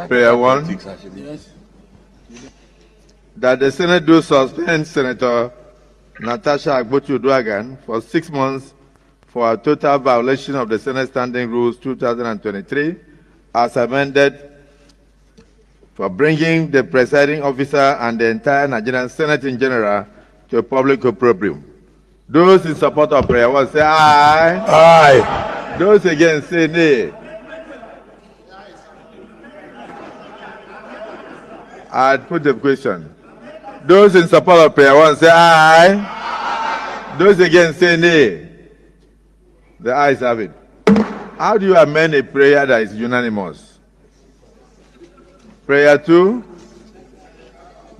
Prayer 1. Yes. That the Senate do suspend Senator Natasha Akpotu-Uduaghan for 6 months for a total violation of the Senate Standing Rules 2023 as amended for bringing the presiding officer and the entire Nigerian Senate in general to a public opprobrium. Those in support of prayer 1 say aye. Aye. Those against say nay. I'd put the question. Those in support of prayer 1 say aye. Those against say nay. The ayes have it. How do you amend a prayer that is unanimous? Prayer 2,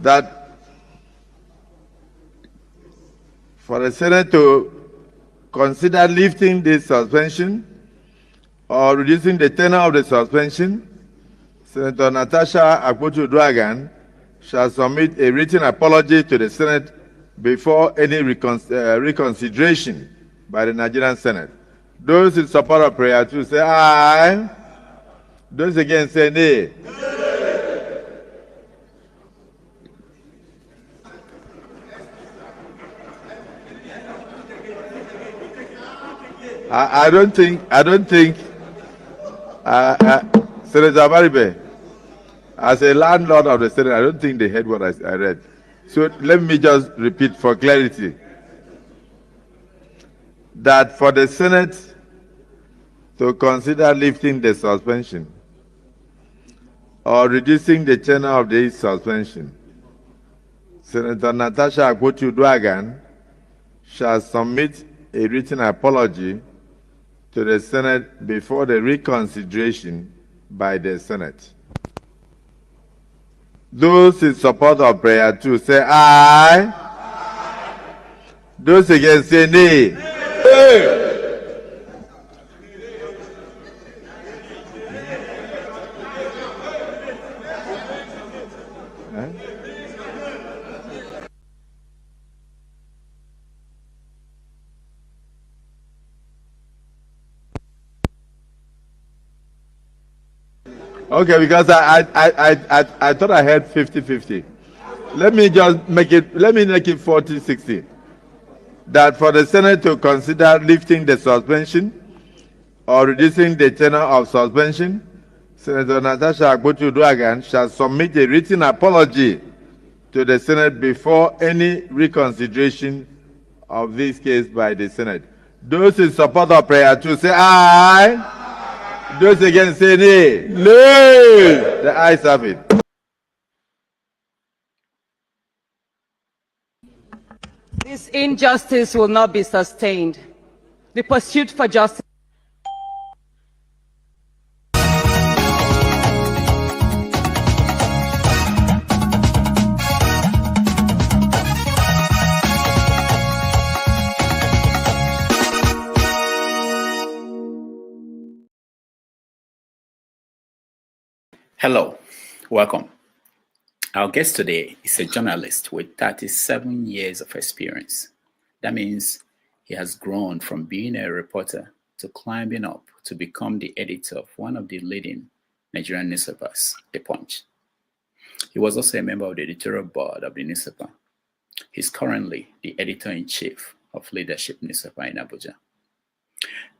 that for the Senate to consider lifting this suspension or reducing the tenure of the suspension, Senator Natasha Akpotu-Uduaghan shall submit a written apology to the Senate before any reconsideration by the Nigerian Senate. Those in support of prayer 2 say aye. Those against say nay. I don't think Senator Baribe, as a landlord of the Senate, I don't think they heard what I read. So let me just repeat for clarity that for the Senate to consider lifting the suspension or reducing the tenure of the suspension, Senator Natasha Akpotu-Uduaghan shall submit a written apology to the Senate before the reconsideration by the Senate. Those in support of prayer 2 say aye. Aye. Those against say nay. Hey. Okay, because I thought I had 50-50. Let me make it 40-60. That for the Senate to consider lifting the suspension or reducing the tenure of suspension, Senator Natasha Akpotu-Uduaghan shall submit a written apology to the Senate before any reconsideration of this case by the Senate. Those in support of prayer 2 say aye. Those against say nay. Nay. The ayes have it. This injustice will not be sustained. The pursuit for justice. Hello, welcome. Our guest today is a journalist with 37 years of experience. That means he has grown from being a reporter to climbing up to become the editor of one of the leading Nigerian newspapers, The Punch. He was also a member of the editorial board of the newspaper. He's currently the editor-in-chief of Leadership newspaper in Abuja.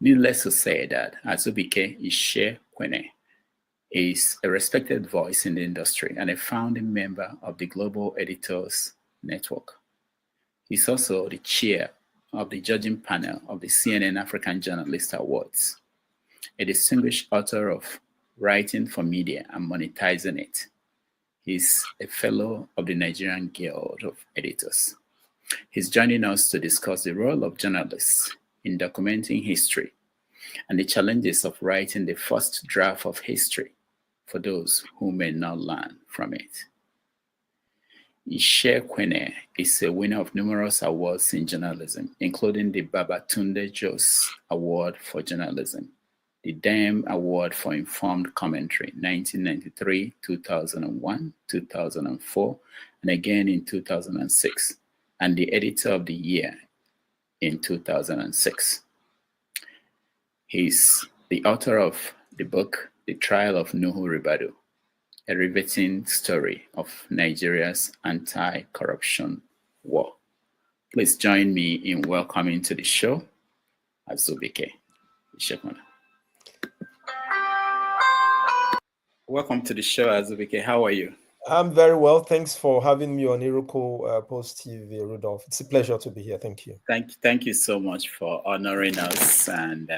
Needless to say that Azubuike Ishiekwene is a respected voice in the industry and a founding member of the Global Editors Network. He's also the chair of the judging panel of the CNN African Journalist Awards, a distinguished author of Writing for Media and Monetizing It. He's a fellow of the Nigerian Guild of Editors. He's joining us to discuss the role of journalists in documenting history and the challenges of writing the first draft of history for those who may not learn from it. Ishiekwene is a winner of numerous awards in journalism, including the Babatunde Jos Award for Journalism, the Dame Award for Informed Commentary, 1993, 2001, 2004, and again in 2006, and the Editor of the Year in 2006. He's the author of the book, The Trial of Nuhu Ribadu, a riveting story of Nigeria's anti-corruption war. Please join me in welcoming to the show, Azubuike Ishiekwene. Welcome to the show, Azubuike. How are you? I'm very well. Thanks for having me on Iroko Post TV, Rudolph. It's a pleasure to be here. Thank you. Thank you so much for honoring us, and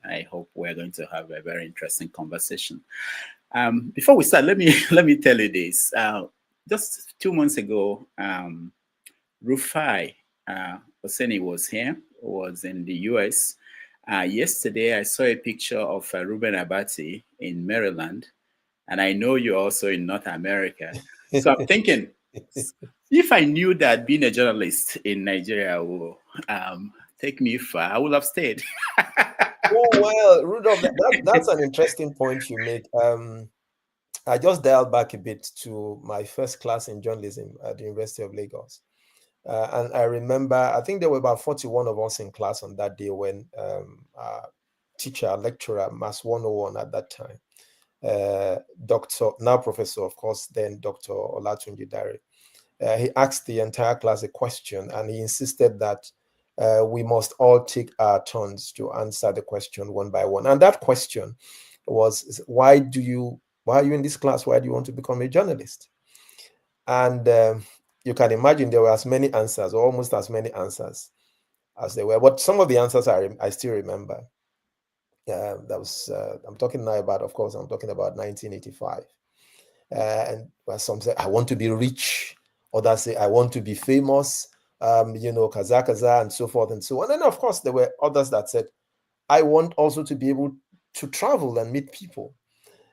I hope we're going to have a very interesting conversation. Before we start, let me tell you this. Just 2 months ago, Rufai Oseni was in the US. Yesterday, I saw a picture of Ruben Abati in Maryland, and I know you're also in North America. So I'm thinking, if I knew that being a journalist in Nigeria will take me far, I would have stayed. Oh, well, Rudolph, that's an interesting point you make. I just dialed back a bit to my first class in journalism at the University of Lagos. And I remember, I think there were about 41 of us in class on that day when our teacher, lecturer, Mass 101 at that time, Dr. now Professor, of course, then Dr. Olatunji Dare, he asked the entire class a question, and he insisted that we must all take our turns to answer the question one by one. And that question was, why are you in this class? Why do you want to become a journalist? And you can imagine there were as many answers, or almost as many answers as there were. But some of the answers I still remember. I'm talking now about, of course, I'm talking about 1985. And some say, I want to be rich. Others say, I want to be famous, kaza, and so forth and so on. And of course, there were others that said, I want also to be able to travel and meet people.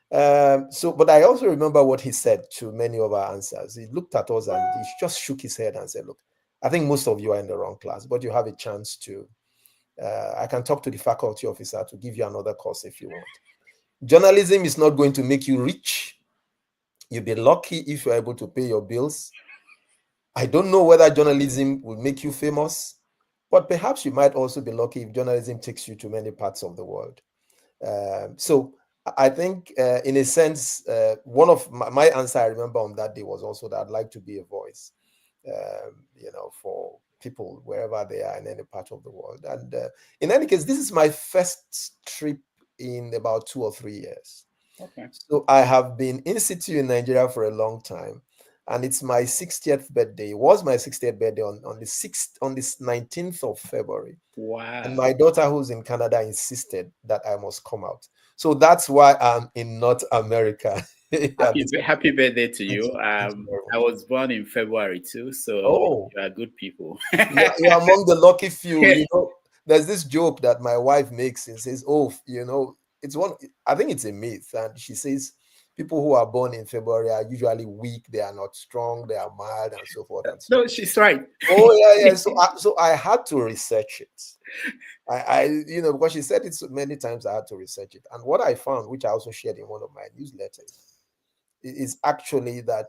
But I also remember what he said to many of our answers. He looked at us and he just shook his head and said, look, I think most of you are in the wrong class, but you have a chance to, I can talk to the faculty officer to give you another course if you want. Journalism is not going to make you rich. You'll be lucky if you're able to pay your bills. I don't know whether journalism will make you famous, but perhaps you might also be lucky if journalism takes you to many parts of the world. So I think, in a sense, one of my answer I remember on that day was also that I'd like to be a voice, for people wherever they are in any part of the world. And in any case, this is my first trip in about 2 or 3 years. Okay. So I have been in situ in Nigeria for a long time, and it's my 60th birthday. It was my 60th birthday on this 19th of February. Wow. And my daughter, who's in Canada, insisted that I must come out. So that's why I'm in North America. Happy birthday to you. I was born in February too, so you are good people. You're among the lucky few. There's this joke that my wife makes and says, it's one, I think it's a myth. And she says, people who are born in February are usually weak, they are not strong, they are mild, and so forth. And so no, she's right. Oh, yeah. So I had to research it. Because she said it so many times, I had to research it. And what I found, which I also shared in one of my newsletters, is actually that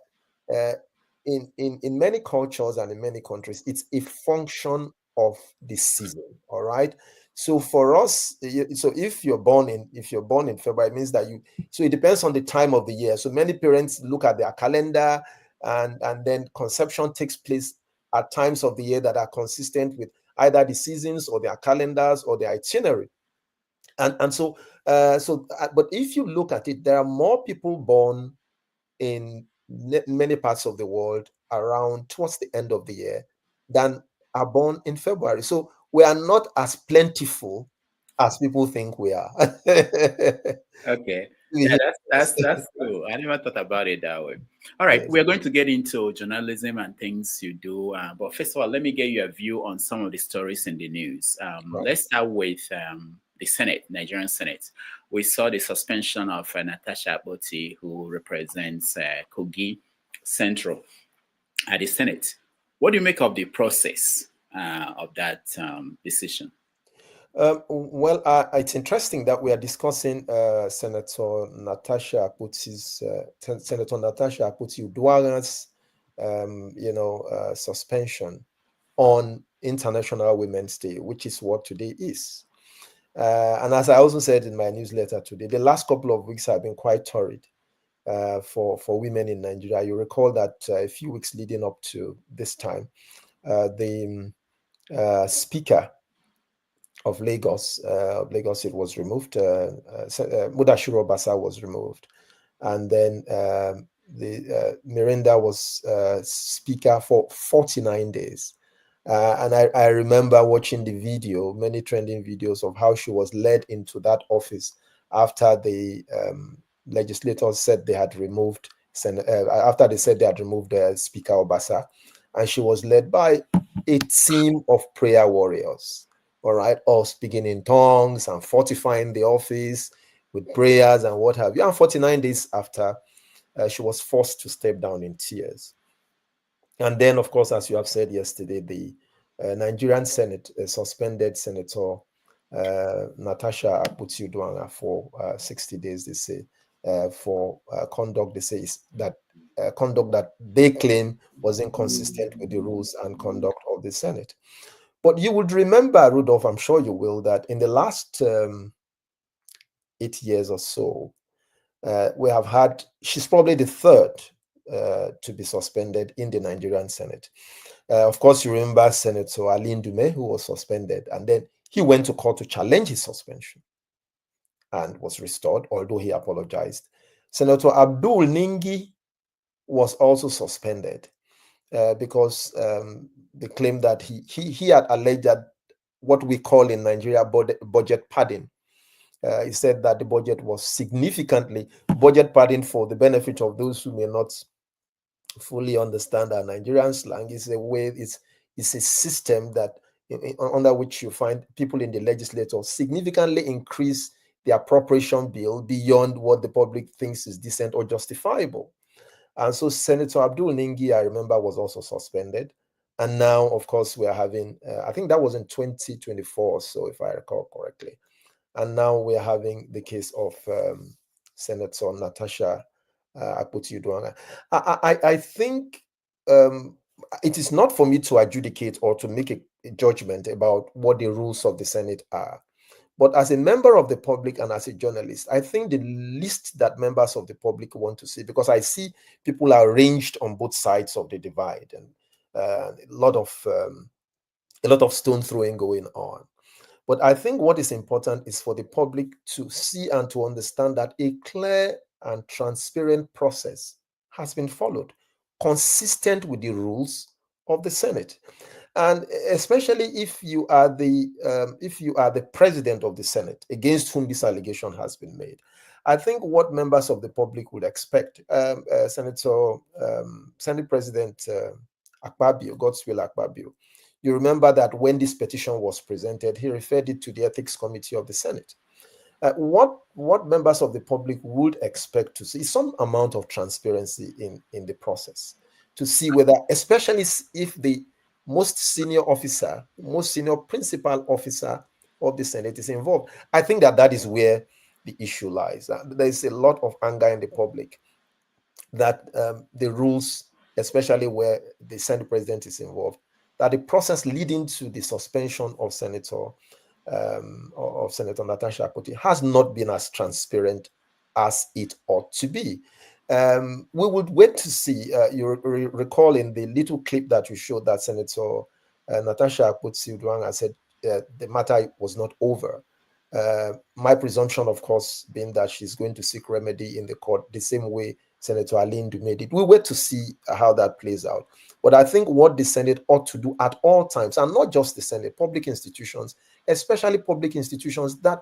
in many cultures and in many countries, it's a function of the season. All right. So for us, so if you're born in February, it means that so it depends on the time of the year. So many parents look at their calendar, and then conception takes place at times of the year that are consistent with either the seasons or their calendars or their itinerary. But if you look at it, there are more people born in many parts of the world around towards the end of the year than are born in February. So we are not as plentiful as people think we are. Okay. Yeah, that's cool. I never thought about it that way. All right, yes. We're going to get into journalism and things you do. But first of all, let me get your view on some of the stories in the news. Right. Let's start with the Senate, Nigerian Senate. We saw the suspension of Natasha Akpoti, who represents Kogi Central at the Senate. What do you make of the process of that decision? It's interesting that we are discussing Senator Natasha Akpoti-Uduaghan's suspension on International Women's Day, which is what today is. And as I also said in my newsletter today, the last couple of weeks have been quite torrid for women in Nigeria. You recall that a few weeks leading up to this time, the Speaker of Lagos State was removed. Mudashiru Obasa was removed, and then Miranda was Speaker for 49 days. And I remember watching the video, many trending videos of how she was led into that office after the legislators said they had removed, after they said they had removed Speaker Obasa, and she was led by a team of prayer warriors, all right, all speaking in tongues and fortifying the office with prayers and what have you. And 49 days after, she was forced to step down in tears. And then, of course, as you have said yesterday, the Nigerian Senate suspended Senator Natasha Akpoti-Uduaghan for 60 days, they say, for conduct, they say, is that conduct that they claim was inconsistent with the rules and conduct of the Senate. But you would remember, Rudolph, I'm sure you will, that in the last 8 years or so, we have had, she's probably the third to be suspended in the Nigerian Senate. Of course, you remember Senator Ali Ndume, who was suspended, and then he went to court to challenge his suspension and was restored, although he apologized. Senator Abdul Ningi was also suspended because they claimed that he had alleged that what we call in Nigeria budget padding. He said that the budget was significantly budget padding. For the benefit of those who may not fully understand our Nigerian slang, is a way, it's a system that under which you find people in the legislature significantly increase the appropriation bill beyond what the public thinks is decent or justifiable. And so Senator Abdul Ningi, I remember, was also suspended. And now, of course, we are having, I think that was in 2024, so if I recall correctly. And now we're having the case of Senator Natasha Akpoti-Uduaghan. I think it is not for me to adjudicate or to make a judgment about what the rules of the Senate are. But as a member of the public and as a journalist, I think the least that members of the public want to see, because I see people are ranged on both sides of the divide, and a lot of stone throwing going on. But I think what is important is for the public to see and to understand that a clear and transparent process has been followed, consistent with the rules of the Senate. And especially if you are the president of the Senate, against whom this allegation has been made, I think what members of the public would expect, Senate President Akpabio, Godswill Akpabio, you remember that when this petition was presented, he referred it to the Ethics Committee of the Senate. What members of the public would expect to see is some amount of transparency in the process, to see whether, especially if the most senior officer, most senior principal officer of the Senate is involved. I think that is where the issue lies. There is a lot of anger in the public that the rules, especially where the Senate president is involved, that the process leading to the suspension of Senator Natasha Akpoti has not been as transparent as it ought to be. We would wait to see. You recall in the little clip that we showed that Senator Natasha Akpoti-Uduaghan said the matter was not over. My presumption, of course, being that she's going to seek remedy in the court the same way Senator Ali Ndume did. We'll wait to see how that plays out. But I think what the Senate ought to do at all times, and not just the Senate, public institutions, especially public institutions that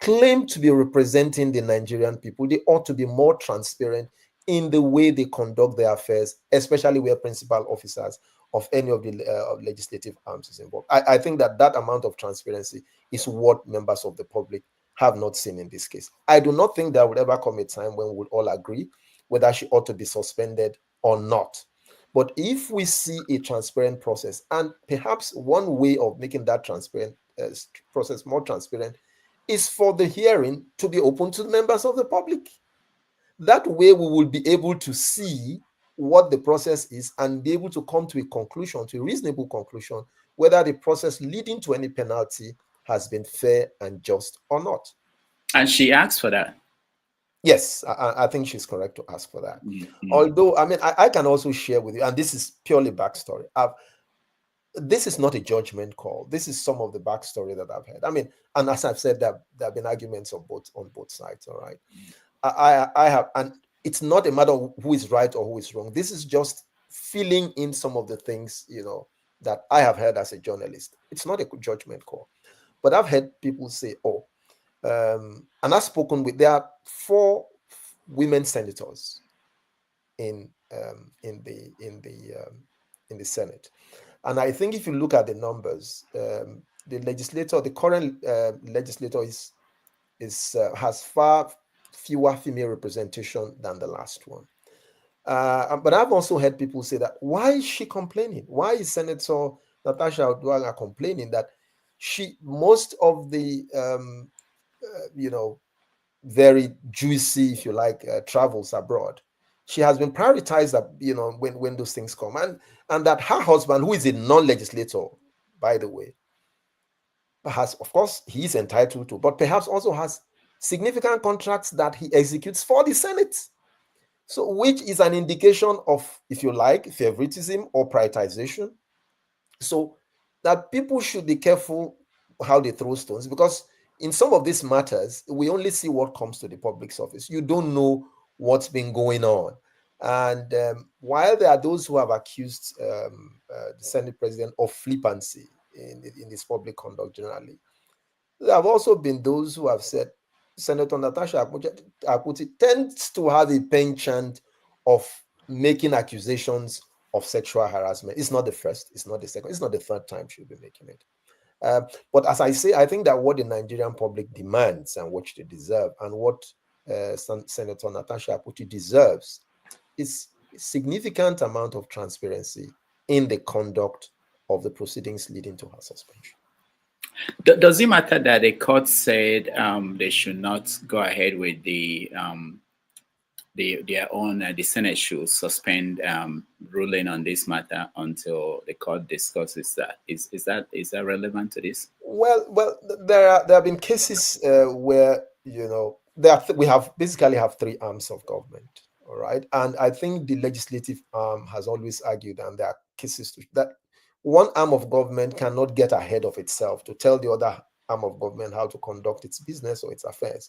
claim to be representing the Nigerian people, they ought to be more transparent in the way they conduct their affairs, especially where principal officers of any of the legislative arms is involved. I think that amount of transparency is what members of the public have not seen in this case. I do not think there will ever come a time when we would all agree whether she ought to be suspended or not. But if we see a transparent process, and perhaps one way of making that transparent process more transparent is for the hearing to be open to members of the public. That way we will be able to see what the process is and be able to come to a conclusion, to a reasonable conclusion, whether the process leading to any penalty has been fair and just or not. And she asked for that. Yes, I think she's correct to ask for that. Mm-hmm. Although, I mean, I can also share with you, and this is purely backstory. This is not a judgment call. This is some of the backstory that I've heard. I mean, and as I've said, there have been arguments on both sides. All right, I have, and it's not a matter of who is right or who is wrong. This is just filling in some of the things, you know, that I have heard as a journalist. It's not a judgment call, but I've heard people say, "Oh," and I've spoken with. There are 4 women senators in the Senate. And I think if you look at the numbers, the current legislator has far fewer female representation than the last one. But I've also heard people say that, why is she complaining? Why is Senator Natasha Uduaghan complaining that most of the you know, very juicy, if you like, travels abroad, she has been prioritized, you know, when those things come, and that her husband, who is a non-legislator, by the way, has, of course, he's entitled to, but perhaps also has significant contracts that he executes for the Senate. So, which is an indication of, if you like, favoritism or prioritization. So that people should be careful how they throw stones, because in some of these matters, we only see what comes to the public surface. You don't know what's been going on. And while there are those who have accused the Senate president of flippancy in his public conduct generally, there have also been those who have said Senator Natasha Akpoti tends to have a penchant of making accusations of sexual harassment. It's not the first, it's not the second, it's not the third time she'll be making it. But as I say, I think that what the Nigerian public demands and what they deserve, and what Senator Natasha Akpoti deserves, is a significant amount of transparency in the conduct of the proceedings leading to her suspension. Does it matter that the court said they should not go ahead with their own, the Senate should suspend ruling on this matter until the court discusses that? Is that relevant to this? Well, there have been cases where, you know, we basically have 3 arms of government, all right, and I think the legislative arm has always argued, and there are cases that one arm of government cannot get ahead of itself to tell the other arm of government how to conduct its business or its affairs.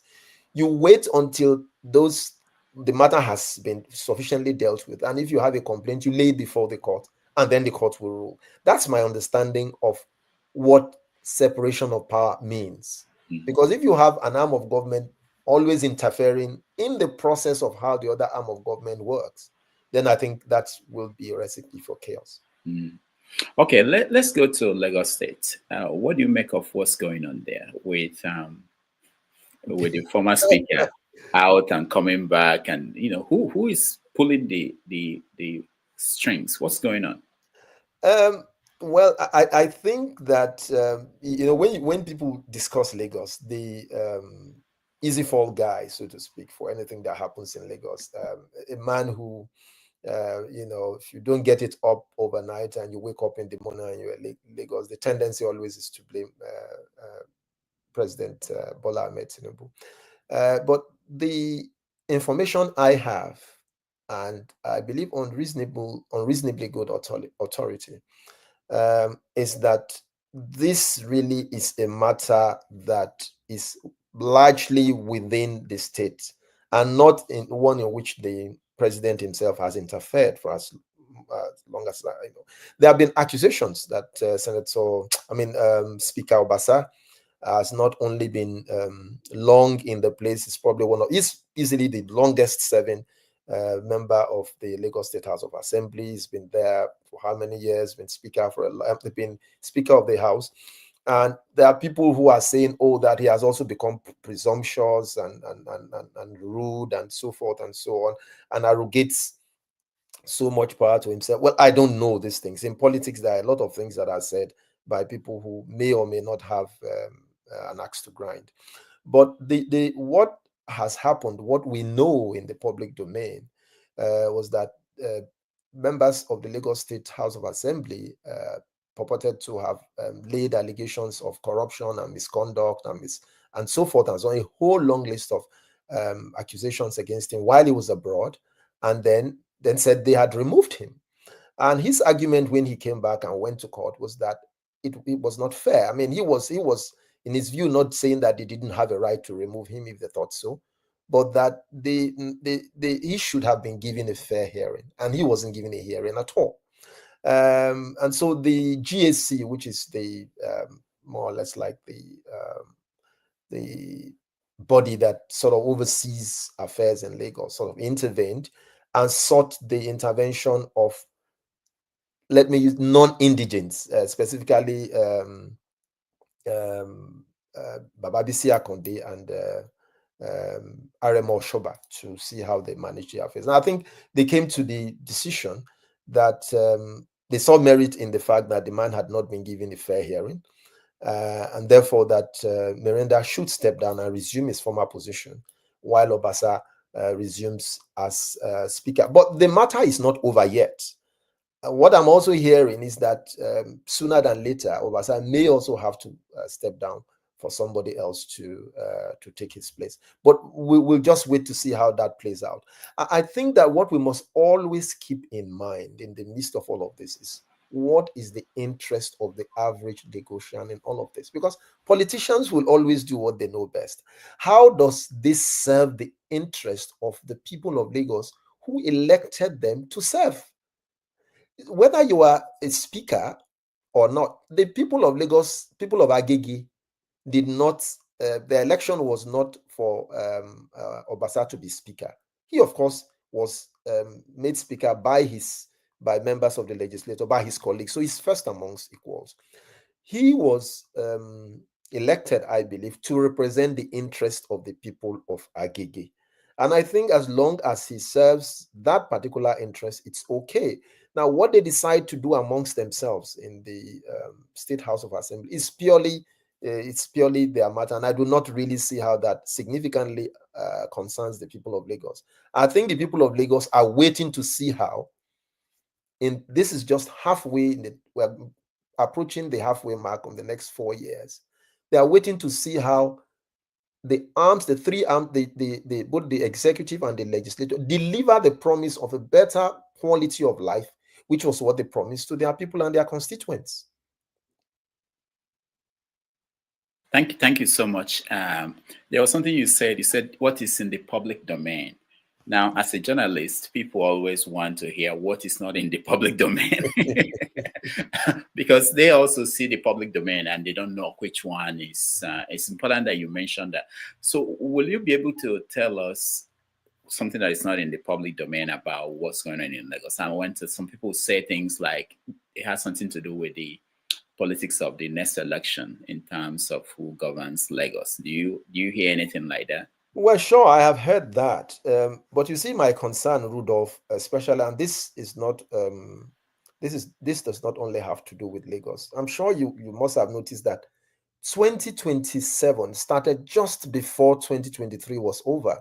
You wait until the matter has been sufficiently dealt with, and if you have a complaint, you lay it before the court, and then the court will rule. That's my understanding of what separation of power means. Mm-hmm. Because if you have an arm of government always interfering in the process of how the other arm of government works, then I think that will be a recipe for chaos. Mm. Okay, let's go to Lagos State. What do you make of what's going on there with the former speaker out and coming back, and you know who is pulling the strings? What's going on? Well, I think that you know, when people discuss Lagos, the easy fall guy, so to speak, for anything that happens in Lagos, a man who you know, if you don't get it up overnight and you wake up in the morning and you're in Lagos, the tendency always is to blame President Bola Ahmed Tinubu. But the information I have, and I believe on reasonably good authority, is that this really is a matter that is largely within the state, and not in one in which the president himself has interfered for as long as I know. There have been accusations that Speaker Obasa has not only been long in the place, he's probably he's easily the longest serving member of the Lagos State House of Assembly. He's been there for how many years? Been speaker been Speaker of the House. And there are people who are saying, oh, that he has also become presumptuous and rude and so forth and so on, and arrogates so much power to himself. Well, I don't know these things. In politics, there are a lot of things that are said by people who may or may not have an axe to grind. But what has happened, what we know in the public domain, was that members of the Lagos State House of Assembly purported to have laid allegations of corruption and misconduct and so forth, and so on, a whole long list of accusations against him while he was abroad, and then said they had removed him. And his argument when he came back and went to court was that it was not fair. I mean, he was in his view not saying that they didn't have a right to remove him if they thought so, but that he should have been given a fair hearing, and he wasn't given a hearing at all. And so the GAC, which is the more or less like the body that sort of oversees affairs in Lagos, sort of intervened and sought the intervention of, let me use, non-indigents, specifically Bababisi Akonde and Aremo Shoba, to see how they manage the affairs. And I think they came to the decision that they saw merit in the fact that the man had not been given a fair hearing, and therefore that Merenda should step down and resume his former position while Obasa resumes as speaker. But the matter is not over yet. What I'm also hearing is that sooner than later, Obasa may also have to step down for somebody else to take his place. But we'll just wait to see how that plays out. I think that what we must always keep in mind in the midst of all of this is, what is the interest of the average Lagosian in all of this? Because politicians will always do what they know best. How does this serve the interest of the people of Lagos who elected them to serve? Whether you are a speaker or not, the people of Lagos, people of Agege, did not, the election was not for Obasa to be speaker. He, of course, was made speaker by members of the legislature, by his colleagues. So he's first amongst equals. He was elected, I believe, to represent the interest of the people of Agege. And I think as long as he serves that particular interest, it's okay. Now, what they decide to do amongst themselves in the State House of Assembly is purely their matter, and I do not really see how that significantly concerns the people of Lagos. I think the people of Lagos are waiting to see how, this is just halfway, we're approaching the halfway mark on the next 4 years. They are waiting to see how the arms, both the executive and the legislature, deliver the promise of a better quality of life, which was what they promised to their people and their constituents. Thank you so much. There was something you said. You said, what is in the public domain? Now, as a journalist, people always want to hear what is not in the public domain because they also see the public domain and they don't know which one is. It's important that you mentioned that. So will you be able to tell us something that is not in the public domain about what's going on in Lagos? I went to some people say things like it has something to do with the politics of the next election in terms of who governs Lagos. Do you hear anything like that? Well, sure, I have heard that. But you see, my concern, Rudolph, especially, and this is not, this does not only have to do with Lagos. I'm sure you must have noticed that 2027 started just before 2023 was over.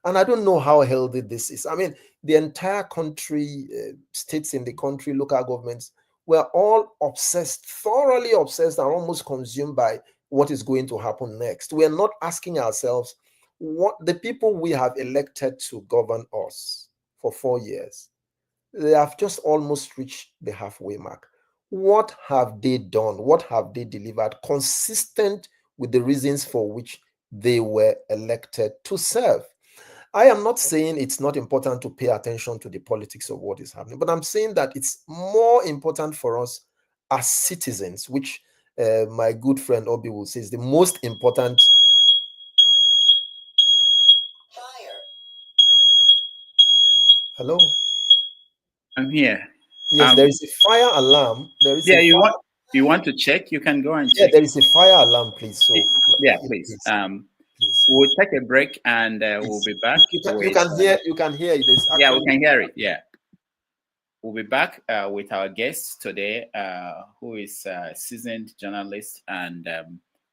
And I don't know how healthy this is. I mean, the entire country, states in the country, local governments, were all obsessed, thoroughly obsessed, and almost consumed by what is going to happen next. We are not asking ourselves, what the people we have elected to govern us for 4 years, they have just almost reached the halfway mark. What have they done? What have they delivered consistent with the reasons for which they were elected to serve? I am not saying it's not important to pay attention to the politics of what is happening, but I'm saying that it's more important for us as citizens, which my good friend Obi will say is the most important. Hello? I'm here. Yes, there is a fire alarm. There is you want to check? You can go and check. check. There is a fire alarm, please. So yeah, please. Please. We'll take a break and we'll be back. You can hear it. Yeah, we can hear it. Yeah. We'll be back with our guest today, who is a seasoned journalist, and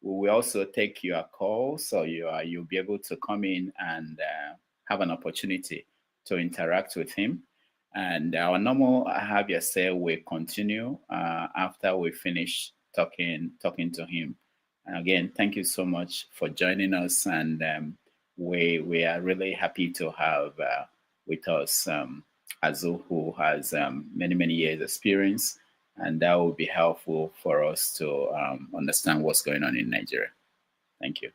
we will also take your call, so you'll be able to come in and have an opportunity to interact with him. And our normal have your say will continue after we finish talking to him. And again, thank you so much for joining us, and we are really happy to have with us Azu, who has many years experience, and that will be helpful for us to understand what's going on in Nigeria. Thank you.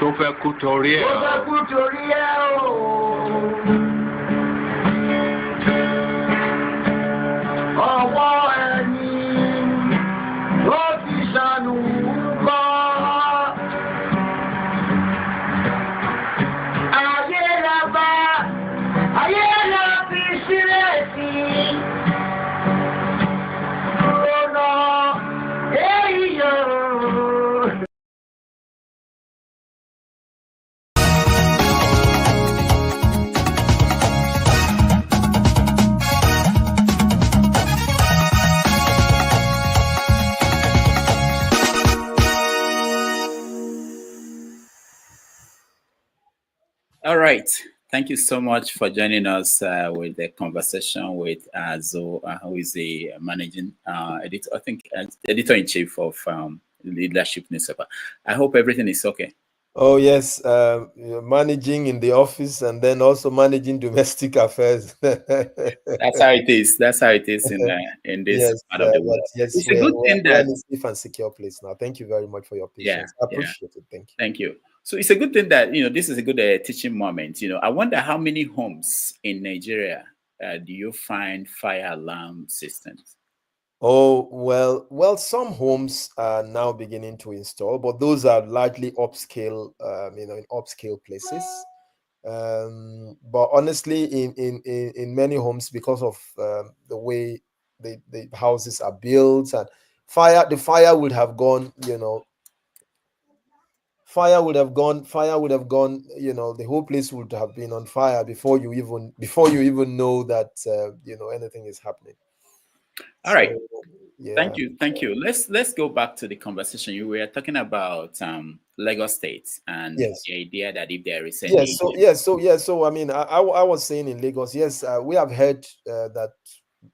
Tó fẹ́ kú torí ẹ̀. Ọwọ́ ẹni ló ti ṣàánú kọ́. Ayé la bá, ayé la fi sílẹ̀ sí. Ọ̀nà èyí yóò. All right. Thank you so much for joining us with the conversation with Azu, who is the managing editor, I think, editor-in-chief of Leadership newspaper. I hope everything is okay. Oh yes, managing in the office and then also managing domestic affairs. That's how it is. That's how it is in this part of the world. Yes, it's a good thing that we're in a safe and secure place now. Thank you very much for your patience. I appreciate it. Thank you. Thank you. So it's a good thing that this is a good teaching moment. I wonder how many homes in Nigeria do you find fire alarm systems? Oh, well, some homes are now beginning to install, but those are largely upscale, in upscale places. But honestly, in many homes, because of the way the houses are built, and the fire would have gone, fire would have gone, the whole place would have been on fire before you even know that anything is happening. All right. Yeah. Thank you. Let's go back to the conversation. You were talking about Lagos State and the idea that if there is any So I mean, I was saying in Lagos, yes, we have heard that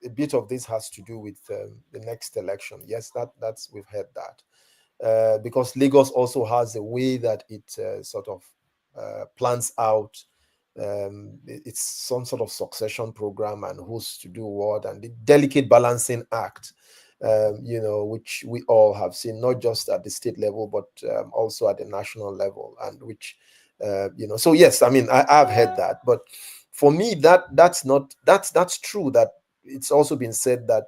a bit of this has to do with the next election. Yes, we've heard that because Lagos also has a way that it sort of plans out. It's some sort of succession program and who's to do what, and the delicate balancing act, which we all have seen, not just at the state level, but also at the national level, and which, so yes, I mean, I've heard that, but for me, that's true. That it's also been said that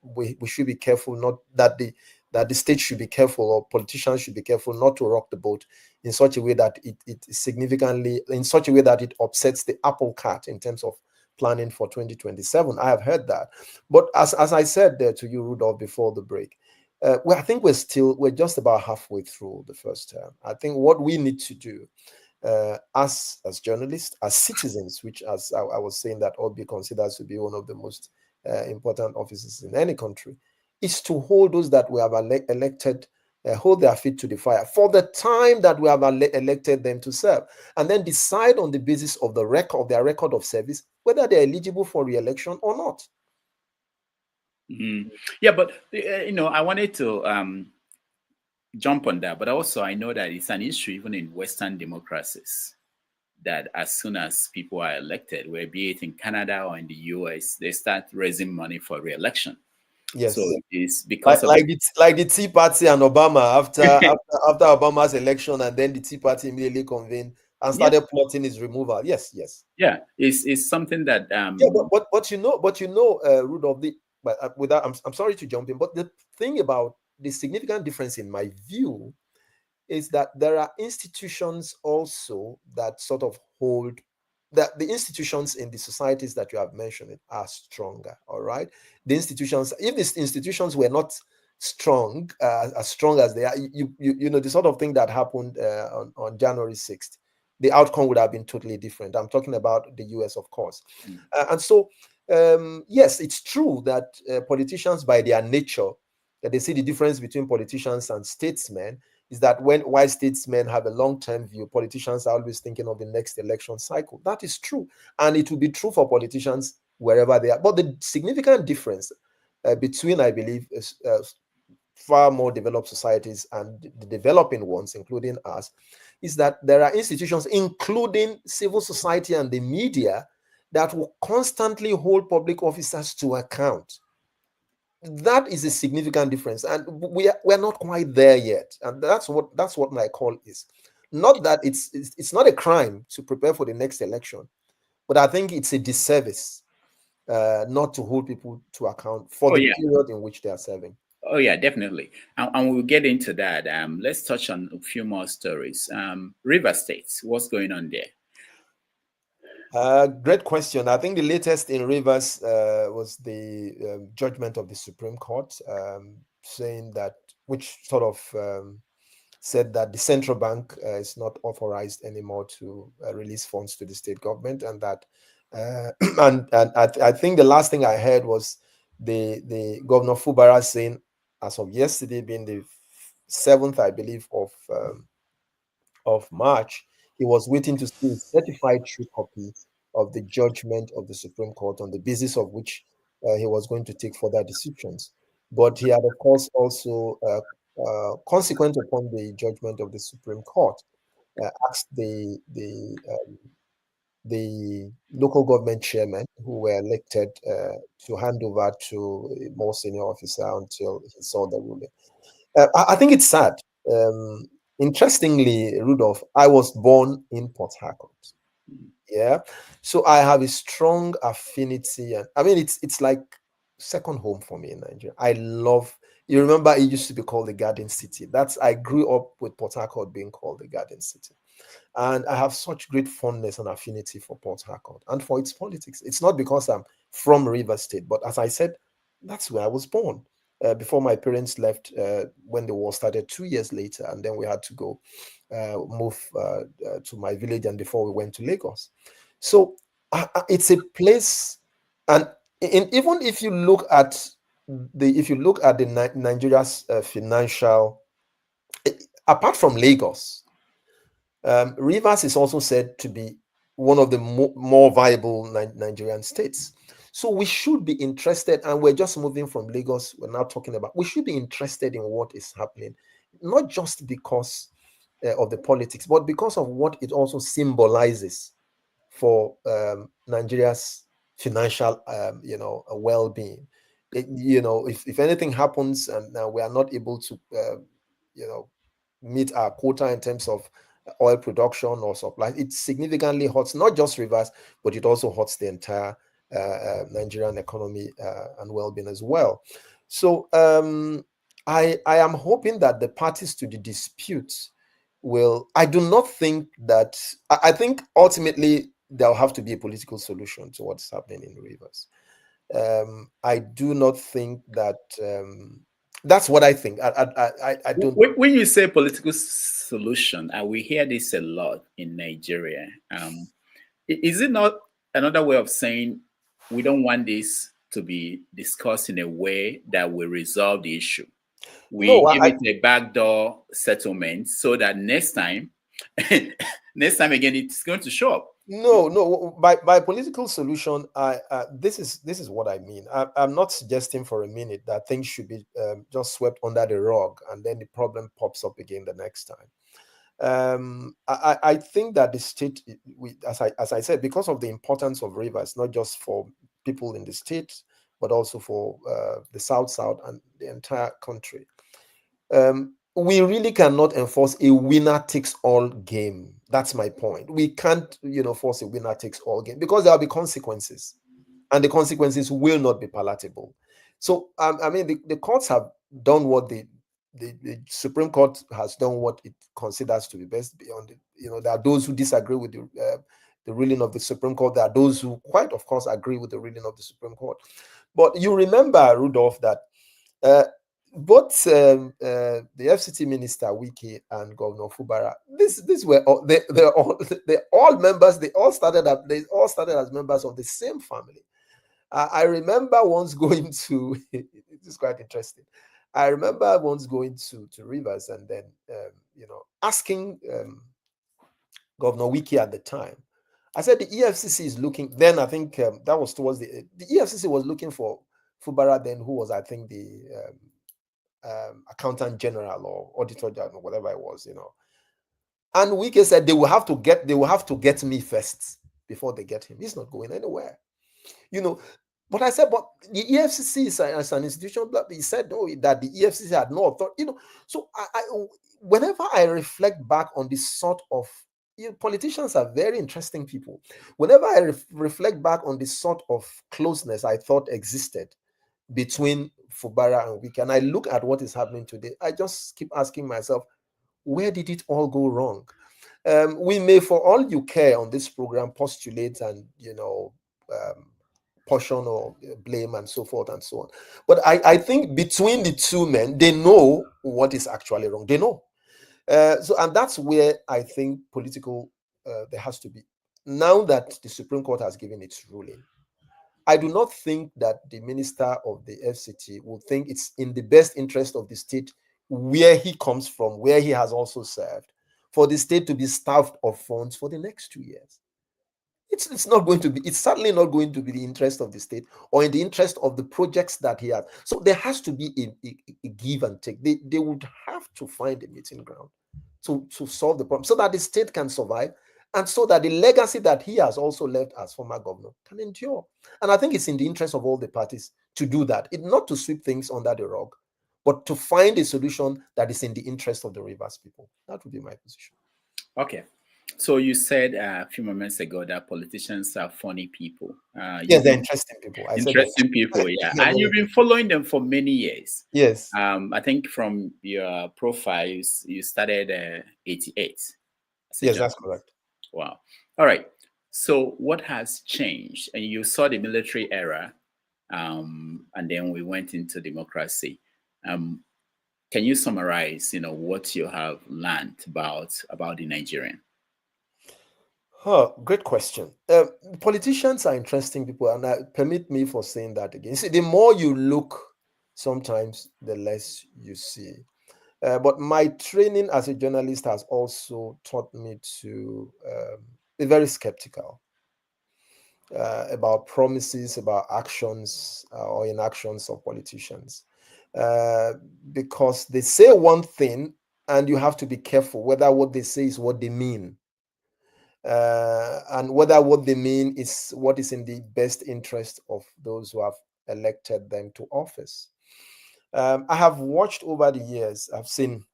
we should be careful, not that the state should be careful, or politicians should be careful not to rock the boat in such a way that it significantly, in such a way that it upsets the apple cart in terms of planning for 2027. I have heard that. But as I said there to you, Rudolph, before the break, I think we're just about halfway through the first term. I think what we need to do as journalists, as citizens, which, as I was saying, that Obi considers to be one of the most important offices in any country, is to hold those that we have elected, hold their feet to the fire for the time that we have elected them to serve, and then decide on the basis of their record of service whether they're eligible for re-election or not. Mm-hmm. Yeah, but I wanted to jump on that, but also I know that it's an issue even in Western democracies, that as soon as people are elected, whether be it in Canada or in the US, they start raising money for re-election. Yes. So it's because like the Tea Party and Obama after Obama's election, and then the Tea Party immediately convened and started plotting his removal. Yes. Yeah, it's something that Rudolph, I'm sorry to jump in, but the thing about the significant difference in my view is that there are institutions also that sort of hold that the institutions in the societies that you have mentioned are stronger. All right, the institutions, if these institutions were not strong, as strong as they are, you know, the sort of thing that happened on January 6th, the outcome would have been totally different. I'm talking about the US, of course. And so, yes, it's true that politicians, by their nature, they see the difference between politicians and statesmen is that while statesmen have a long-term view, politicians are always thinking of the next election cycle. That is true. And it will be true for politicians wherever they are. But the significant difference between, I believe, far more developed societies and the developing ones, including us, is that there are institutions, including civil society and the media, that will constantly hold public officers to account. That is a significant difference, and we're not quite there yet. And that's what my call is. Not that it's not a crime to prepare for the next election, but I think it's a disservice not to hold people to account for the period in which they are serving. Oh yeah, definitely, and we'll get into that. Let's touch on a few more stories. River State, what's going on there? Great question. I think the latest in Rivers was the judgment of the Supreme Court, saying that, which sort of said that the central bank is not authorized anymore to release funds to the state government, and that, and I think the last thing I heard was the Governor Fubara saying, as of yesterday, being the 7th, I believe, of March, he was waiting to see a certified true copy of the judgment of the Supreme Court, on the basis of which he was going to take further decisions. But he had, of course, also, consequent upon the judgment of the Supreme Court, asked the local government chairmen who were elected to hand over to a more senior officer until he saw the ruling. I think it's sad. Interestingly, Rudolph, I was born in Port Harcourt. Yeah, so I have a strong affinity, and I mean it's like second home for me in Nigeria. I love. You remember it used to be called the Garden City. I grew up with Port Harcourt being called the Garden City, and I have such great fondness and affinity for Port Harcourt and for its politics. It's not because I'm from Rivers State, but as I said, that's where I was born. Before my parents left when the war started 2 years later, and then we had to go move to my village, and before we went to Lagos. So it's a place, and even if you look at Nigeria's financial, apart from Lagos, Rivers is also said to be one of the more viable Nigerian states. So we should be interested, and we're just moving from Lagos. We're now talking about, we should be interested in what is happening, not just because of the politics, but because of what it also symbolizes for Nigeria's financial, well-being. If anything happens and we are not able to, meet our quota in terms of oil production or supply, it significantly hurts not just Rivers, but it also hurts the entire Nigerian economy and well-being as well. So I am hoping that the parties to the dispute will, I do not think that, I think ultimately there'll have to be a political solution to what's happening in Rivers. I do not think that, that's what I think. I don't. When you say political solution, and we hear this a lot in Nigeria, is it not another way of saying we don't want this to be discussed in a way that will resolve the issue? We give it a backdoor settlement so that next time again, it's going to show up. No. By political solution, this is what I mean. I'm not suggesting for a minute that things should be just swept under the rug and then the problem pops up again the next time. I think that the state, as I said, because of the importance of Rivers, not just for people in the state, but also for the South and the entire country, we really cannot enforce a winner-takes-all game. That's my point. We can't, force a winner-takes-all game because there will be consequences, and the consequences will not be palatable. So, I mean, the courts have done what they the Supreme Court has done what it considers to be best. Beyond it, there are those who disagree with the ruling of the Supreme Court. There are those who quite, of course, agree with the ruling of the Supreme Court. But you remember, Rudolph, that both the FCT Minister Wike and Governor Fubara, these were all, they're all members. They all started as members of the same family. I remember once going to it is quite interesting. I remember once going to Rivers and then asking Governor Wike at the time. I said the EFCC is looking. Then I think that was towards the EFCC was looking for Fubara then, who was I think the Accountant General or Auditor General, whatever it was, And Wike said they will have to get me first before they get him. He's not going anywhere, But I said, but the EFCC is as an institution. He said that the EFCC had no authority. So whenever I reflect back on this sort of politicians are very interesting people. Whenever I reflect back on this sort of closeness I thought existed between Fubara and Wike, and I look at what is happening today, I just keep asking myself, where did it all go wrong? We may, for all you care on this program, postulate and portion or blame and so forth and so on. But I think between the two men, they know what is actually wrong. They know. And that's where I think there has to be. Now that the Supreme Court has given its ruling, I do not think that the minister of the FCT will think it's in the best interest of the state where he comes from, where he has also served, for the state to be starved of funds for the next 2 years. It's not going to be, it's certainly not going to be the interest of the state or in the interest of the projects that he has. So there has to be a give and take. They would have to find a meeting ground to solve the problem so that the state can survive and so that the legacy that he has also left as former governor can endure. And I think it's in the interest of all the parties to do that. Not to sweep things under the rug, but to find a solution that is in the interest of the Rivers people. That would be my position. Okay. So you said a few moments ago that politicians are funny people. Yes, they're interesting people. Interesting people, yeah. And you've been following them for many years. Yes. I think from your profile, you started 88. Yes, that's correct. Wow. All right. So what has changed? And you saw the military era, and then we went into democracy. Can you summarize, what you have learned about the Nigerian? Great question. Politicians are interesting people, and permit me for saying that again. See, the more you look, sometimes the less you see. But my training as a journalist has also taught me to be very skeptical about promises, about actions or inactions of politicians. Because they say one thing, and you have to be careful whether what they say is what they mean. And whether what they mean is what is in the best interest of those who have elected them to office. I have watched over the years, I've seen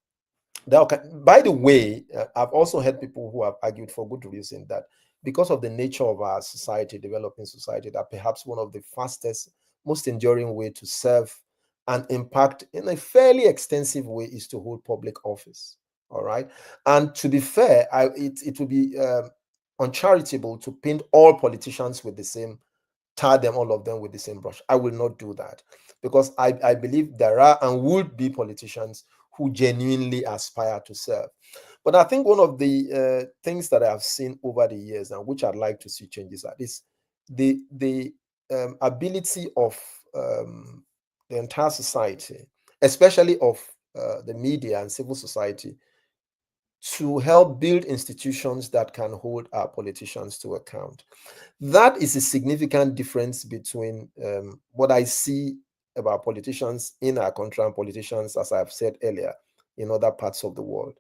that. By the way, I've also heard people who have argued for good reason that because of the nature of our society, developing society, that perhaps one of the fastest, most enduring way to serve and impact in a fairly extensive way is to hold public office. All right. And to be fair, it would be uncharitable to paint all politicians with the same, tar them, all of them with the same brush. I will not do that because I believe there are and would be politicians who genuinely aspire to serve. But I think one of the things that I have seen over the years and which I'd like to see changes at is the ability of the entire society, especially of the media and civil society, to help build institutions that can hold our politicians to account. That is a significant difference between what I see about politicians in our country and politicians, as I've said earlier, in other parts of the world.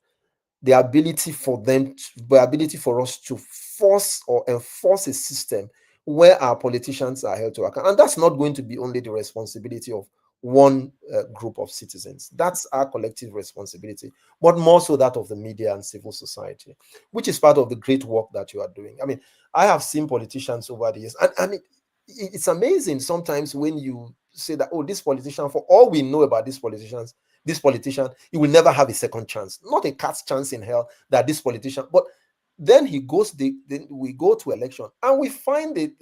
The ability for us to force or enforce a system where our politicians are held to account. And that's not going to be only the responsibility of one group of citizens. That's our collective responsibility, but more so that of the media and civil society, which is part of the great work that you are doing. I mean, I have seen politicians over the years, and it's amazing sometimes when you say that, oh, this politician, for all we know about this politician, he will never have a second chance. Not a cat's chance in hell that this politician, but then he goes, then we go to election and we find the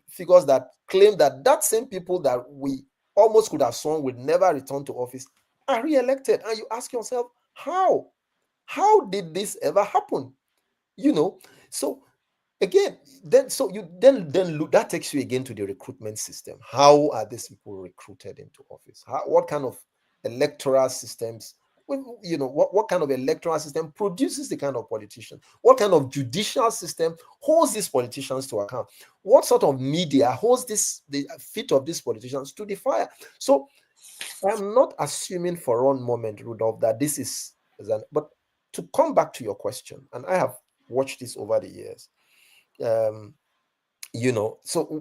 figures that claim that same people that we almost could have sworn would never return to office are re-elected. And you ask yourself, how? How did this ever happen? So again, then look, that takes you again to the recruitment system. How are these people recruited into office? What kind of electoral systems? What kind of electoral system produces the kind of politician? What kind of judicial system holds these politicians to account? What sort of media holds the feet of these politicians to the fire? So I'm not assuming for one moment, Rudolph, that this is but to come back to your question, and I have watched this over the years. So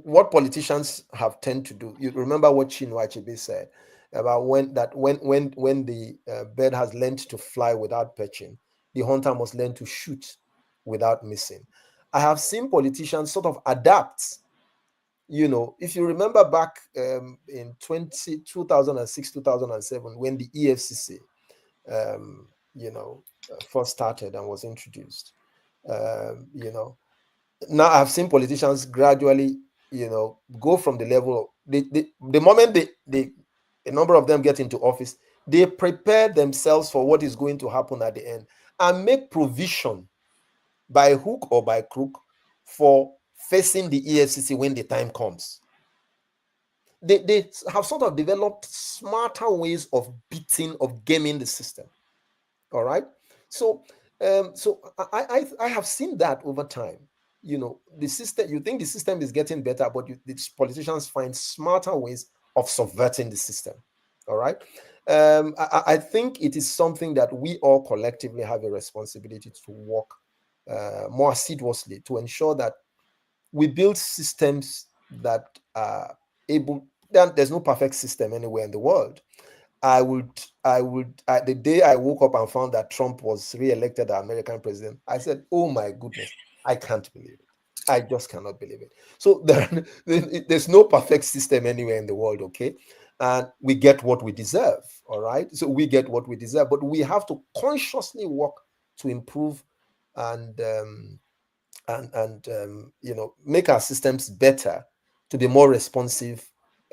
what politicians have tend to do, you remember what Chinua Achebe said about when the bird has learned to fly without perching, the hunter must learn to shoot without missing. I have seen politicians sort of adapt. If you remember back in 2006, 2007, when the EFCC, first started and was introduced, now I've seen politicians gradually, go from the level the moment a number of them get into office, they prepare themselves for what is going to happen at the end and make provision by hook or by crook for facing the EFCC when the time comes. They have sort of developed smarter ways of gaming the system. All right. So I have seen that over time. The system, you think the system is getting better, but the politicians find smarter ways of subverting the system. All right. I think it is something that we all collectively have a responsibility to work more assiduously to ensure that we build systems that are able. There's no perfect system anywhere in the world. The day I woke up and found that Trump was re-elected as American president, I said, oh my goodness, I can't believe it. I just cannot believe it. So there's no perfect system anywhere in the world, okay? And we get what we deserve, all right? So we get what we deserve, but we have to consciously work to improve and make our systems better, to be more responsive,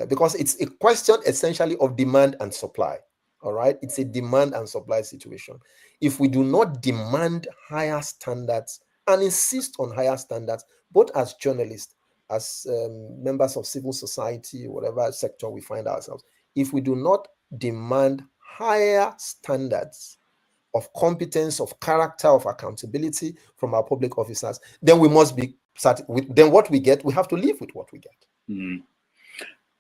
because it's a question essentially of demand and supply. All right, it's a demand and supply situation. If we do not demand higher standards and insist on higher standards, both as journalists, as members of civil society, whatever sector we find ourselves, if we do not demand higher standards of competence, of character, of accountability from our public officers, then we must be then what we get, we have to live with what we get. Mm.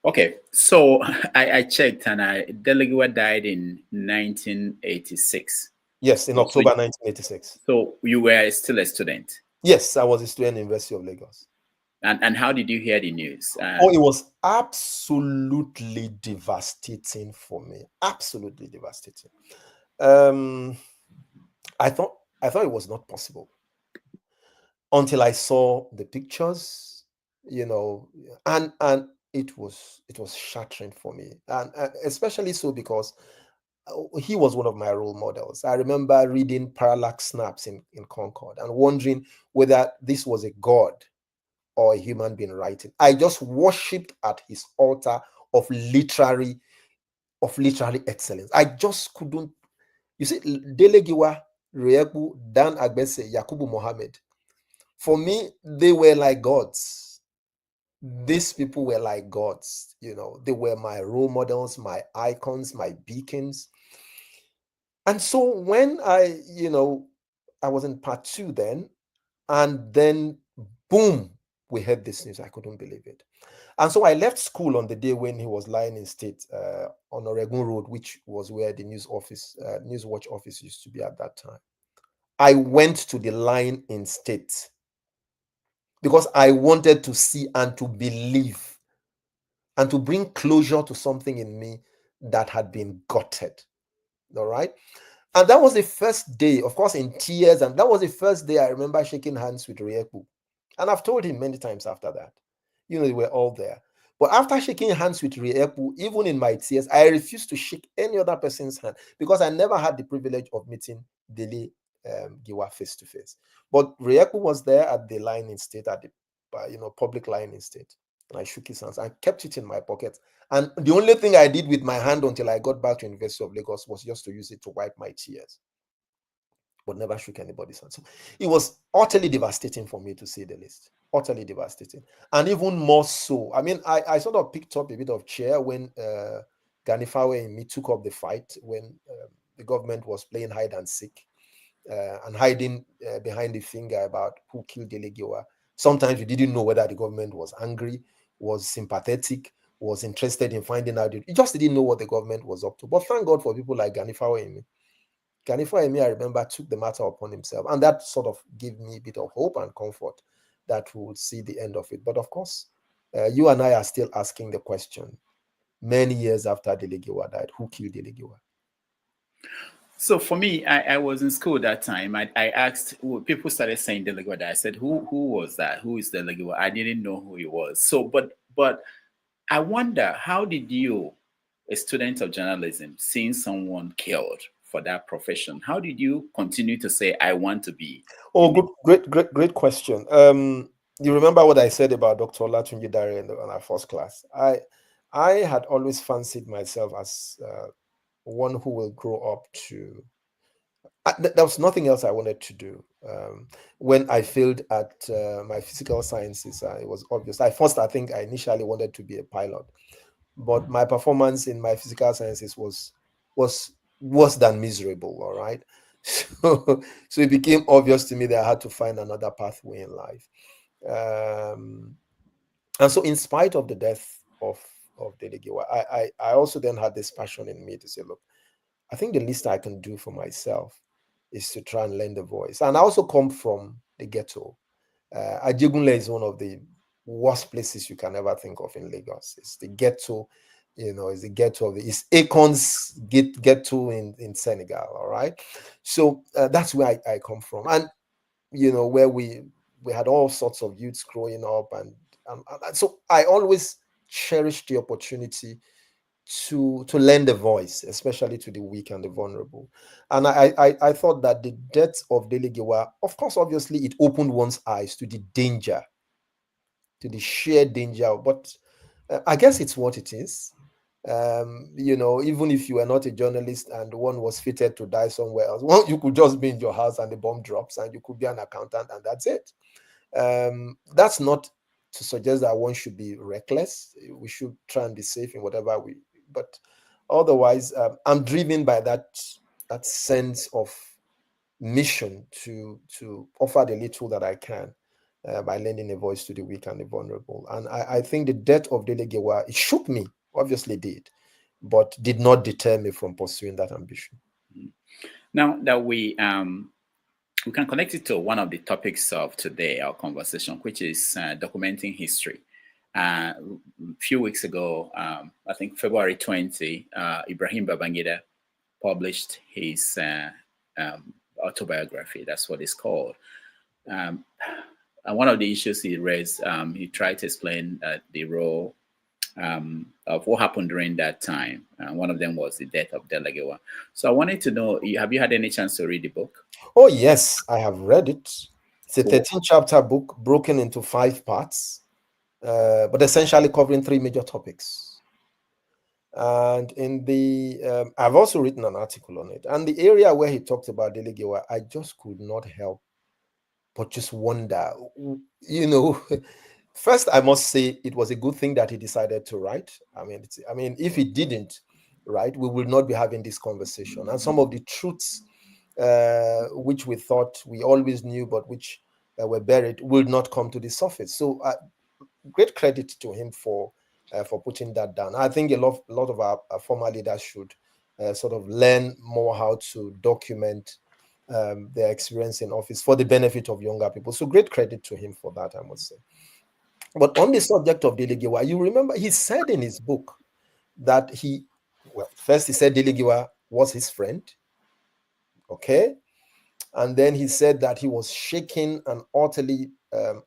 Okay, so I checked, and Dele Giwa died in 1986. Yes, in October 1986. So you were still a student? Yes, I was a student at the University of Lagos. And how did you hear the news? It was absolutely devastating for me. Absolutely devastating. I thought it was not possible until I saw the pictures, and it was shattering for me, and especially so because he was one of my role models. I remember reading Parallax Snaps in Concord and wondering whether this was a god or a human being writing. I just worshipped at his altar of literary excellence. I just couldn't. You see, Dele Giwa, Reeku, Dan Agbese, Yakubu Mohammed, for me, they were like gods. These people were like gods. They were my role models, my icons, my beacons. And so when I was in part 2 then, and then boom, we heard this news. I couldn't believe it. And so I left school on the day when he was lying in state on Oregon Road, which was where the News Watch office used to be at that time. I went to the line in state because I wanted to see and to believe and to bring closure to something in me that had been gutted. All right. And that was the first day, of course, in tears. And that was the first day I remember shaking hands with Rieku. And I've told him many times after that, they were all there. But after shaking hands with Riepu, even in my tears, I refused to shake any other person's hand because I never had the privilege of meeting Dele Giwa face to face. But Riepu was there at the line in state, at the public line in state. And I shook his hands. I kept it in my pocket. And the only thing I did with my hand until I got back to University of Lagos was just to use it to wipe my tears. But never shook anybody's hand. So it was utterly devastating for me to see the list. Utterly devastating. And even more so, I mean, I sort of picked up a bit of cheer when Ganifawe and me took up the fight when the government was playing hide and seek and hiding behind the finger about who killed Dele Giwa. Sometimes we didn't know whether the government was angry, was sympathetic, was interested in finding out. You just didn't know what the government was up to. But thank God for people like Ganifawe and me. Ganifawe and me, I remember, took the matter upon himself. And that sort of gave me a bit of hope and comfort that we would see the end of it. But of course, you and I are still asking the question, many years after Dele Giwa died, who killed Dele Giwa? So for me, I was in school that time. I asked, people started saying Dele Giwa died. I said, who was that? Who is Dele Giwa? I didn't know who he was. So, but I wonder, how did you, a student of journalism, seeing someone killed for that profession, how did you continue to say, I want to be? Oh, great question. You remember what I said about Dr. Olatunji Dare in our first class? I had always fancied myself as one who will grow up to. There was nothing else I wanted to do. When I failed at my physical sciences, it was obvious. I think I initially wanted to be a pilot, but my performance in my physical sciences was worse than miserable. All right, so it became obvious to me that I had to find another pathway in life. And so, in spite of the death of Dele Giwa, I also then had this passion in me to say, look, I think the least I can do for myself is to try and lend a voice. And I also come from the ghetto. Ajegunle is one of the worst places you can ever think of in Lagos. It's the ghetto, it's the ghetto it's Akon's ghetto in Senegal, all right? So that's where I come from. And, where we had all sorts of youths growing up. And so I always cherished the opportunity to lend a voice, especially to the weak and the vulnerable. And I thought that the death of Dele Giwa, of course, obviously, it opened one's eyes to the danger, to the sheer danger. But I guess it's what it is. Even if you were not a journalist and one was fated to die somewhere else, well, you could just be in your house and the bomb drops and you could be an accountant and that's it. That's not to suggest that one should be reckless. We should try and be safe in whatever but otherwise, I'm driven by that sense of mission to offer the little that I can by lending a voice to the weak and the vulnerable. And I think the death of Dele Giwa, it shook me, obviously did, but did not deter me from pursuing that ambition. Now that we can connect it to one of the topics of today, our conversation, which is documenting history. A few weeks ago, I think February 20, Ibrahim Babangida published his autobiography. That's what it's called. And one of the issues he raised, he tried to explain the role of what happened during that time. One of them was the death of Dele Giwa. So I wanted to know, have you had any chance to read the book? Oh, yes, I have read it. It's a 13-chapter book broken into 5 parts. But essentially covering 3 major topics. And I've also written an article on it. And the area where he talked about Dele Giwa, I just could not help but just wonder, first I must say it was a good thing that he decided to write. I mean, if he didn't write, we will not be having this conversation. And some of the truths which we thought we always knew, but which were buried, will not come to the surface. So great credit to him for putting that down. I think a lot of our former leaders should sort of learn more how to document their experience in office for the benefit of younger people. So great credit to him for that, I must say. But on the subject of Dele Giwa, you remember he said in his book that first he said Dele Giwa was his friend, okay? And then he said that he was shaken and utterly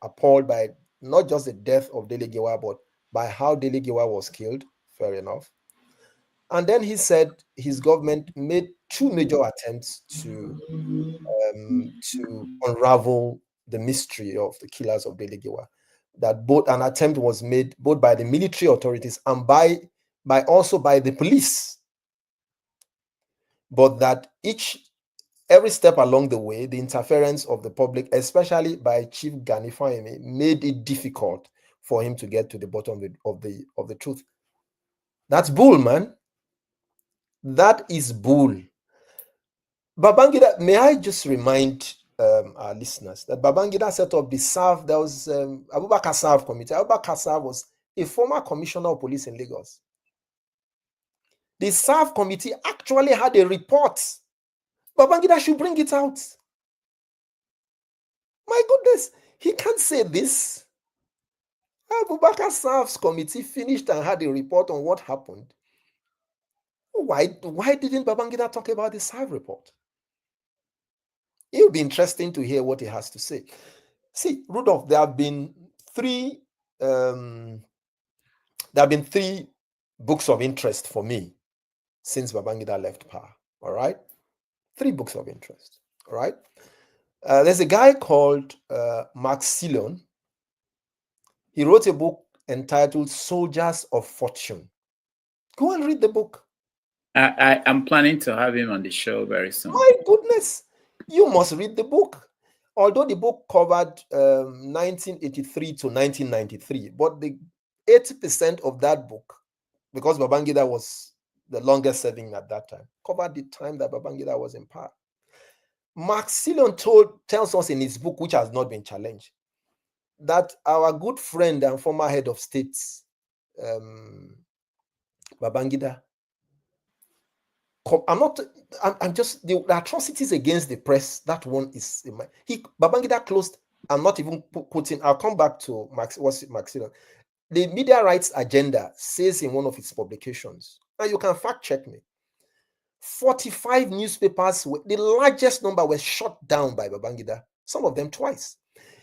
appalled by not just the death of Dele Giwa, but by how Dele Giwa was killed. Fair enough. And then he said his government made 2 major attempts to unravel the mystery of the killers of Dele Giwa. That both an attempt was made both by the military authorities and also by the police, but that every step along the way, the interference of the public, especially by Chief Gani Fahimi, made it difficult for him to get to the bottom of the truth. That's bull, man. That is bull. Babangida, may I just remind our listeners that Babangida set up the SAF, there was Abubakar SAF committee. Abubakar SAF was a former commissioner of police in Lagos. The SAF committee actually had a report. Babangida should bring it out. My goodness, he can't say this. Abubakar SAF's committee finished and had a report on what happened. Why didn't Babangida talk about the SAF report? It will be interesting to hear what he has to say. See, Rudolph, there have been three books of interest for me since Babangida left power. All right, 3 books of interest. All right, there's a guy called Mark Sillon. He wrote a book entitled Soldiers of Fortune. Go and read the book. I'm planning to have him on the show very soon. My goodness, you must read the book. Although the book covered 1983 to 1993, but the 80% of that book, because Babangida was the longest serving at that time, covered the time that Babangida was in power. Mark Sillon tells us in his book, which has not been challenged, that our good friend and former head of state, Babangida, I'm just the atrocities against the press. That one is Babangida closed. I'm not even putting. I'll come back to Max. What's it, Max? The media rights agenda says in one of its publications, and you can fact check me. 45 newspapers, the largest number, were shut down by Babangida. Some of them twice.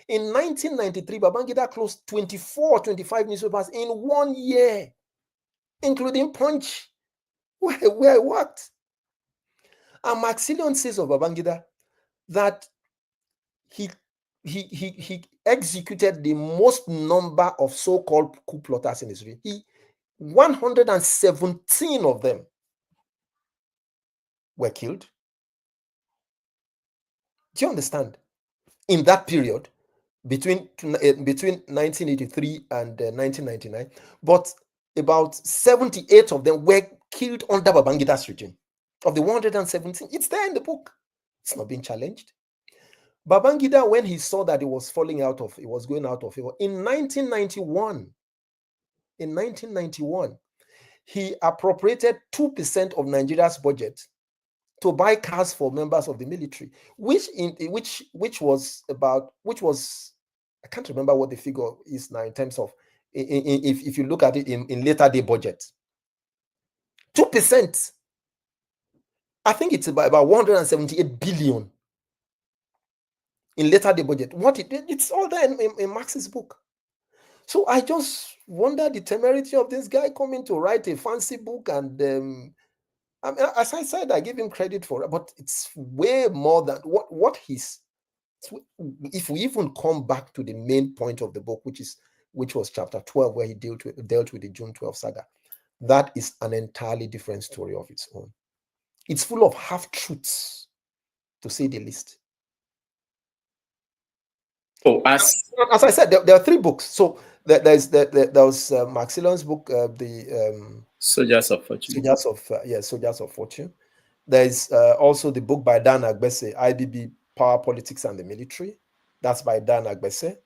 In 1993, Babangida closed 25 newspapers in 1 year, including Punch, where I worked. And Maxillion says of Babangida that he executed the most number of so-called coup plotters in history. 117 of them were killed. Do you understand? In that period, between 1983 and 1999, but about 78 of them were killed under Babangida's regime. Of the 117, it's there in the book. It's not being challenged. Babangida, when he saw that it was going out of favor, in 1991, he appropriated 2% of Nigeria's budget to buy cars for members of the military, which was I can't remember what the figure is now in terms of if you look at it in later day budget. 2%. I think it's about 178 billion in later day budget. It's all there in Marx's book. So I just wonder the temerity of this guy coming to write a fancy book, and I mean, as I said, I give him credit for it, but it's way more than what he's. If we even come back to the main point of the book, which was chapter 12, where he dealt with the June 12 saga, that is an entirely different story of its own. It's full of half-truths, to say the least. Oh, as I said, there are 3 books. So there was Maxillon's book, the Soldiers of Fortune. Soldiers of Fortune. There is also the book by Dan Agbese, IBB, Power, Politics, and the Military. That's by Dan Agbese.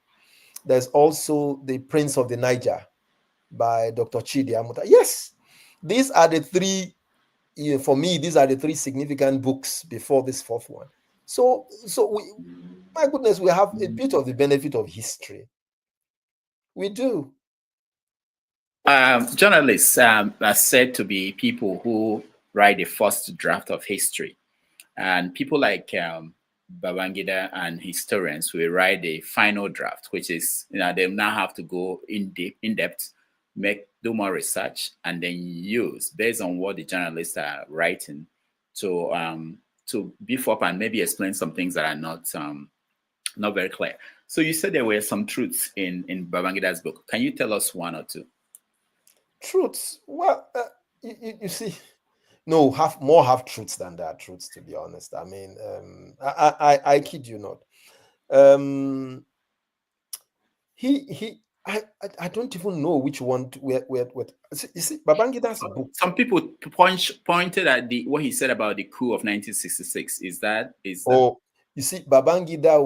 There's also The Prince of the Niger by Dr. Chidi Amuta. Yes, these are the 3. For me, these are the 3 significant books before this 4th one. So my goodness, we have a bit of the benefit of history. We do. Journalists are said to be people who write the first draft of history, and people like Babangida and historians will write the final draft, which is they now have to go in depth do more research, and then use based on what the journalists are writing to beef up and maybe explain some things that are not very clear. So you said there were some truths in Babangida's book. Can you tell us one or two? Truths? Well, you see, no, have truths than there are truths, to be honest. I mean, I kid you not. I don't even know which one. You see, Babangida's book. Some people pointed at what he said about the coup of 1966. Is that? Oh, you see, Babangida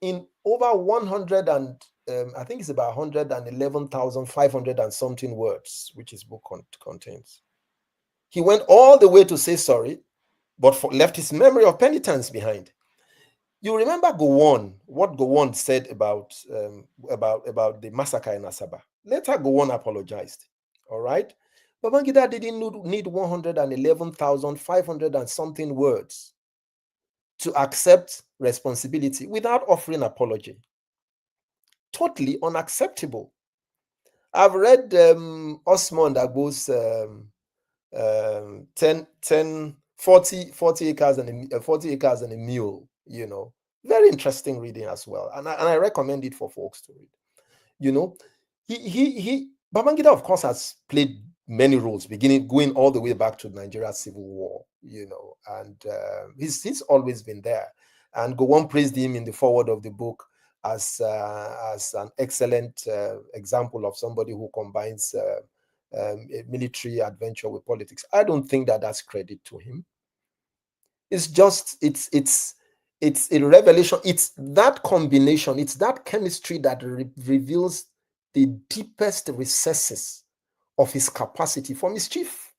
in over 100 and I think it's about 111,500 and something words, which his book contains. He went all the way to say sorry, but left his memory of penitence behind. You remember what Gowon said about the massacre in Asaba. Later, Gowon apologized. All right, Babangida didn't need 111,500 and something words to accept responsibility without offering apology. Totally unacceptable. I've read Osman Agbo's 40 acres and a mule, you know, very interesting reading as well. And I recommend it for folks to read. You know, Babangida, of course, has played many roles, going all the way back to Nigeria's civil war, you know, and he's always been there. And Gowon praised him in the foreword of the book as an excellent example of somebody who combines a military adventure with politics. I don't think that's credit to him. It's just it's a revelation. It's that combination. It's that chemistry that reveals the deepest recesses of his capacity for mischief.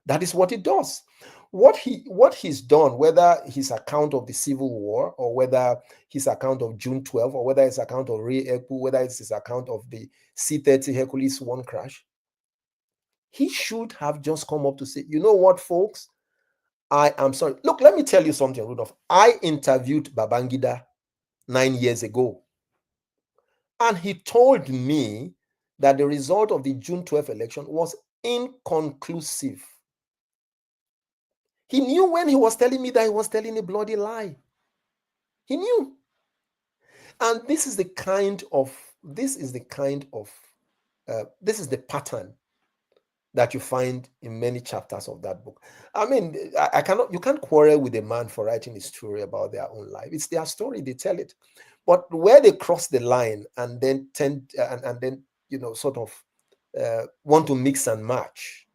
That is what it does. What he's done, whether his account of the Civil War, or whether his account of June 12, or whether his account of Ray Eku, whether it's his account of the C-30 Hercules 1 crash, he should have just come up to say, you know what, folks, I am sorry. Look, let me tell you something, Rudolph. I interviewed Babangida 9 years ago, and he told me that the result of the June 12 election was inconclusive. He knew when he was telling me that he was telling a bloody lie. He knew. And this is the pattern that you find in many chapters of that book. I mean, you can't quarrel with a man for writing a story about their own life. It's their story, they tell it. But where they cross the line and then sort of want to mix and match,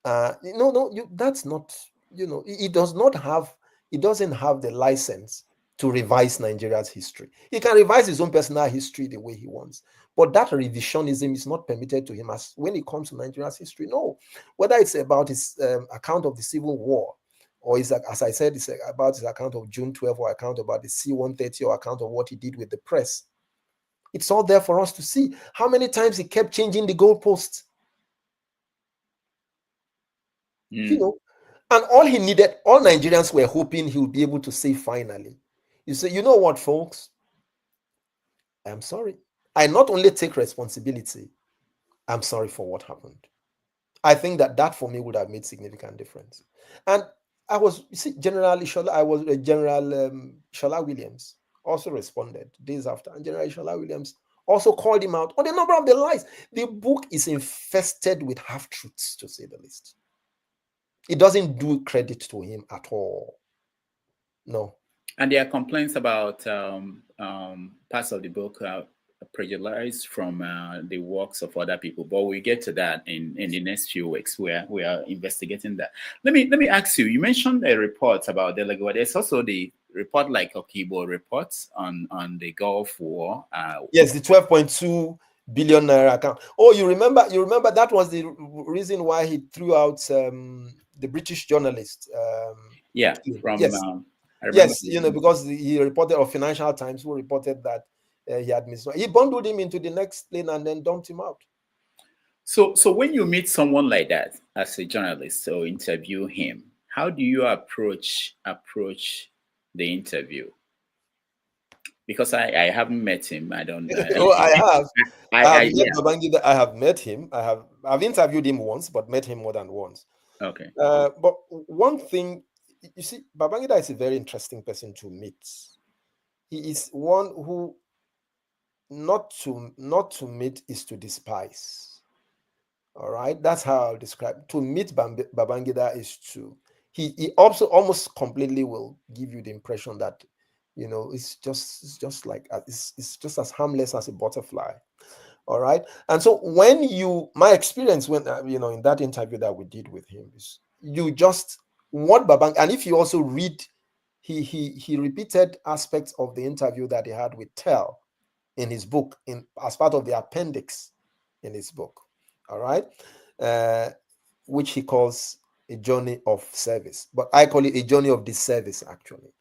that's not, it doesn't have the license to revise Nigeria's history. He can revise his own personal history the way he wants, but that revisionism is not permitted to him as when it comes to Nigeria's history. No, whether it's about his account of the Civil War, or as I said, it's about his account of June 12, or account about the C-130, or account of what he did with the press. It's all there for us to see. How many times he kept changing the goalposts. You know, and all Nigerians were hoping he would be able to say finally, you say, you know what, folks, I'm sorry. I not only take responsibility, I'm sorry for what happened. I think that for me would have made significant difference. And General Shola Williams also responded days after, and General Shola Williams also called him out on a number of the lies. The book is infested with half-truths, to say the least. It doesn't do credit to him at all. No. And there are complaints about parts of the book plagiarized from the works of other people, but we'll get to that in the next few weeks, where we are investigating that. Let me ask you. You mentioned a report about Dele. There's also the report like Okibo reports on the Gulf War. Yes, the 12.2 billion naira account. Oh, you remember that was the reason why he threw out the British journalist. Yes. Yes, because he reported, or Financial Times who reported that he had missed. He bundled him into the next plane and then dumped him out. So when you meet someone like that as a journalist or interview him, how do you approach the interview? Because I haven't met him. I don't. Oh, I have. I have met Yeah. Babangida. I have met him. I've interviewed him once, but met him more than once. Okay. But one thing, you see, Babangida is a very interesting person to meet. He is one who not to meet is to despise. All right, that's how I'll describe. To meet Babangida is to he also almost completely will give you the impression that it's just like it's just as harmless as a butterfly. All right, and so my experience when in that interview that we did with him is you just what Babang, and if you also read, he repeated aspects of the interview that he had with Tel in his book as part of the appendix in his book. All right, which he calls a journey of service, but I call it a journey of disservice. Actually,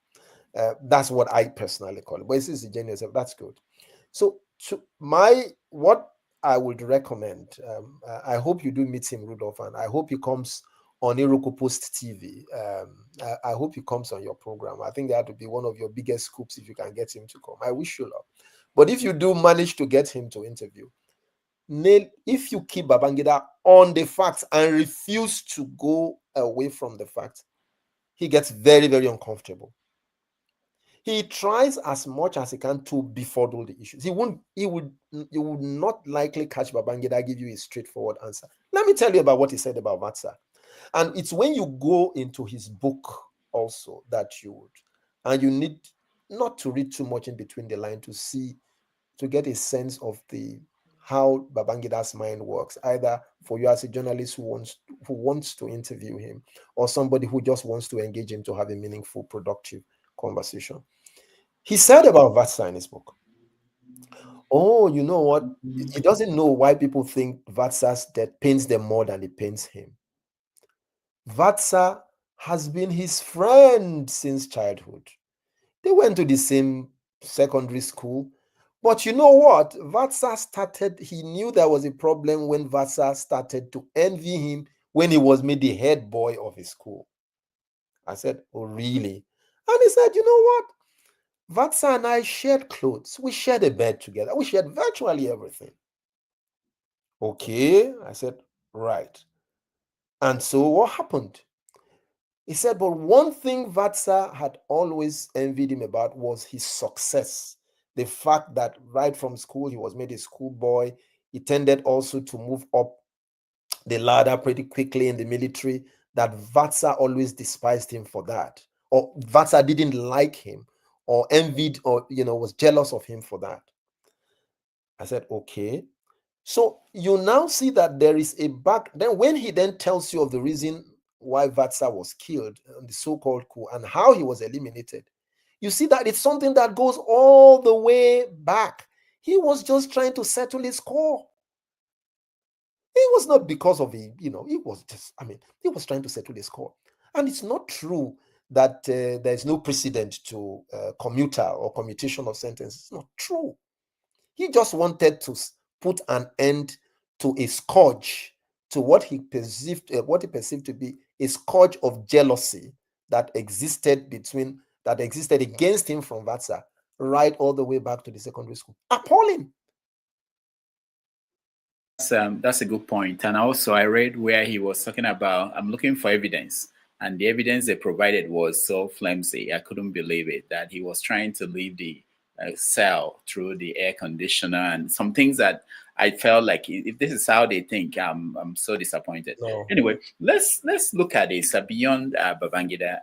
that's what I personally call it. But this is a journey of service. That's good. So, what I would recommend, I hope you do meet him, Rudolph, and I hope he comes on Iroko Post TV. I hope he comes on your program. I think that would be one of your biggest scoops if you can get him to come. I wish you luck. But if you do manage to get him to interview, if you keep Babangida on the facts and refuse to go away from the facts, he gets very, very uncomfortable. He tries as much as he can to befuddle the issues. You would not likely catch Babangida give you a straightforward answer. Let me tell you about what he said about Vatsa. And it's when you go into his book also that you would, and you need not to read too much in between the line to get a sense of how Babangida's mind works, either for you as a journalist who wants to interview him, or somebody who just wants to engage him to have a meaningful, productive conversation. He said about Vatsa in his book, oh, you know what? He doesn't know why people think Vatsa's death pains them more than it pains him. Vatsa has been his friend since childhood. They went to the same secondary school. But you know what? He knew there was a problem when Vatsa started to envy him when he was made the head boy of his school. I said, oh, really? And he said, you know what? Vatsa and I shared clothes. We shared a bed together. We shared virtually everything. Okay. I said, right. And so what happened? He said, but one thing Vatsa had always envied him about was his success. The fact that right from school, he was made a schoolboy. He tended also to move up the ladder pretty quickly in the military, that Vatsa always despised him for that. Or Vatsa didn't like him or envied or, was jealous of him for that. I said, okay. So you now see that there is a back. Then when he then tells you of the reason why Vatsa was killed, the so-called coup, and how he was eliminated, you see that it's something that goes all the way back. He was just trying to settle his score. It was not because of it was just, he was trying to settle his score. And it's not true that there's no precedent to commuter or commutation of sentences. It's not true. He just wanted to put an end to a scourge, to what he perceived to be a scourge of jealousy that existed against him from Vatsa right all the way back to the secondary school. Appalling. That's a good point. And also I read where he was talking about, I'm looking for evidence, and the evidence they provided was so flimsy. I couldn't believe it, that he was trying to leave the cell through the air conditioner and some things that I felt like, if this is how they think, I'm so disappointed. No. Anyway, let's look at this beyond Babangida.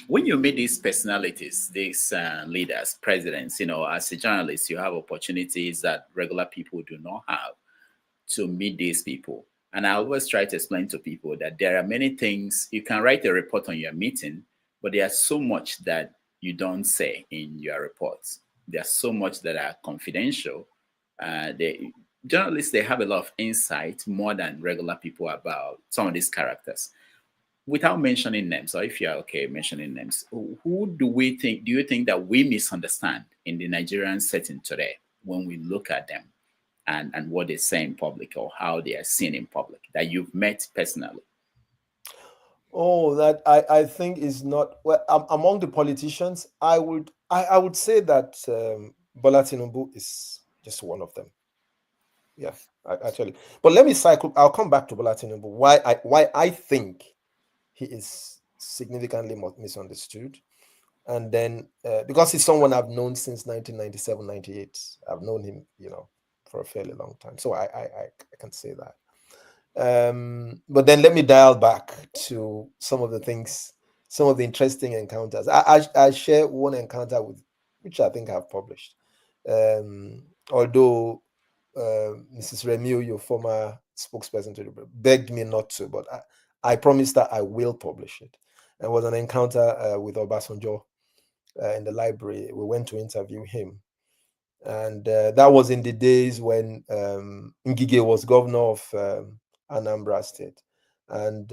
When you meet these personalities, these leaders, presidents, as a journalist, you have opportunities that regular people do not have to meet these people. And I always try to explain to people that there are many things. You can write a report on your meeting, but there's so much that you don't say in your reports. There's so much that are confidential. Journalists, they have a lot of insight, more than regular people, about some of these characters. Without mentioning names, or if you're okay mentioning names, who do you think that we misunderstand in the Nigerian setting today when we look at them and what they say in public, or how they are seen in public, that you've met personally? Oh, that I think is not well among the politicians. I would say that Bola Tinubu is just one of them. Yeah, actually. But let me cycle. I'll come back to Bola Tinubu. Why I think he is significantly misunderstood, and then because he's someone I've known since 1997, 98. I've known him, for a fairly long time. So I can say that. But then let me dial back to some of the things, some of the interesting encounters. I share one encounter with, which I think I've published. Although Mrs. Remiu, your former spokesperson to the begged me not to, but I promised that I will publish it. It was an encounter with Obasanjo in the library. We went to interview him. And that was in the days when Ngige was governor of Anambra State, and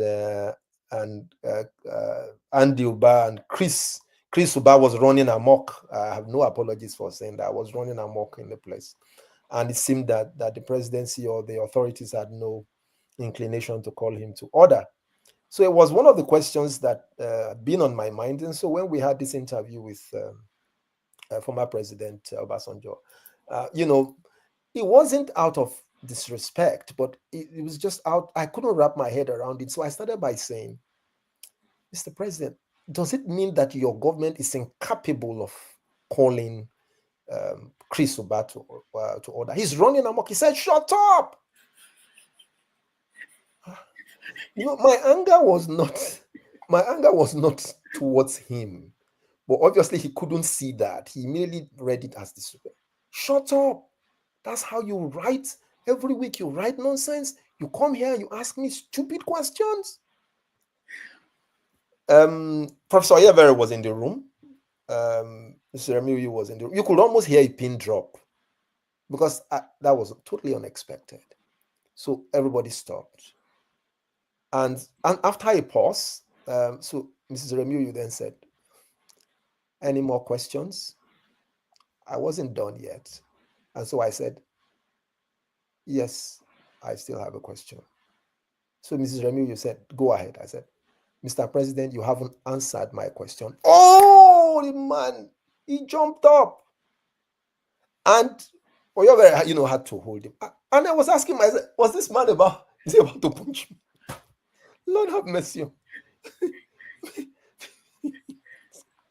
Andy Uba and Chris Uba was running amok. I have no apologies for saying that. I was running amok in the place, and it seemed that the presidency or the authorities had no inclination to call him to order. So it was one of the questions that had been on my mind. And so when we had this interview with former President Obasanjo, it wasn't out of disrespect, but it was just out. I couldn't wrap my head around it. So I started by saying, Mr. President, does it mean that your government is incapable of calling Chris Uba to order? He's running amok. He said, shut up. My anger was not towards him, but obviously he couldn't see that. He merely read it as disrespect. Shut up. That's how you write. Every week you write nonsense. You come here, you ask me stupid questions. Professor Oyevere was in the room. Mr. Remiu was in the room. You could almost hear a pin drop because that was totally unexpected. So everybody stopped. And after a pause, so Mrs. Remiu then said, any more questions? I wasn't done yet. And so I said, yes, I still have a question. So Mrs. Remiu said, go ahead. I said, Mr. President, you haven't answered my question. Oh, the man, he jumped up. And Oyevere, had to hold him. And I was asking myself, was this man about to punch me? Lord have mercy.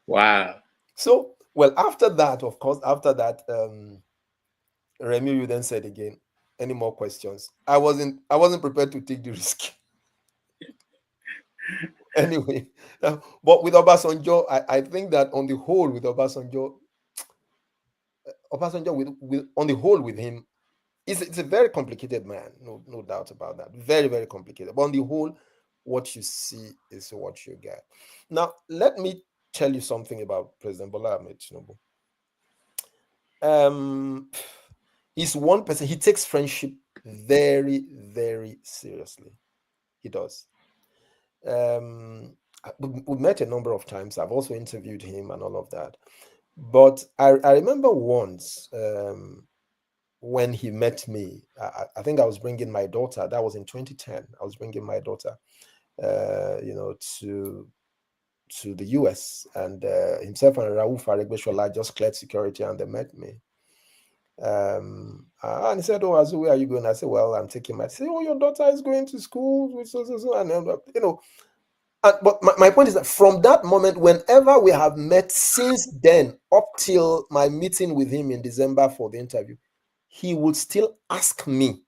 Wow. So, well, after that, Remiu then said again, any more questions? I wasn't prepared to take the risk. Anyway, but with Obasanjo, I think that on the whole, with Obasanjo on the whole with him, it's a very complicated man, no doubt about that. Very, very complicated. But on the whole, what you see is what you get. Now, let me tell you something about President Bola Ahmed Tinubu. He's one person. He takes friendship very, very seriously. He does. We met a number of times. I've also interviewed him and all of that. But I remember once when he met me, I think I was bringing my daughter. That was in 2010. I was bringing my daughter, to the US, and himself and Rauf Aregbesola just cleared security and they met me. And he said, "Oh, Azu, where are you going?" I said, "Well, I'm taking my." I said, "Oh, your daughter is going to school with so." And but my point is that from that moment, whenever we have met since then, up till my meeting with him in December for the interview, he would still ask me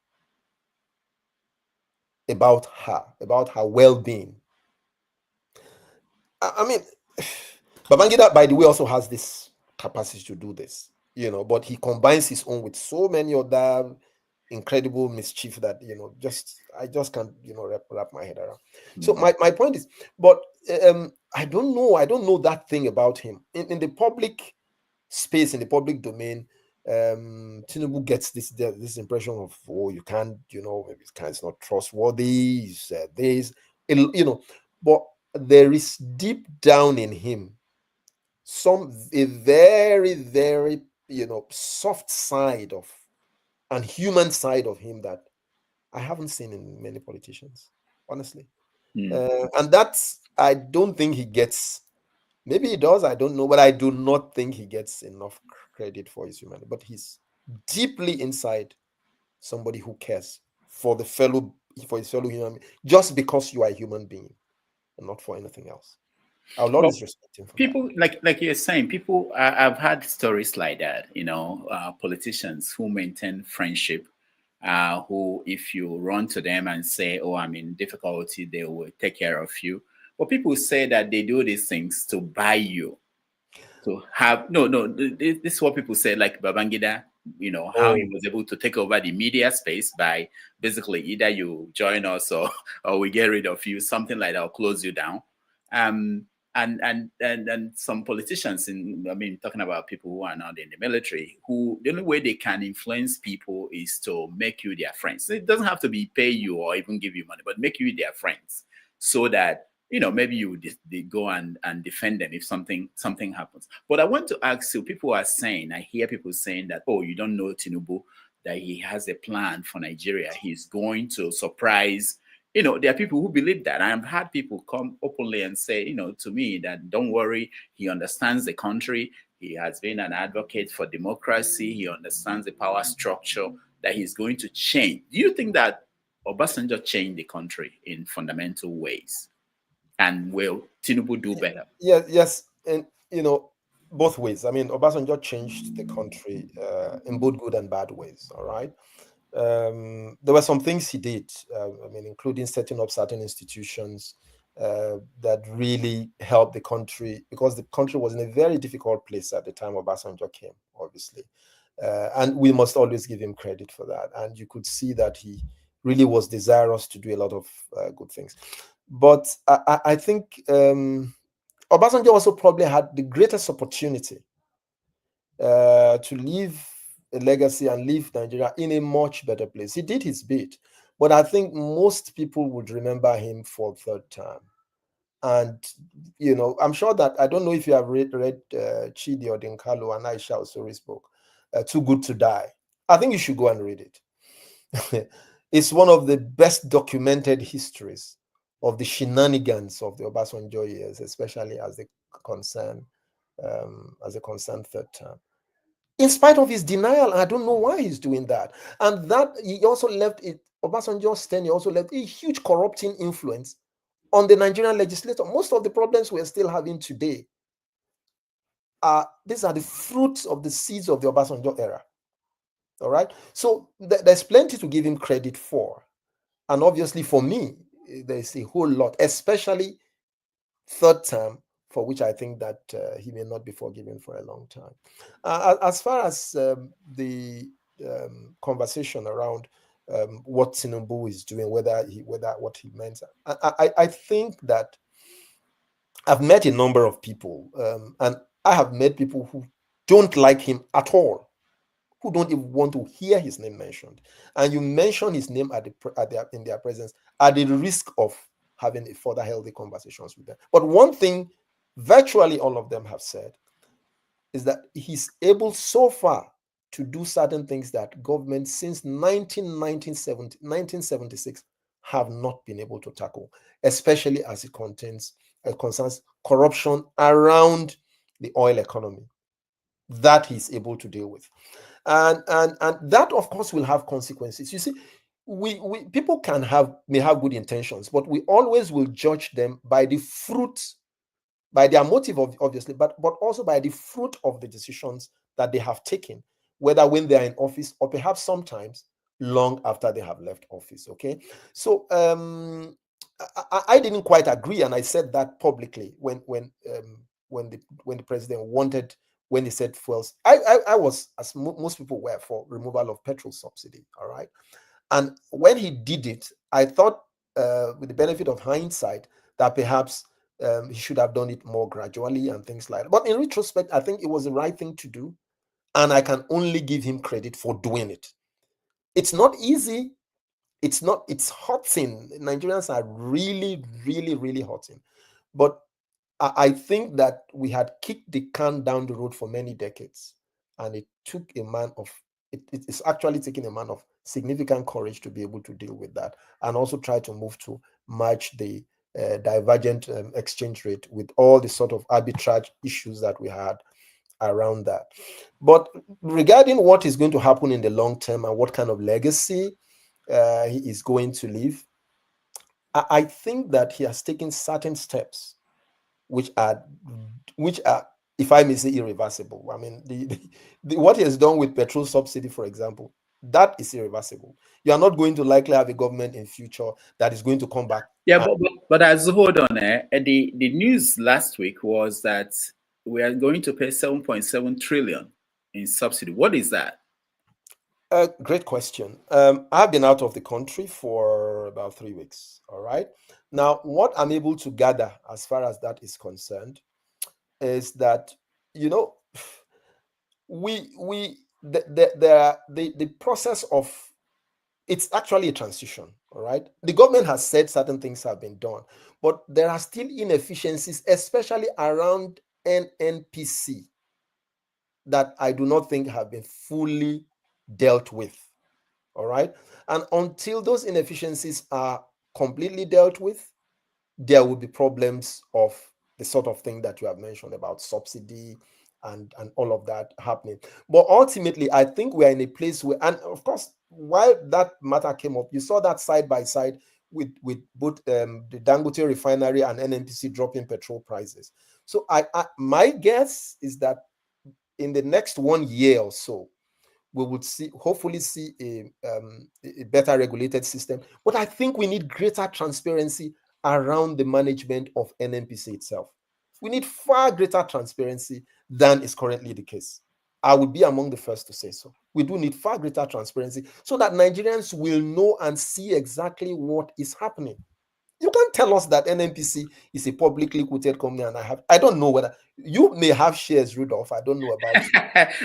about her well-being. I mean, Babangida, by the way, also has this capacity to do this, but he combines his own with so many other incredible mischief that I just can't wrap my head around. So my point is, but I don't know that thing about him in the public space, in the public domain. Tinubu gets this impression of, oh, you can't, maybe it's not trustworthy, but there is deep down in him a very, very soft side of and human side of him that I haven't seen in many politicians, honestly. And that's, I don't think he gets, maybe he does, I don't know, but I do not think he gets enough credit for his humanity. But he's deeply inside somebody who cares for his fellow human being, just because you are a human being and not for anything else. I will always respect him for people like you're saying, people, I've had stories like that, politicians who maintain friendship, who, if you run to them and say, oh, I'm in difficulty, they will take care of you. But people say that they do these things to buy you, to have this is what people say, like Babangida, how he was able to take over the media space by basically either you join us or we get rid of you, something like that, or close you down. And some politicians, talking about people who are not in the military, who the only way they can influence people is to make you their friends. It doesn't have to be pay you or even give you money, but make you their friends, so that maybe you they go and defend them if something happens. But I want to ask you, people are saying, I hear people saying that, oh, you don't know Tinubu, that he has a plan for Nigeria. He's going to surprise. There are people who believe that. I've had people come openly and say, to me, that don't worry, he understands the country. He has been an advocate for democracy. He understands the power structure, that he's going to change. Do you think that Obasanjo changed the country in fundamental ways? And will Tinubu do better? Yes. And, both ways. I mean, Obasanjo changed the country in both good and bad ways, all right? There were some things he did, including setting up certain institutions that really helped the country, because the country was in a very difficult place at the time Obasanjo came, obviously. And we must always give him credit for that. And you could see that he really was desirous to do a lot of good things. But I think Obasanjo also probably had the greatest opportunity to leave a legacy and leave Nigeria in a much better place. He did his bit, but I think most people would remember him for third term. And, I'm sure that, I don't know if you have read Chidi Odinkalo and Aisha Osori's book, Too Good to Die. I think you should go and read it. It's one of the best documented histories of the shenanigans of the Obasanjo years, especially as they concern third term. In spite of his denial, I don't know why he's doing that. And that he also left it, Obasanjo's tenure also left a huge corrupting influence on the Nigerian legislature. Most of the problems we're still having today these are the fruits of the seeds of the Obasanjo era. All right. So there's plenty to give him credit for. And obviously for me, there's a whole lot, especially third term, for which I think that he may not be forgiven for a long time. As far as the conversation around what Tinubu is doing, whether what he meant, I think that I've met a number of people, and I have met people who don't like him at all, who don't even want to hear his name mentioned. And you mention his name in their presence at the risk of having a further healthy conversations with them. But one thing virtually all of them have said is that he's able so far to do certain things that governments since 1976 have not been able to tackle, especially as it concerns corruption around the oil economy, that he's able to deal with. And that, of course, will have consequences. You see, we people may have good intentions, but we always will judge them by the fruit, by their motive, obviously, but also by the fruit of the decisions that they have taken, whether when they are in office or perhaps sometimes long after they have left office. Okay, so I didn't quite agree, and I said that publicly when the president wanted. When he said fuels, I was, as most people were, for removal of petrol subsidy. All right. And when he did it, I thought, with the benefit of hindsight, that perhaps he should have done it more gradually and things like that. But in retrospect, I think it was the right thing to do. And I can only give him credit for doing it. It's not easy. It's hurting. Nigerians are really, really, really hurting. But I think that we had kicked the can down the road for many decades, and it took a man of it's actually taking a man of significant courage to be able to deal with that, and also try to move to match the divergent exchange rate, with all the sort of arbitrage issues that we had around that. But regarding what is going to happen in the long term and what kind of legacy he is going to leave, I think that he has taken certain steps which are, if I may say, irreversible. I mean, what he has done with petrol subsidy, for example, that is irreversible. You are not going to likely have a government in future that is going to come back. Yeah, but as hold on, the news last week was that we are going to pay 7.7 trillion in subsidy. What is that? Great question. I've been out of the country for about 3 weeks. All right. Now, what I'm able to gather as far as that is concerned is that, you know, the process of, it's actually a transition. All right. The government has said certain things have been done, but there are still inefficiencies, especially around NNPC, that I do not think have been fully dealt with. All right. And until those inefficiencies are completely dealt with, there will be problems of the sort of thing that you have mentioned about subsidy and all of that happening. But ultimately, I think we are in a place where, and of course, while that matter came up, you saw that side by side with both the Dangote refinery and NNPC dropping petrol prices. So my guess is that in the next 1 year or so, we would hopefully see a better regulated system. But I think we need greater transparency around the management of NNPC itself. We need far greater transparency than is currently the case. I would be among the first to say so. We do need far greater transparency so that Nigerians will know and see exactly what is happening. You can't tell us that NNPC is a publicly quoted company, and I don't know whether you may have shares, Rudolph. I don't know about you.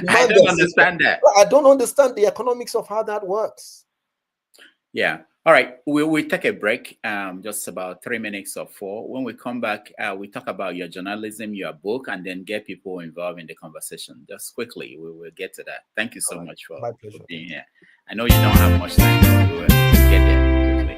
I don't understand that. I don't understand the economics of how that works. Yeah. All right. We'll take a break, just about 3 minutes or 4. When we come back, we talk about your journalism, your book, and then get people involved in the conversation. Just quickly, we will get to that. Thank you so much for being here. I know you don't have much time, but we will get there quickly.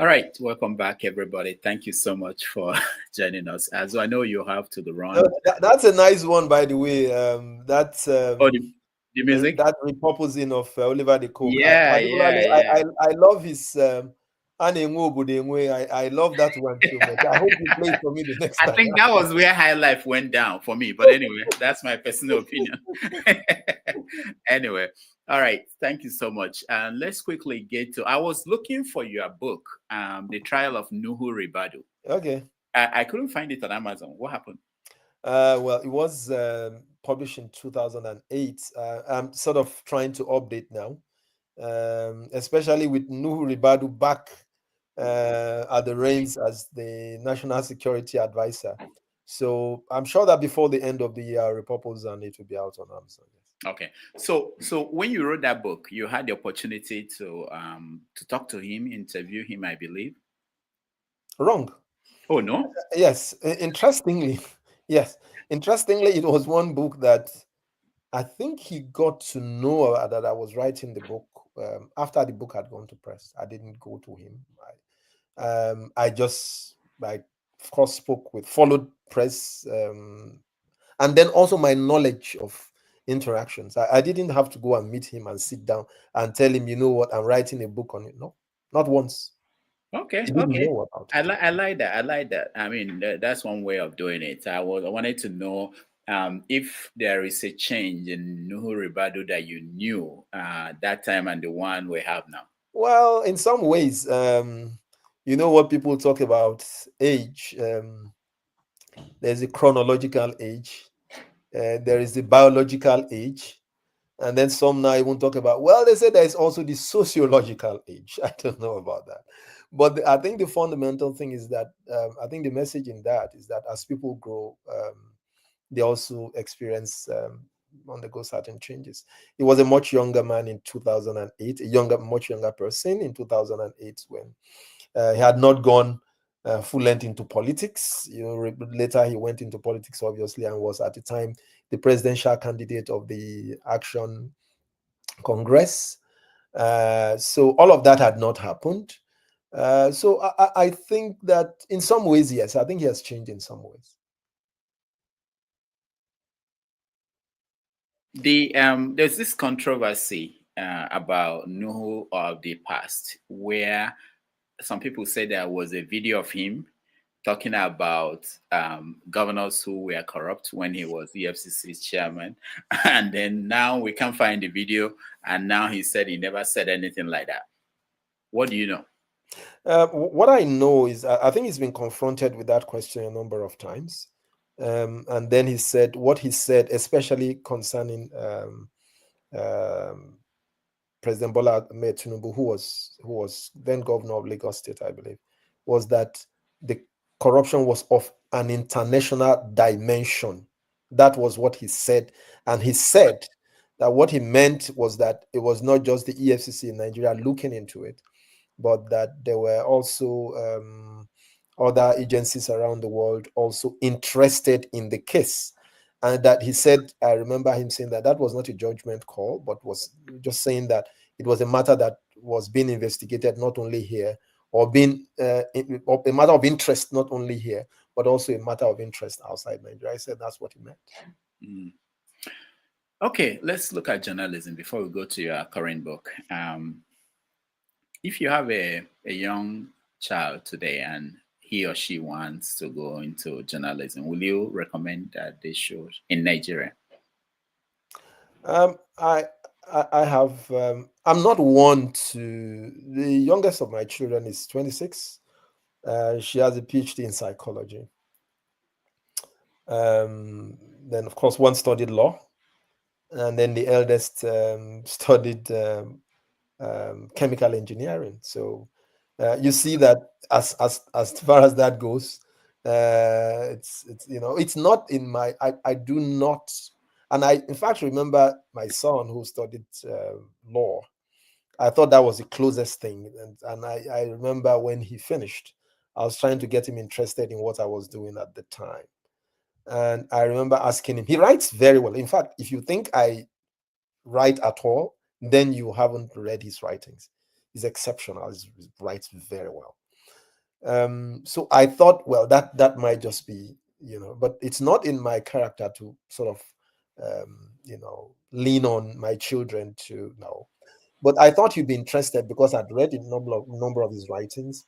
All right, welcome back, everybody. Thank you so much for joining us. As I know you have to the run. That's a nice one, by the way. That's the music. That repurposing of Oliver the Cook. Yeah, I love his. I love that one too much. I hope you play it for me the next time. I think that was where high life went down for me. But anyway, that's my personal opinion. Anyway, all right. Thank you so much. And let's quickly get to. I was looking for your book, The Trial of Nuhu Ribadu. Okay. I couldn't find it on Amazon. What happened? Well, it was published in 2008. I'm sort of trying to update now, especially with Nuhu Ribadu back at the reins as the National Security Advisor. So I'm sure that before the end of the year, I'll repurpose and it will be out on Amazon. Okay. So when you wrote that book, you had the opportunity to talk to him, interview him, I believe. Wrong. Oh, no? Yes. Interestingly, yes. Interestingly, it was one book that I think he got to know that I was writing the book after the book had gone to press. I didn't go to him. I just, of course, followed press, and then also my knowledge of interactions. I didn't have to go and meet him and sit down and tell him, you know what, I'm writing a book on it. No, not once. Okay. He didn't know about it. I like that. I like that. I mean, that's one way of doing it. I wanted to know if there is a change in Nuhu Ribadu that you knew that time and the one we have now. Well, in some ways, you know what people talk about age. There's a chronological age. There is the biological age. And then some now even talk about, well, they say there's also the sociological age. I don't know about that. But I think the fundamental thing is that I think the message in that is that as people grow, they also experience, undergo certain changes. He was a much younger man in 2008, much younger person in 2008 when he had not gone full length into politics. You know, later he went into politics, obviously, and was at the time the presidential candidate of the Action Congress. So all of that had not happened. So I think that in some ways, yes, I think he has changed in some ways. There's this controversy about Nuhu of the past, where some people say there was a video of him talking about governors who were corrupt when he was EFCC's chairman, and then now we can't find the video, and now he said he never said anything like that. What do you know? What I know is I think he's been confronted with that question a number of times. And then he said what he said, especially concerning President Bola Ahmed Tinubu, who was then governor of Lagos State, I believe, was that the corruption was of an international dimension. That was what he said. And he said that what he meant was that it was not just the EFCC in Nigeria looking into it, but that there were also other agencies around the world also interested in the case. And that he said, I remember him saying that was not a judgment call, but was just saying that it was a matter that was being investigated not only here, or being a matter of interest not only here, but also a matter of interest outside Nigeria. I said that's what he meant. Mm. Okay, let's look at journalism before we go to your current book. If you have a young child today and he or she wants to go into journalism, will you recommend that they should in Nigeria? I have, I'm not one to, the youngest of my children is 26. She has a PhD in psychology. Then of course one studied law, and then the eldest studied chemical engineering. So you see that as far as that goes, it's you know, it's not in my, I do not, and I in fact remember my son who studied law. I thought that was the closest thing, and I remember when he finished, I was trying to get him interested in what I was doing at the time. And I remember asking him, he writes very well. In fact, if you think I write at all, then you haven't read his writings. He's exceptional. He writes very well. So I thought, well, that might just be, but it's not in my character to sort of, lean on my children to know. But I thought you'd be interested because I'd read a number of his writings,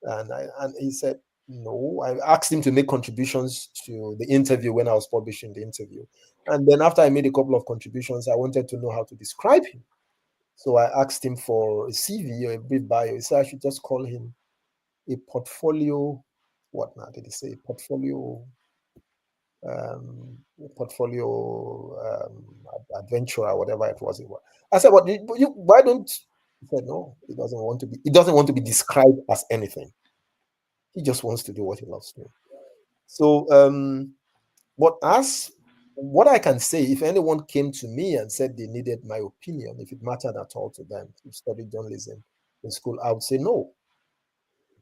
and he said no. I asked him to make contributions to the interview when I was publishing the interview, and then after I made a couple of contributions, I wanted to know how to describe him. So I asked him for a CV or a brief bio. He said I should just call him a portfolio. What now did he say? Portfolio adventurer, whatever it was. I said, "What? Why don't?" He said, "No, he doesn't want to be. He doesn't want to be described as anything. He just wants to do what he loves to do." So, what I can say, if anyone came to me and said they needed my opinion, if it mattered at all to them to study journalism in school, I would say no.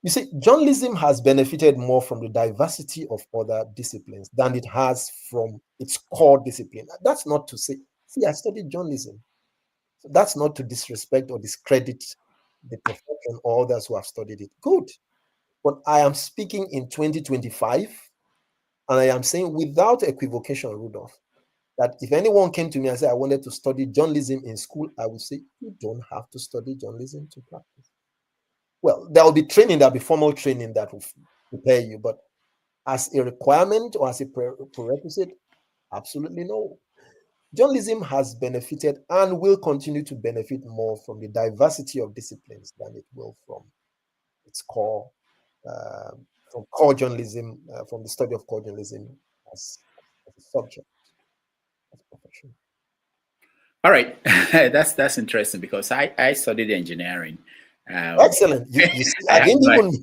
You see, journalism has benefited more from the diversity of other disciplines than it has from its core discipline. That's not to say, see, I studied journalism. So that's not to disrespect or discredit the profession or others who have studied it. Good. But I am speaking in 2025, and I am saying without equivocation, Rudolph, that if anyone came to me and said, I wanted to study journalism in school, I would say, you don't have to study journalism to practice. Well, there will be training, there'll be formal training that will prepare you, but as a requirement or as a prerequisite, absolutely no. Journalism has benefited and will continue to benefit more from the diversity of disciplines than it will from its core, from core journalism, from the study of core journalism as a subject, as a profession. All right, that's interesting because I studied engineering. Excellent. You see, I didn't even.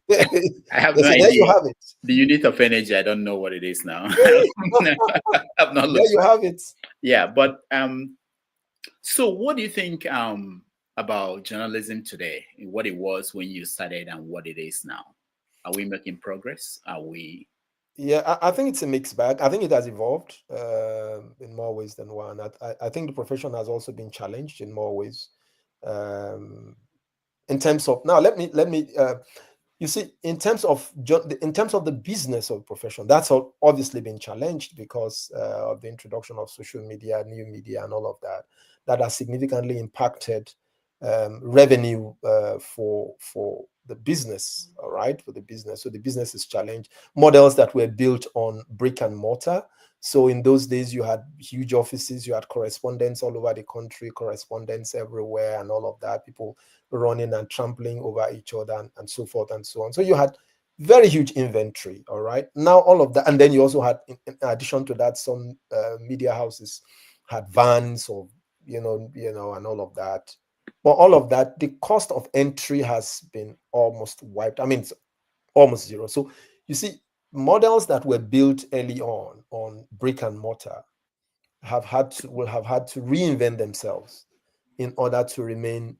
I have no There idea. you have it. The unit of energy, I don't know what it is now. I've not looked. There you have it. Yeah, but so what do you think about journalism today? What it was when you started and what it is now? Are we making progress? Are we? Yeah, I think it's a mixed bag. I think it has evolved in more ways than one. I think the profession has also been challenged in more ways. In terms of now, let me. You see, in terms of the business of profession, that's obviously been challenged because of the introduction of social media, new media, and all of that. That has significantly impacted revenue for the business. All right, for the business. So the business is challenged. Models that were built on brick and mortar. So in those days, you had huge offices, you had correspondents all over the country, correspondents everywhere, and all of that. People running and trampling over each other and so forth and so on. So you had very huge inventory. All right. Now all of that, and then you also had, in addition to that, some media houses had vans or and all of that. But all of that, the cost of entry has been almost wiped. I mean, it's almost zero. So you see, models that were built early on brick and mortar will have had to reinvent themselves in order to remain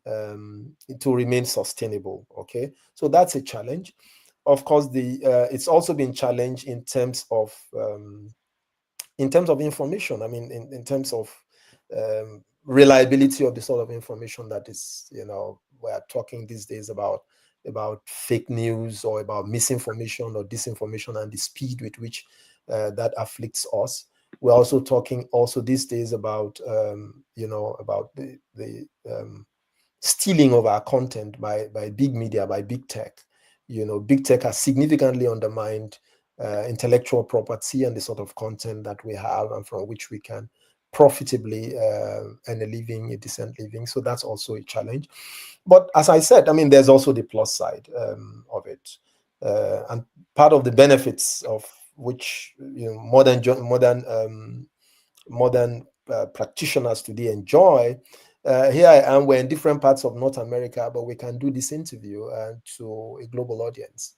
sustainable. Okay, so that's a challenge. Of course, it's also been challenged in terms of information. I mean, in terms of reliability of the sort of information that is, we're talking these days about fake news or about misinformation or disinformation and the speed with which that afflicts us. We're also talking these days about about the stealing of our content by big media, by big tech. Big tech has significantly undermined intellectual property and the sort of content that we have and from which we can profitably earn a decent living. So that's also a challenge. But as I said, I mean, there's also the plus side of it, and part of the benefits of which modern practitioners today enjoy. Here I am. We're in different parts of North America, but we can do this interview to a global audience,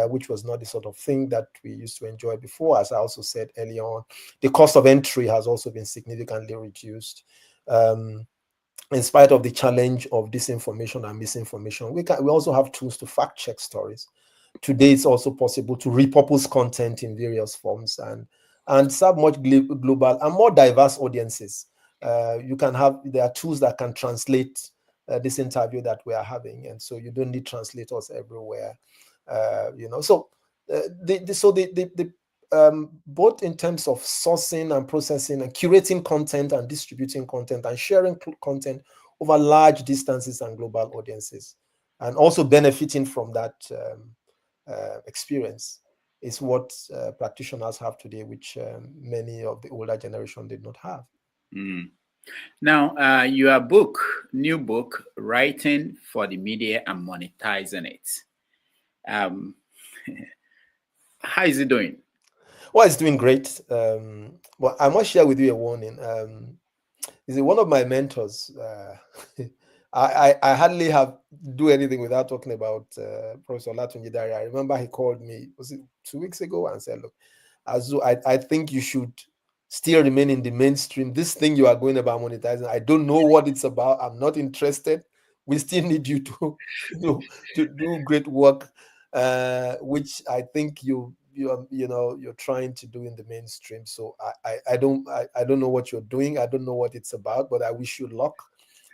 which was not the sort of thing that we used to enjoy before. As I also said earlier on, the cost of entry has also been significantly reduced. In spite of the challenge of disinformation and misinformation, we also have tools to fact check stories. Today, it's also possible to repurpose content in various forms and serve much global and more diverse audiences. There are tools that can translate this interview that we are having, and so you don't need translators everywhere. So both in terms of sourcing and processing and curating content and distributing content and sharing content over large distances and global audiences, and also benefiting from that experience is what practitioners have today, which many of the older generation did not have. Mm. Now, your new book, Writing for the Media and Monetizing It. How is it doing? Well, it's doing great. But I must share with you a warning. Is one of my mentors. I hardly do anything without talking about Professor Olatunji Dare. I remember he called me, was it 2 weeks ago, and said, look, I think you should still remain in the mainstream. This thing you are going about monetizing, I don't know what it's about. I'm not interested. We still need you to do great work, which I think you're trying to do in the mainstream. So I don't know what you're doing. I don't know what it's about, but I wish you luck,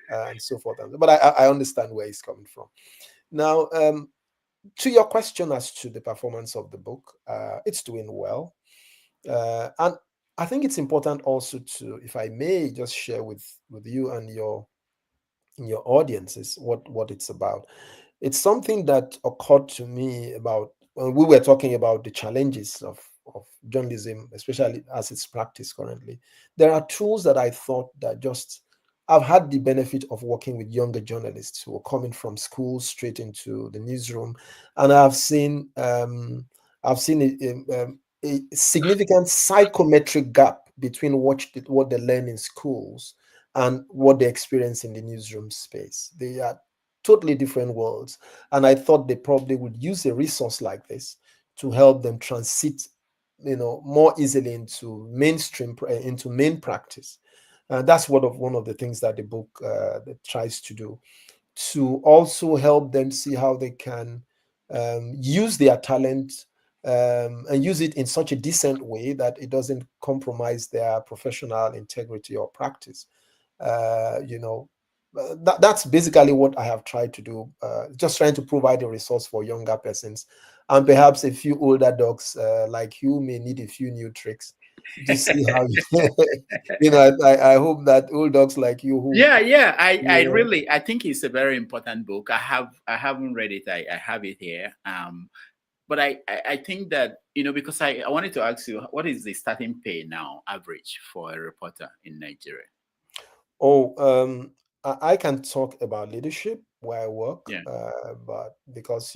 and so forth. But I understand where he's coming from. Now, to your question as to the performance of the book, it's doing well, and I think it's important also to, if I may, just share with you and your audiences what it's about. It's something that occurred to me about when we were talking about the challenges of journalism, especially as it's practiced currently. There are tools that I thought that just I've had the benefit of working with younger journalists who are coming from school straight into the newsroom, and I've seen a significant psychometric gap between what they learn in schools and what they experience in the newsroom space. They are totally different worlds, and I thought they probably would use a resource like this to help them transit, more easily into mainstream, into main practice. That's one of the things that the book that tries to do, to also help them see how they can use their talent and use it in such a decent way that it doesn't compromise their professional integrity or practice. That's basically what I have tried to do, just trying to provide a resource for younger persons, and perhaps a few older dogs like you may need a few new tricks to see how I hope that old dogs like you who I think it's a very important book. I haven't read it. I have it here. But I think that, because I wanted to ask you, what is the starting pay now average for a reporter in Nigeria? I can talk about leadership where I work, but because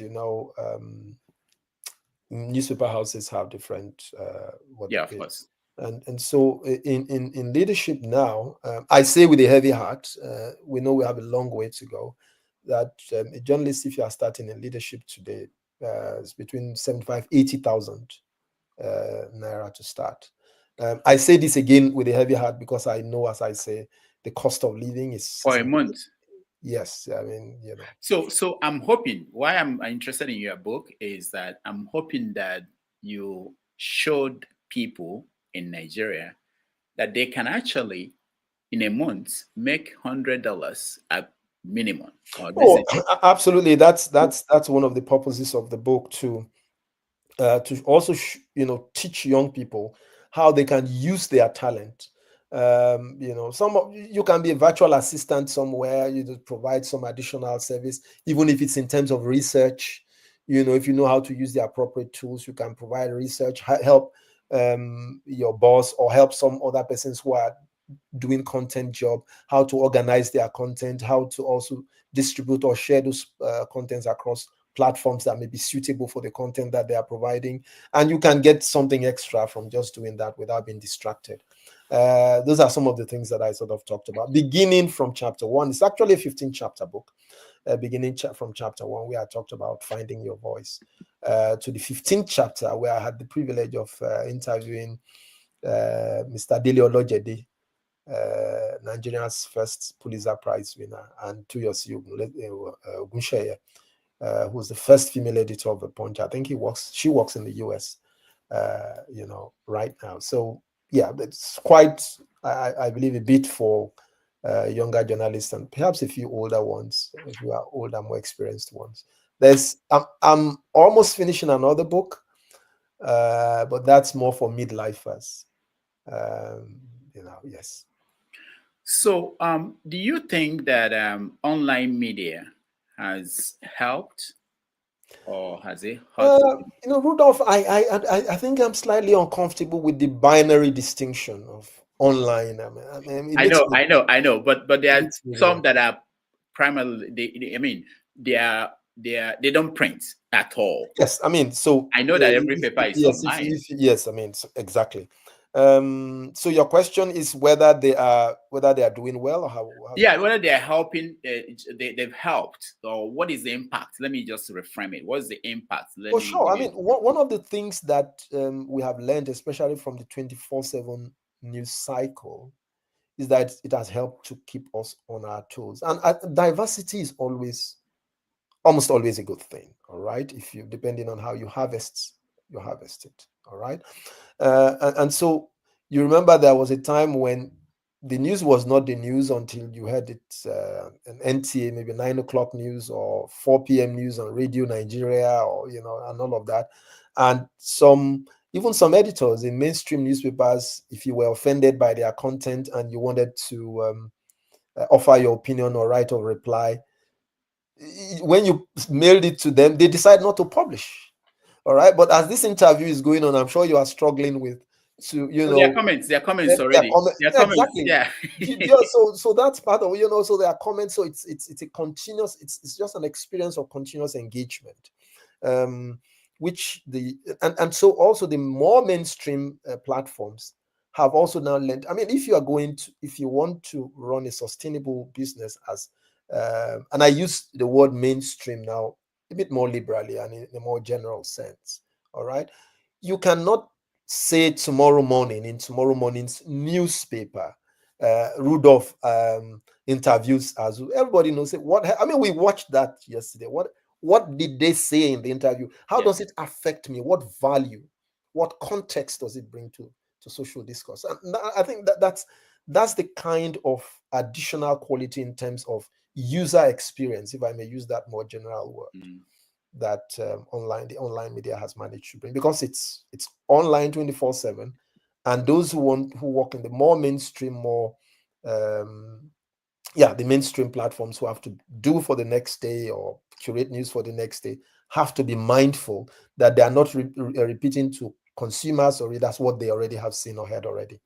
newspaper houses have different of course. And so in leadership now, I say with a heavy heart, we know we have a long way to go. That a journalist, if you are starting in leadership today, is between 75,000-80,000 naira to start. I say this again with a heavy heart because I know, as I say, the cost of living is for a month. Yes, I mean, So I'm hoping, why I'm interested in your book is that I'm hoping that you showed people in Nigeria that they can actually, in a month, make $100 at minimum. Absolutely. That's one of the purposes of the book to also teach young people how they can use their talent. You can be a virtual assistant somewhere, you just provide some additional service, even if it's in terms of research. If you know how to use the appropriate tools, you can provide research, help your boss, or help some other persons who are doing content job, how to organize their content, how to also distribute or share those contents across platforms that may be suitable for the content that they are providing. And you can get something extra from just doing that without being distracted. Those are some of the things that I sort of talked about, beginning from chapter 1. It's actually a 15-chapter book, beginning from chapter 1, where I talked about finding your voice, to the 15th chapter, where I had the privilege of interviewing Mr. Dele Olojede, Nigeria's first Pulitzer Prize winner, and Toyosi Ogunsheye, who's the first female editor of The Punch. I think she works in the US, right now. So yeah, it's quite, I believe, a bit for younger journalists and perhaps a few older ones, if you are older, more experienced ones. I'm almost finishing another book, but that's more for midlifers. Yes. So, do you think that online media has helped, or has it hurt? Rudolph, I think I'm slightly uncomfortable with the binary distinction of online. I know, but there are some that are primarily they don't print at all. Yes, so I know that every paper is online. Yes, exactly. So your question is whether they are doing well, or how yeah, whether they are helping, they've helped, or what is the impact? Let me just reframe it. What's the impact? Sure. One of the things that we have learned, especially from the 24/7 news cycle, is that it has helped to keep us on our toes. And diversity is almost always a good thing. All right, depending on how you harvest it. All right, and so you remember there was a time when the news was not the news until you heard it an NTA, maybe 9 o'clock news or 4 p.m. news on Radio Nigeria, or and all of that. And even some editors in mainstream newspapers, if you were offended by their content and you wanted to offer your opinion or write a reply, when you mailed it to them, they decide not to publish. All right, but as this interview is going on, I'm sure you are struggling with their comments already. Exactly. Yeah. So that's part of so there are comments. So it's a continuous. It's just an experience of continuous engagement, which and so also the more mainstream platforms have also now learned. If you want to run a sustainable business and I use the word mainstream now a bit more liberally and in a more general sense. All right, you cannot say tomorrow morning in tomorrow morning's newspaper, Rudolph interviews Azu. Everybody knows it. We watched that yesterday. What did they say in the interview? How does it affect me? What value, what context does it bring to social discourse? And I think that's the kind of additional quality in terms of user experience, if I may use that more general word, that the online media has managed to bring, because it's online 24/7, and those who work in the more mainstream, the mainstream platforms, who have to do for the next day or curate news for the next day, have to be mindful that they are not repeating to consumers or readers what they already have seen or heard already.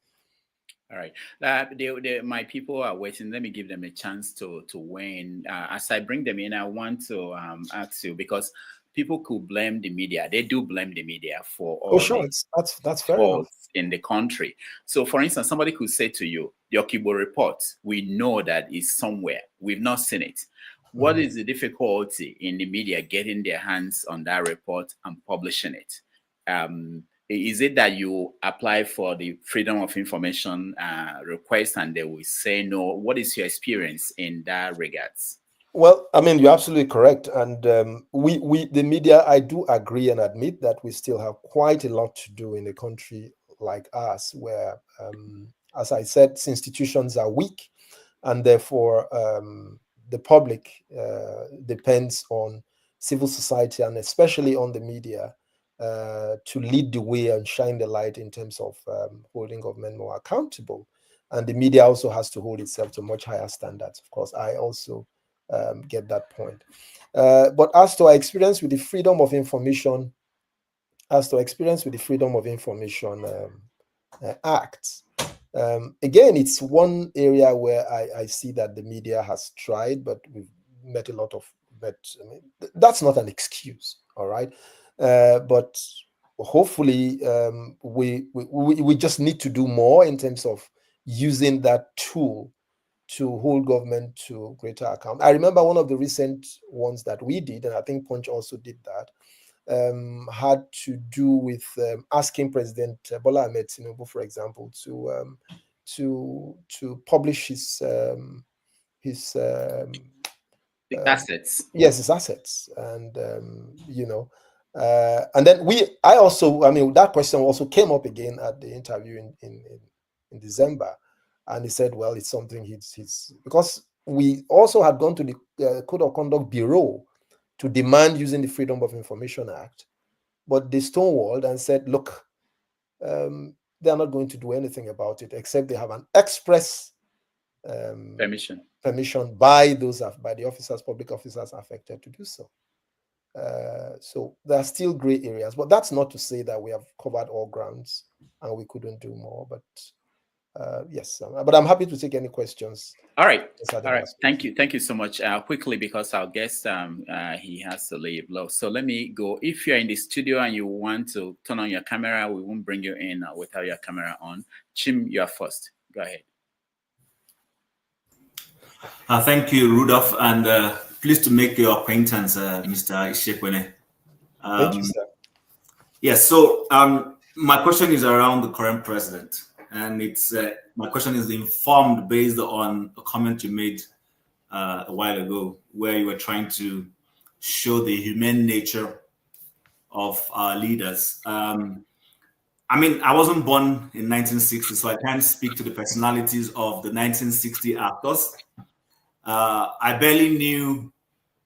All right. My people are waiting. Let me give them a chance to weigh in. As I bring them in, I want to ask you, because people could blame the media. They do blame the media for all that's fair enough in the country. So, for instance, somebody could say to you, the Okibo report, we know that is somewhere. We've not seen it. What is the difficulty in the media getting their hands on that report and publishing it? Is it that you apply for the Freedom of Information request and they will say no? What is your experience in that regards? Well, you're absolutely correct. And the media, I do agree and admit that we still have quite a lot to do in a country like us, where, as I said, institutions are weak, and therefore the public depends on civil society, and especially on the media, to lead the way and shine the light in terms of holding government more accountable. And the media also has to hold itself to much higher standards. Of course, I also get that point. But as to our experience with the Freedom of Information, Act, again, it's one area where I see that the media has tried, but we've met a lot of. That's not an excuse, all right. But hopefully, we just need to do more in terms of using that tool to hold government to greater account. I remember one of the recent ones that we did, and I think Punch also did that, had to do with asking President Bola Ahmed Tinubu, for example, to publish his assets. Yes, his assets, and and then that question also came up again at the interview in December, and he said, well, it's something he's because we also had gone to the Code of Conduct Bureau to demand using the Freedom of Information Act, but they stonewalled and said, look, they are not going to do anything about it except they have an express permission by the officers, public officers affected to do so. So there are still gray areas, but that's not to say that we have covered all grounds and we couldn't do more. But yes, but I'm happy to take any questions. All right. Thank you so much. Quickly, because our guest he has to leave. So let me go. If you're in the studio and you want to turn on your camera, we won't bring you in without your camera on. Chim, you are first. Go ahead. Thank you, Rudolph, and pleased to make your acquaintance, Mr. Ishiekwene. Thank you, sir. Yes, so my question is around the current president, and it's my question is informed based on a comment you made a while ago, where you were trying to show the humane nature of our leaders. I mean, I wasn't born in 1960, so I can't speak to the personalities of the 1960 actors. I barely knew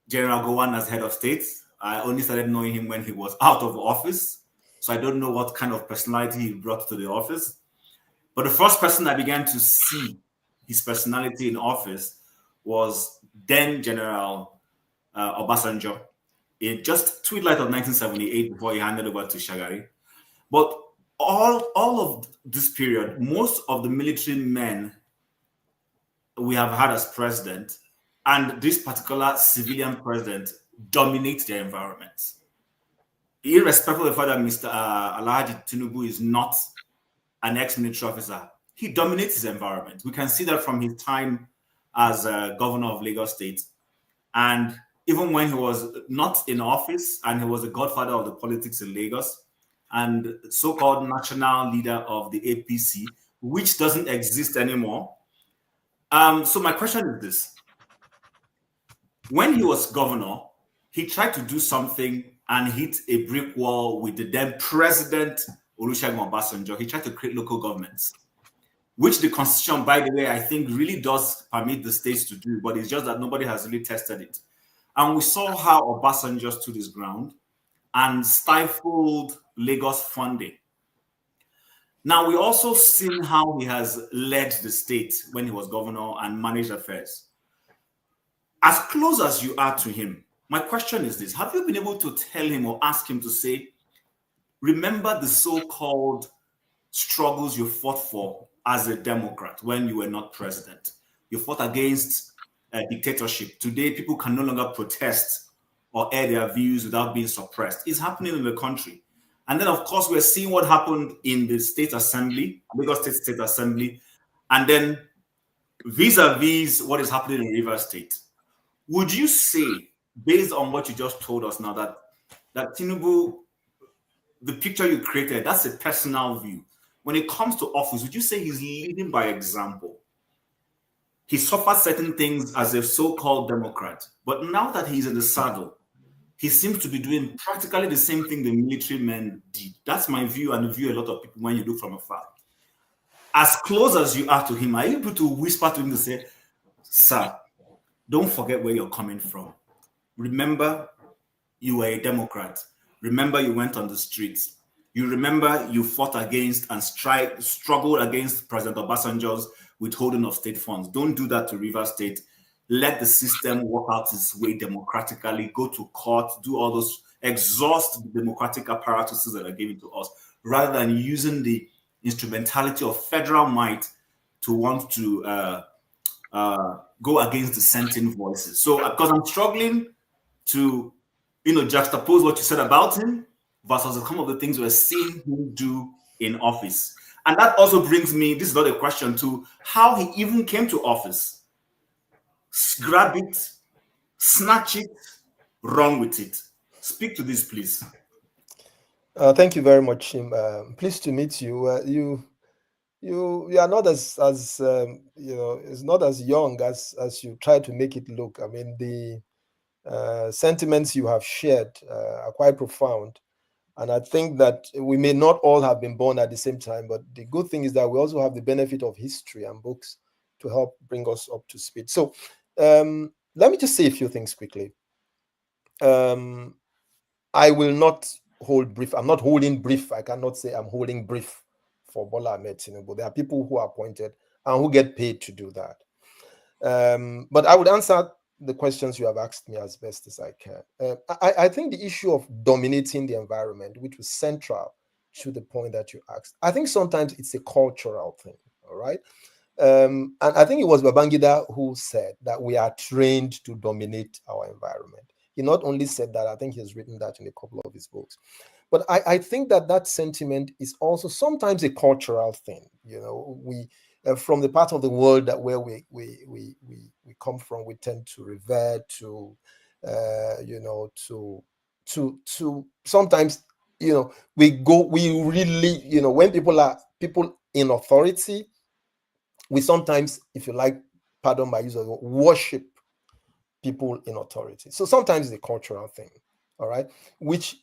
General Gowon as head of state. I only started knowing him when he was out of office. So I don't know what kind of personality he brought to the office. But the first person I began to see his personality in office was then General Obasanjo in just twilight of 1978 before he handed over to Shagari. But all of this period, most of the military men we have had as president and this particular civilian president dominate their environments. Irrespective of the fact that Mr. Alhaji Tinubu is not an ex-military officer, he dominates his environment. We can see that from his time as governor of Lagos State. And even when he was not in office and he was the godfather of the politics in Lagos and so-called national leader of the APC, which doesn't exist anymore. So my question is this. When he was governor, he tried to do something and hit a brick wall with the then president, Olusegun Obasanjo. He tried to create local governments, which the constitution, by the way, I think really does permit the states to do, but it's just that nobody has really tested it. And we saw how Obasanjo stood his ground and stifled Lagos funding. Now, we also seen how he has led the state when he was governor and managed affairs. As close as you are to him, my question is this. Have you been able to tell him or ask him to say, remember the so-called struggles you fought for as a Democrat when you were not president? You fought against a dictatorship. Today, people can no longer protest or air their views without being suppressed. It's happening in the country. And then, of course, we're seeing what happened in the State Assembly, Lagos State Assembly, and then vis-a-vis what is happening in Rivers State. Would you say, based on what you just told us now, that Tinubu, the picture you created, that's a personal view. When it comes to office, would you say he's leading by example? He suffered certain things as a so-called Democrat, but now that he's in the saddle, he seems to be doing practically the same thing the military men did. That's my view and the view a lot of people when you look from afar. As close as you are to him, are you able to whisper to him to say, sir, don't forget where you're coming from. Remember, you were a Democrat. Remember, you went on the streets. You remember you fought against and struggled against President Obasanjo's withholding of state funds. Don't do that to Rivers State. Let the system work out its way democratically, go to court, do all those, exhaust the democratic apparatuses that are given to us, rather than using the instrumentality of federal might to want to go against dissenting voices. So, because I'm struggling to, juxtapose what you said about him versus some of the things we're seeing him do in office. And that also brings me, this is not a question, to how he even came to office. Grab it, snatch it, run with it. Speak to this, please. Thank you very much, Chim. Pleased to meet you. You are not as it's not as young as you try to make it look. I mean, the sentiments you have shared are quite profound. And I think that we may not all have been born at the same time, but the good thing is that we also have the benefit of history and books to help bring us up to speed. So let me just say a few things quickly. I will not hold brief. I'm not holding brief. I cannot say I'm holding brief for Bola Ahmed Tinubu. There are people who are appointed and who get paid to do that. But I would answer the questions you have asked me as best as I can. I think the issue of dominating the environment, which was central to the point that you asked, I think sometimes it's a cultural thing, all right? And I think it was Babangida who said that we are trained to dominate our environment. He not only said that, I think he's written that in a couple of his books. But I think that sentiment is also sometimes a cultural thing. You know, we from the part of the world that where we come from, we tend to revert to, you know, to sometimes, you know, we really, you know, when people in authority, we sometimes, if you like, pardon my use of the word, worship people in authority. So sometimes it's a cultural thing, all right, which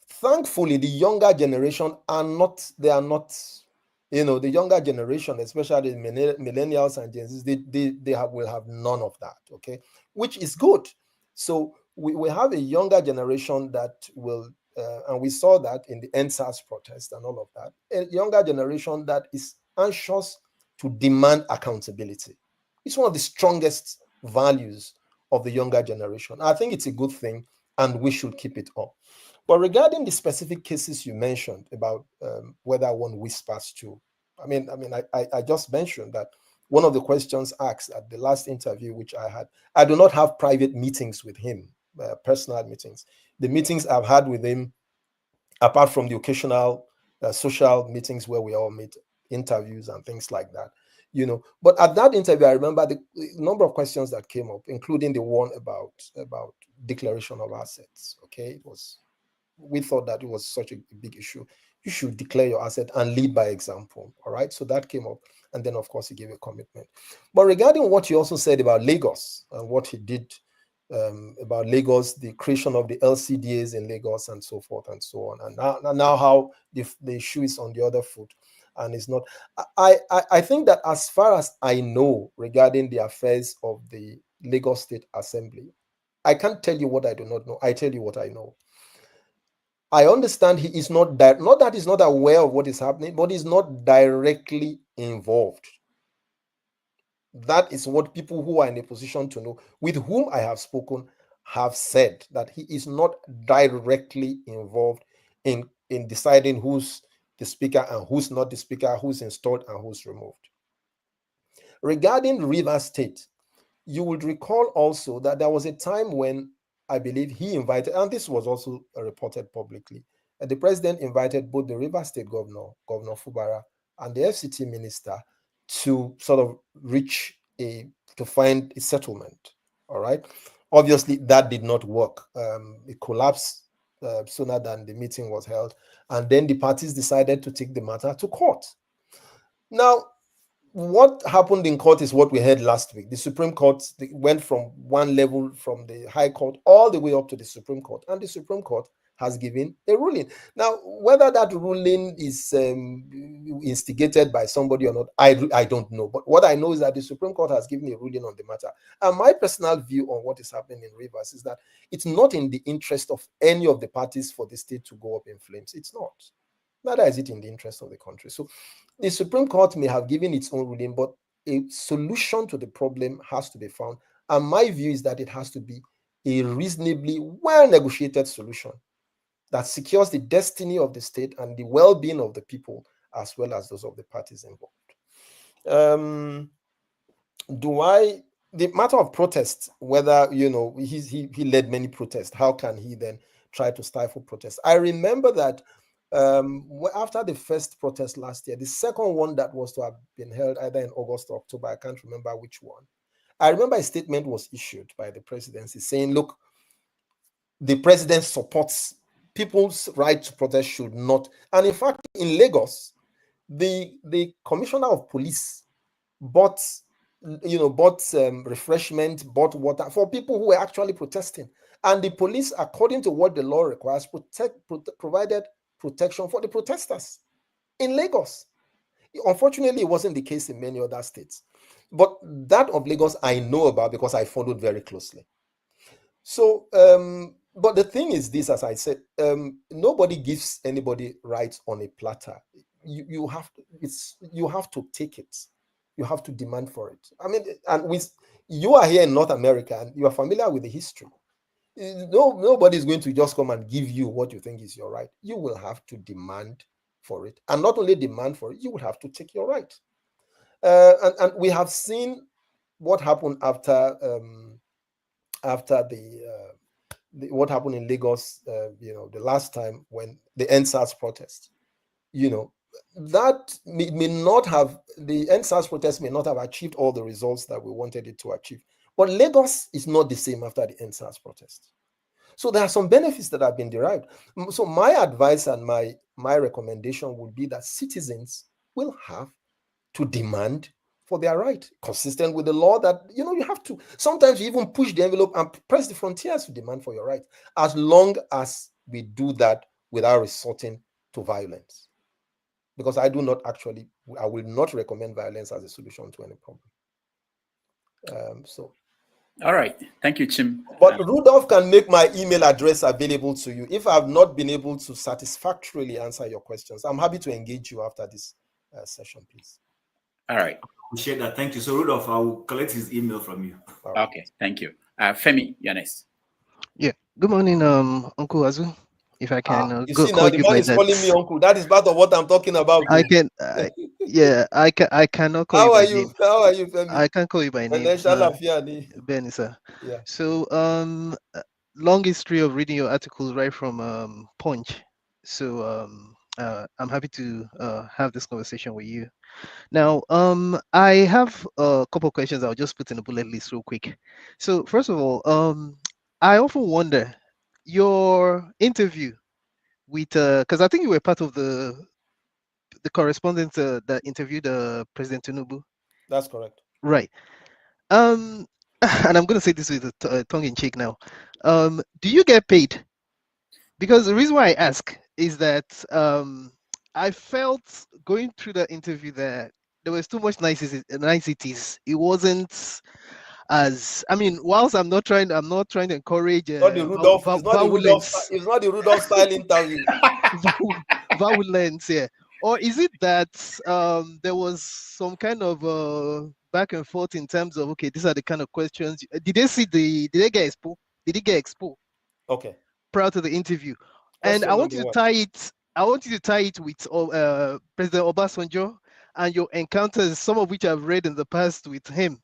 thankfully the younger generation are not, you know, the younger generation, especially the millennials and Gen Zs, they will have none of that, okay, which is good. So we have a younger generation that will, and we saw that in the NSAS protest and all of that, a younger generation that is anxious to demand accountability. It's one of the strongest values of the younger generation. I think it's a good thing, and we should keep it up. But regarding the specific cases you mentioned about whether one whispers to, I just mentioned that one of the questions asked at the last interview, which I had, I do not have private meetings with him, personal meetings. The meetings I've had with him, apart from the occasional social meetings where we all meet, interviews and things like that, you know. But at that interview, I remember the number of questions that came up, including the one about declaration of assets. Okay, we thought that it was such a big issue. You should declare your asset and lead by example. All right, so that came up, and then of course he gave a commitment. But regarding what you also said about Lagos and what he did about Lagos, the creation of the LCDAs in Lagos and so forth and so on, and now how the issue is on the other foot, and it's not. I think that as far as I know regarding the affairs of the Lagos State Assembly, I can't tell you what I do not know. I tell you what I know. I understand he is not that he's not aware of what is happening, but he's not directly involved. That is what people who are in a position to know, with whom I have spoken, have said, that he is not directly involved in deciding who's the speaker and who's not the speaker, who's installed and who's removed. Regarding Rivers State, you would recall also that there was a time when I believe he invited, and this was also reported publicly, the president invited both the Rivers State Governor Fubara, and the FCT minister to sort of to find a settlement. All right. Obviously, that did not work. It collapsed sooner than the meeting was held, and then the parties decided to take the matter to court. Now, what happened in court is what we heard last week. The Supreme Court went from one level, from the High Court, all the way up to the Supreme Court, and the Supreme Court has given a ruling. Now, whether that ruling is instigated by somebody or not, I don't know. But what I know is that the Supreme Court has given a ruling on the matter. And my personal view on what is happening in Rivers is that it's not in the interest of any of the parties for the state to go up in flames. It's not. Neither is it in the interest of the country. So the Supreme Court may have given its own ruling, but a solution to the problem has to be found. And my view is that it has to be a reasonably well-negotiated solution that secures the destiny of the state and the well-being of the people, as well as those of the parties involved. The matter of protest, whether, you know, he led many protests, how can he then try to stifle protests? I remember that after the first protest last year, the second one that was to have been held either in August or October, I can't remember which one. I remember a statement was issued by the presidency saying, look, the president supports people's right to protest, should not. And in fact, in Lagos, the commissioner of police bought refreshment, bought water for people who were actually protesting. And the police, according to what the law requires, provided protection for the protesters in Lagos. Unfortunately, it wasn't the case in many other states. But that of Lagos, I know about because I followed very closely. So But the thing is this, as I said, nobody gives anybody rights on a platter. You have to take it. You have to demand for it. I mean, and you are here in North America and you are familiar with the history. Nobody is going to just come and give you what you think is your right. You will have to demand for it, and not only demand for it, you will have to take your right. And we have seen what happened after what happened in Lagos, the last time when the NSAS protest, that may not have, the NSAS protest may not have achieved all the results that we wanted it to achieve. But Lagos is not the same after the NSAS protest. So there are some benefits that have been derived. So my advice and my recommendation would be that citizens will have to demand for their right, consistent with the law, that you have to sometimes you even push the envelope and press the frontiers to demand for your right, as long as we do that without resorting to violence. Because I will not recommend violence as a solution to any problem. All right, thank you, Chim. But Rudolph can make my email address available to you if I've not been able to satisfactorily answer your questions. I'm happy to engage you after this session, please. All right. Appreciate that. Thank you. So Rudolph, I will collect his email from you. Right. Okay, thank you. Femi, you're next. Yeah. Good morning, Uncle Azu. If I can you go see, call now the you man by is that. calling me uncle. That is part of what I'm talking about. I can, I cannot call How you are by you? name. How are you, Femi? I can't call you by name. Benny, sir. Yeah. So, long history of reading your articles right from Punch. So, I'm happy to have this conversation with you. Now, I have a couple of questions. I'll just put in a bullet list real quick. So, first of all, I often wonder your interview with, because I think you were part of the correspondent that interviewed President Tinubu. That's correct. Right. And I'm going to say this with a tongue in cheek now. Do you get paid? Because the reason why I ask is that I felt going through the interview that there was too much niceties. It wasn't as, I mean, whilst I'm not trying to encourage Not the Rudolph, violence. it's not the Rudolph style interview. Violence, yeah. Or is it that there was some kind of back and forth in terms of, okay, these are the kind of questions. Did they get exposed? Did it get exposed? Okay. Prior to the interview. Question And I want you to tie it with President Obasanjo and your encounters, some of which I've read in the past with him.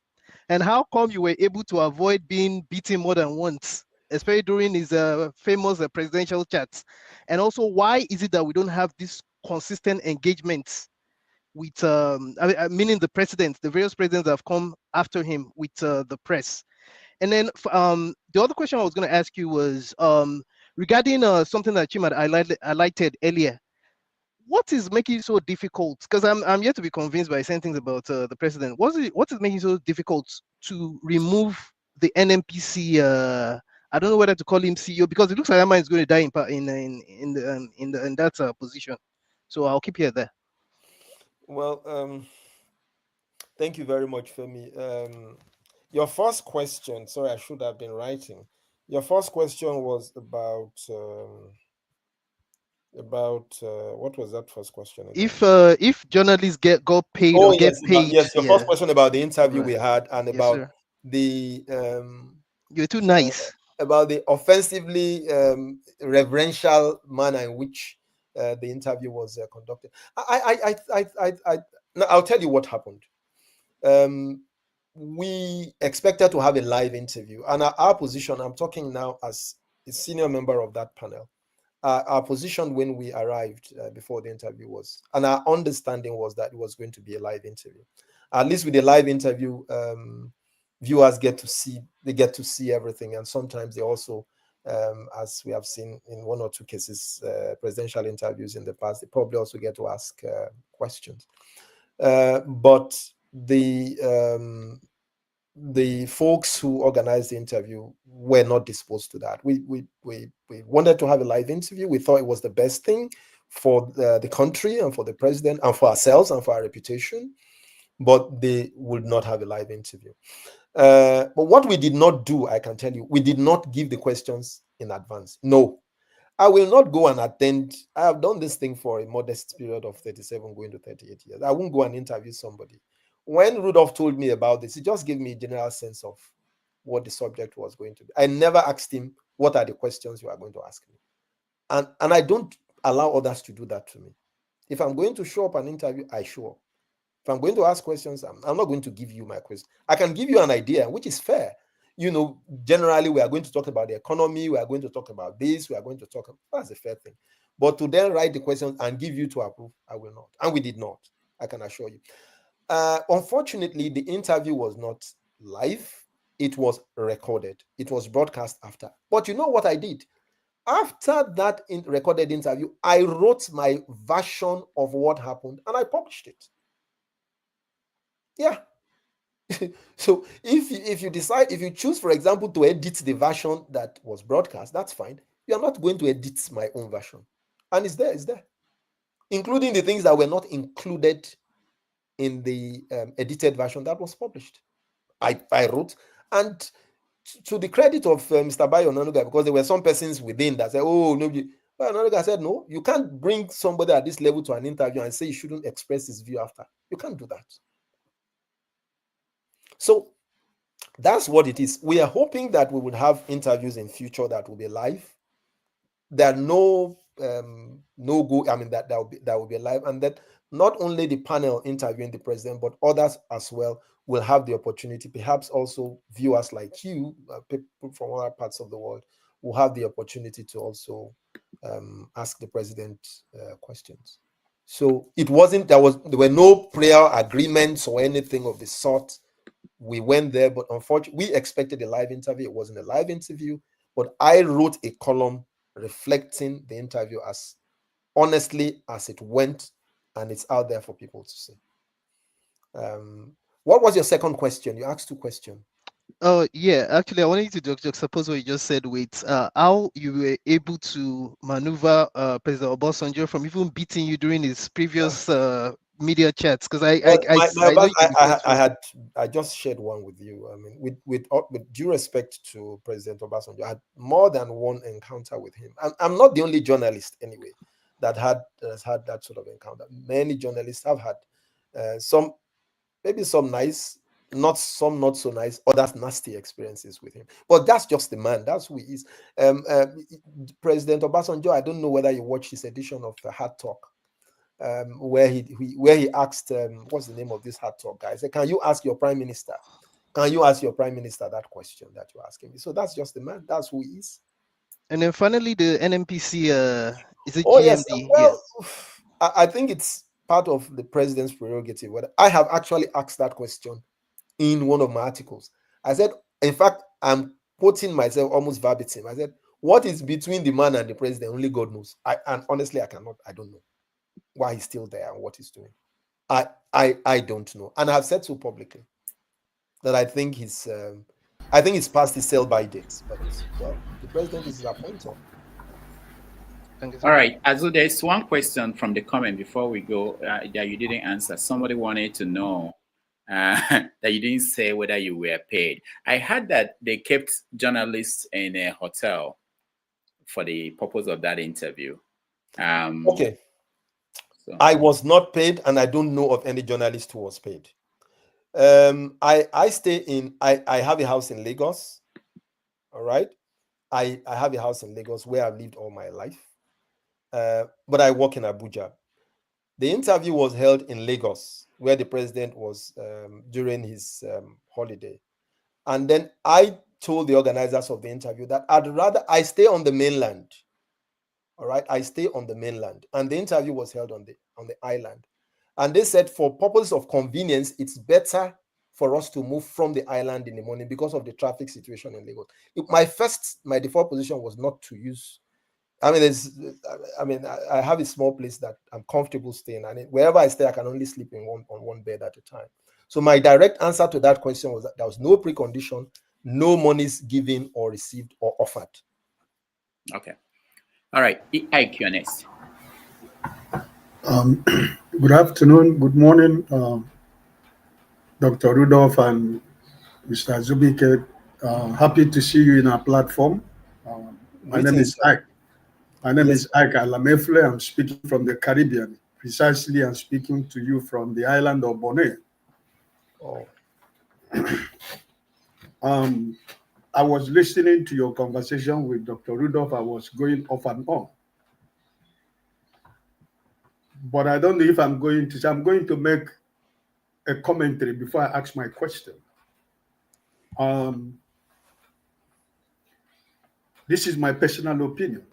And how come you were able to avoid being beaten more than once, especially during his famous presidential chats? And also, why is it that we don't have this consistent engagement with, meaning the various presidents that have come after him with the press? And then the other question I was going to ask you was regarding something that Chim had highlighted earlier. What is making it so difficult? Because I'm yet to be convinced by certain things about the president. What is making it so difficult to remove the NMPC? I don't know whether to call him CEO, because it looks like that man is going to die in that position. So I'll keep you there. Well, thank you very much, Femi. Your first question, sorry, I should have been writing. Your first question was about what was that first question again? If journalists get paid. Yes, your first question about the interview we had, and about the you're too nice about the offensively reverential manner in which the interview was conducted. I'll tell you what happened. We expected to have a live interview, and our position, I'm talking now as a senior member of that panel, our position when we arrived before the interview was, and our understanding was that it was going to be a live interview. At least with a live interview, viewers get to see everything, and sometimes they also, as we have seen in one or two cases, presidential interviews in the past, they probably also get to ask questions. But the folks who organized the interview were not disposed to that. We wanted to have a live interview. We thought it was the best thing for the country and for the president and for ourselves and for our reputation, but they would not have a live interview. But what we did not do, I can tell you, we did not give the questions in advance. No, I will not go and attend. I have done this thing for a modest period of 37 going to 38 years. I won't go and interview somebody. When Rudolph told me about this, he just gave me a general sense of what the subject was going to be. I never asked him, what are the questions you are going to ask me? And I don't allow others to do that to me. If I'm going to show up an interview, I show up. If I'm going to ask questions, I'm not going to give you my question. I can give you an idea, which is fair. You know, generally, we are going to talk about the economy. We are going to talk about this. We are going to talk about, that's a fair thing. But to then write the questions and give you to approve, I will not. And we did not, I can assure you. Unfortunately, the interview was not live. It was recorded. It was broadcast after. But you know what I did? After that recorded interview, I wrote my version of what happened and I published it. Yeah. So if you decide, if you choose, for example, to edit the version that was broadcast, that's fine. You're not going to edit my own version. And it's there, including the things that were not included in the edited version that was published. I wrote, and to the credit of Mr. Bayo Onanuga, because there were some persons within that said, oh, no, but Onanuga said, no, you can't bring somebody at this level to an interview and say you shouldn't express his view after. You can't do that. So that's what it is. We are hoping that we would have interviews in future that will be live. There are no go. I mean that will be live, and that not only the panel interviewing the president, but others as well will have the opportunity. Perhaps also viewers like you, people from other parts of the world, will have the opportunity to also ask the president questions. So it wasn't there were no prior agreements or anything of the sort. We went there, but unfortunately, we expected a live interview. It wasn't a live interview, but I wrote a column reflecting the interview as honestly as it went, and it's out there for people to see. What was your second question? You asked two questions. Oh, yeah. Actually, I wanted you to juxtapose what you just said with how you were able to maneuver President Obasanjo from even beating you during his previous media chats. Because I just shared one with you. I mean, with due respect to President Obasanjo, I had more than one encounter with him. I'm not the only journalist anyway that has had that sort of encounter. Many journalists have had some, maybe some nice, not so nice, others nasty experiences with him. But that's just the man. That's who he is. President Obasanjo, I don't know whether you watched his edition of Hard Talk, where he asked, what's the name of this Hard Talk guy? He said, can you ask your prime minister? Can you ask your prime minister that question that you're asking me? So that's just the man. That's who he is. And then finally, the NMPC, is it GMD? Yes. Well, yeah. I think it's part of the president's prerogative. I have actually asked that question in one of my articles. I said, in fact, I'm quoting myself almost verbatim. I said, what is between the man and the president? Only God knows. And honestly, I don't know why he's still there and what he's doing. I don't know. And I've said so publicly that I think he's past his sell-by dates. But well, the president is his appointer. All right, Azu, there's one question from the comment before we go that you didn't answer. Somebody wanted to know that you didn't say whether you were paid. I heard that they kept journalists in a hotel for the purpose of that interview. Okay. So. I was not paid, and I don't know of any journalist who was paid. I stay in, I have a house in Lagos. All right. I have a house in Lagos where I've lived all my life. But I work in Abuja. The interview was held in Lagos, where the president was during his holiday. And then I told the organizers of the interview that I'd rather I stay on the mainland. All right, I stay on the mainland. And the interview was held on the island. And they said, for purpose of convenience, it's better for us to move from the island in the morning because of the traffic situation in Lagos. My default position was not to use. I have a small place that I'm comfortable staying, and wherever I stay, I can only sleep on one bed at a time. So my direct answer to that question was that there was no precondition, no monies given or received or offered. Okay. All right. IQ next. Good afternoon, good morning, Dr. Rudolph and Mr. Azubuike. Happy to see you in our platform. My name is Ike. My name is Ike Alamefle. I'm speaking from the Caribbean. Precisely, I'm speaking to you from the island of Bonaire. Oh. I was listening to your conversation with Dr. Rudolph. I was going off and on. But I don't know if I'm going to make a commentary before I ask my question. This is my personal opinion.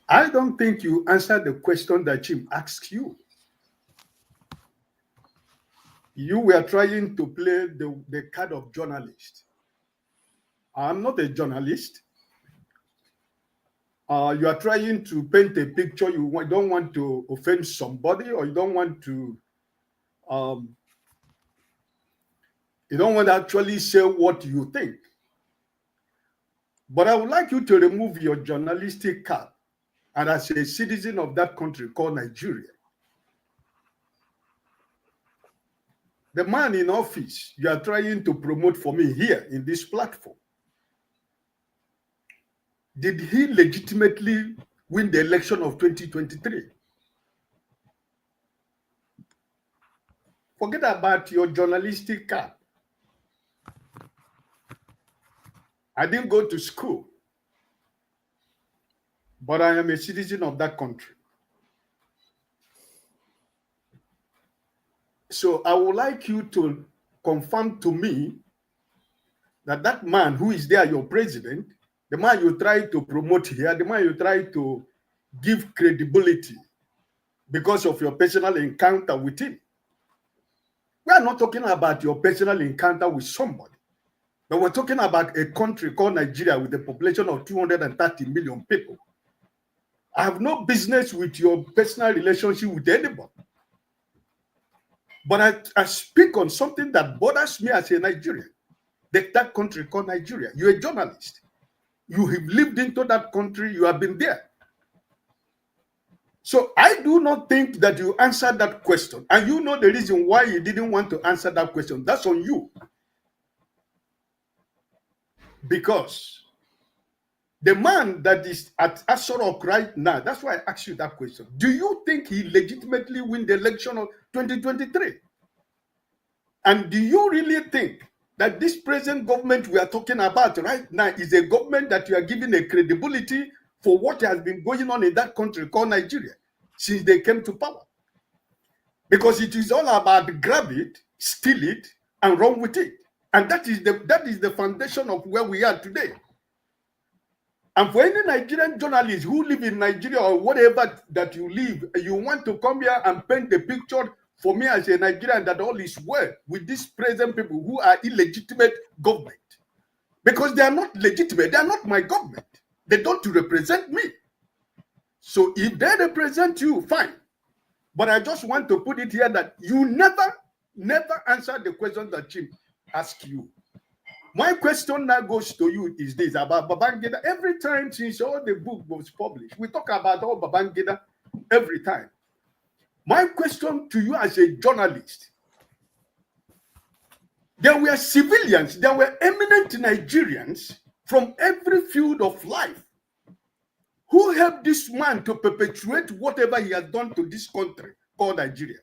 I don't think you answered the question that Jim asked you. You were trying to play the card of journalist. I'm not a journalist. You are trying to paint a picture. You don't want to offend somebody, or you don't want to actually say what you think. But I would like you to remove your journalistic cap, and as a citizen of that country called Nigeria, the man in office you are trying to promote for me here in this platform, did he legitimately win the election of 2023? Forget about your journalistic cap. I didn't go to school, but I am a citizen of that country. So I would like you to confirm to me that that man who is there, your president, the man you try to promote here, the man you try to give credibility because of your personal encounter with him. We are not talking about your personal encounter with somebody, but we're talking about a country called Nigeria with a population of 230 million people. I have no business with your personal relationship with anybody. But I speak on something that bothers me as a Nigerian. That country called Nigeria. You're a journalist. You have lived into that country. You have been there. So I do not think that you answered that question. And you know the reason why you didn't want to answer that question. That's on you. Because the man that is at Asorok right now, that's why I asked you that question. Do you think he legitimately win the election of 2023? And do you really think that this present government we are talking about right now is a government that you are giving a credibility for what has been going on in that country called Nigeria since they came to power? Because it is all about grab it, steal it, and run with it. And that is the foundation of where we are today. And for any Nigerian journalist who live in Nigeria or whatever that you live, you want to come here and paint the picture for me as a Nigerian that all is well with these present people who are illegitimate government. Because they are not legitimate. They are not my government. They don't represent me. So if they represent you, fine. But I just want to put it here that you never answered the question that Jim asked you. My question now goes to you is this about Babangida. Every time since all the book was published, we talk about all Babangida every time. My question to you as a journalist, there were civilians, there were eminent Nigerians from every field of life who helped this man to perpetuate whatever he has done to this country called Nigeria.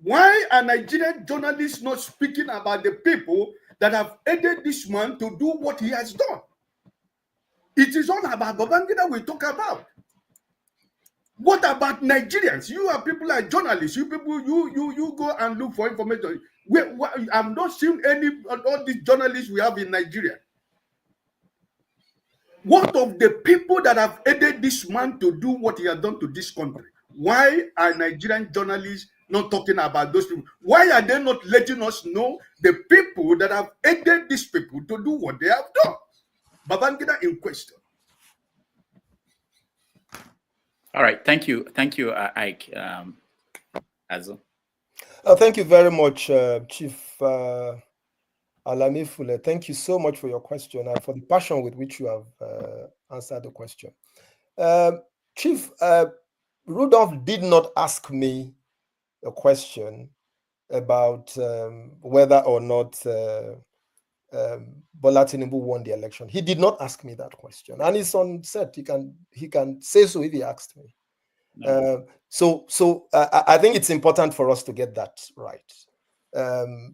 Why are Nigerian journalists not speaking about the people that have aided this man to do what he has done? It is all about Babangida we talk about. What about Nigerians? You are people like journalists. You people, you go and look for information. I've not seen any all these journalists we have in Nigeria. What of the people that have aided this man to do what he has done to this country? Why are Nigerian journalists not talking about those people? Why are they not letting us know the people that have aided these people to do what they have done? Babangida in question. All right, thank you, Ike. Azu. Thank you very much, Chief Alamefule. Thank you so much for your question and for the passion with which you have answered the question. Chief Rudolph did not ask me a question about whether or not Bola Tinubu won the election. He did not ask me that question, and it's on set. He can say so if he asked me. No. I think it's important for us to get that right.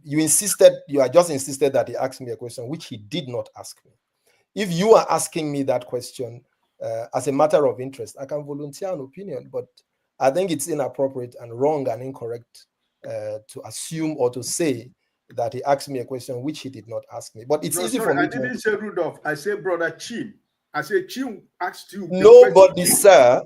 You just insisted that he asked me a question which he did not ask me. If you are asking me that question as a matter of interest, I can volunteer an opinion, but I think it's inappropriate and wrong and incorrect to assume or to say that he asked me a question which he did not ask me. But it's easy for me to... I didn't say Rudolph. I said Brother Chin. I said Chin asked you. Nobody, sir,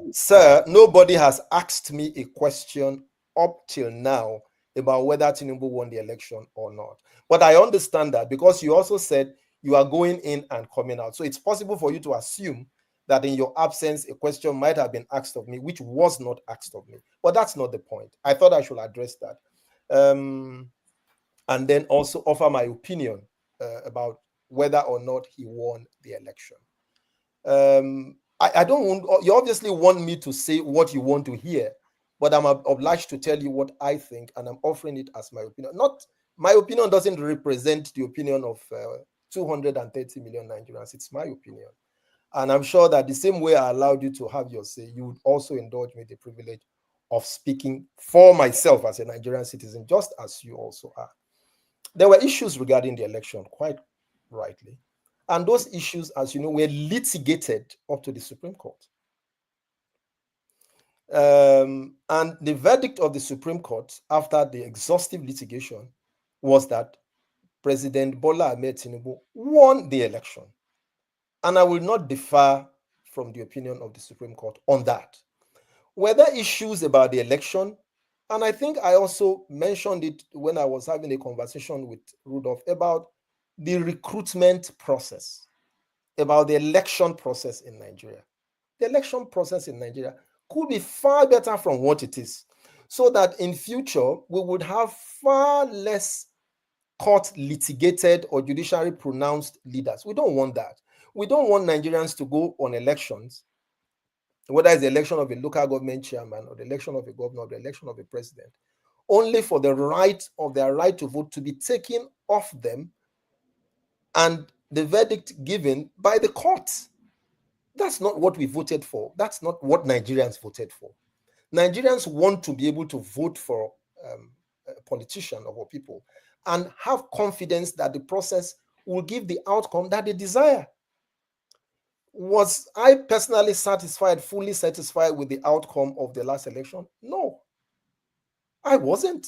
nobody has asked me a question up till now about whether Tinubu won the election or not. But I understand that because you also said you are going in and coming out. So it's possible for you to assume that in your absence, a question might have been asked of me, which was not asked of me. But that's not the point. I thought I should address that. And then also offer my opinion about whether or not he won the election. I don't want, you obviously want me to say what you want to hear, but I'm obliged to tell you what I think, and I'm offering it as my opinion. My opinion doesn't represent the opinion of 230 million Nigerians. It's my opinion. And I'm sure that the same way I allowed you to have your say, you would also indulge me the privilege of speaking for myself as a Nigerian citizen, just as you also are. There were issues regarding the election, quite rightly. And those issues, as you know, were litigated up to the Supreme Court. And the verdict of the Supreme Court after the exhaustive litigation was that President Bola Ahmed Tinubu won the election. And I will not differ from the opinion of the Supreme Court on that. Were there issues about the election? And I think I also mentioned it when I was having a conversation with Rudolph about the recruitment process, about the election process in Nigeria. The election process in Nigeria could be far better from what it is, so that in future we would have far less court litigated or judiciary pronounced leaders. We don't want that. We don't want Nigerians to go on elections, whether it's the election of a local government chairman or the election of a governor or the election of a president, only for the right of their right to vote to be taken off them and the verdict given by the courts. That's not what we voted for. That's not what Nigerians voted for. Nigerians want to be able to vote for a politician or people and have confidence that the process will give the outcome that they desire. Was I personally satisfied, fully satisfied with the outcome of the last election? No, I wasn't.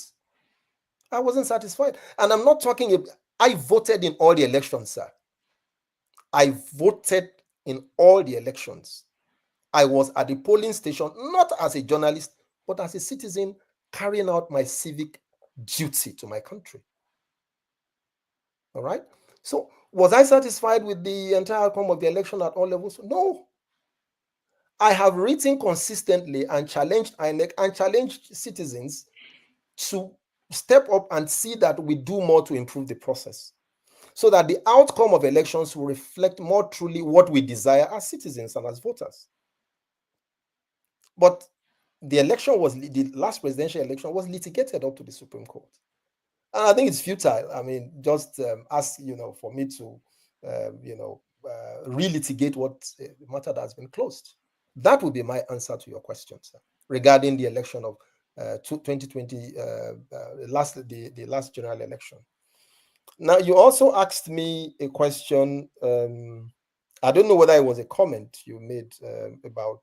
I wasn't satisfied. And I'm not talking, I voted in all the elections, sir. I voted in all the elections. I was at the polling station, not as a journalist, but as a citizen carrying out my civic duty to my country. All right? So was I satisfied with the entire outcome of the election at all levels? No. I have written consistently and challenged INEC and challenged citizens to step up and see that we do more to improve the process, so that the outcome of elections will reflect more truly what we desire as citizens and as voters. But the last presidential election was litigated up to the Supreme Court. And I think it's futile. I mean, just ask, for me to, relitigate what matter that has been closed. That would be my answer to your question, sir, regarding the election of 2020, the last general election. Now, you also asked me a question. I don't know whether it was a comment you made about,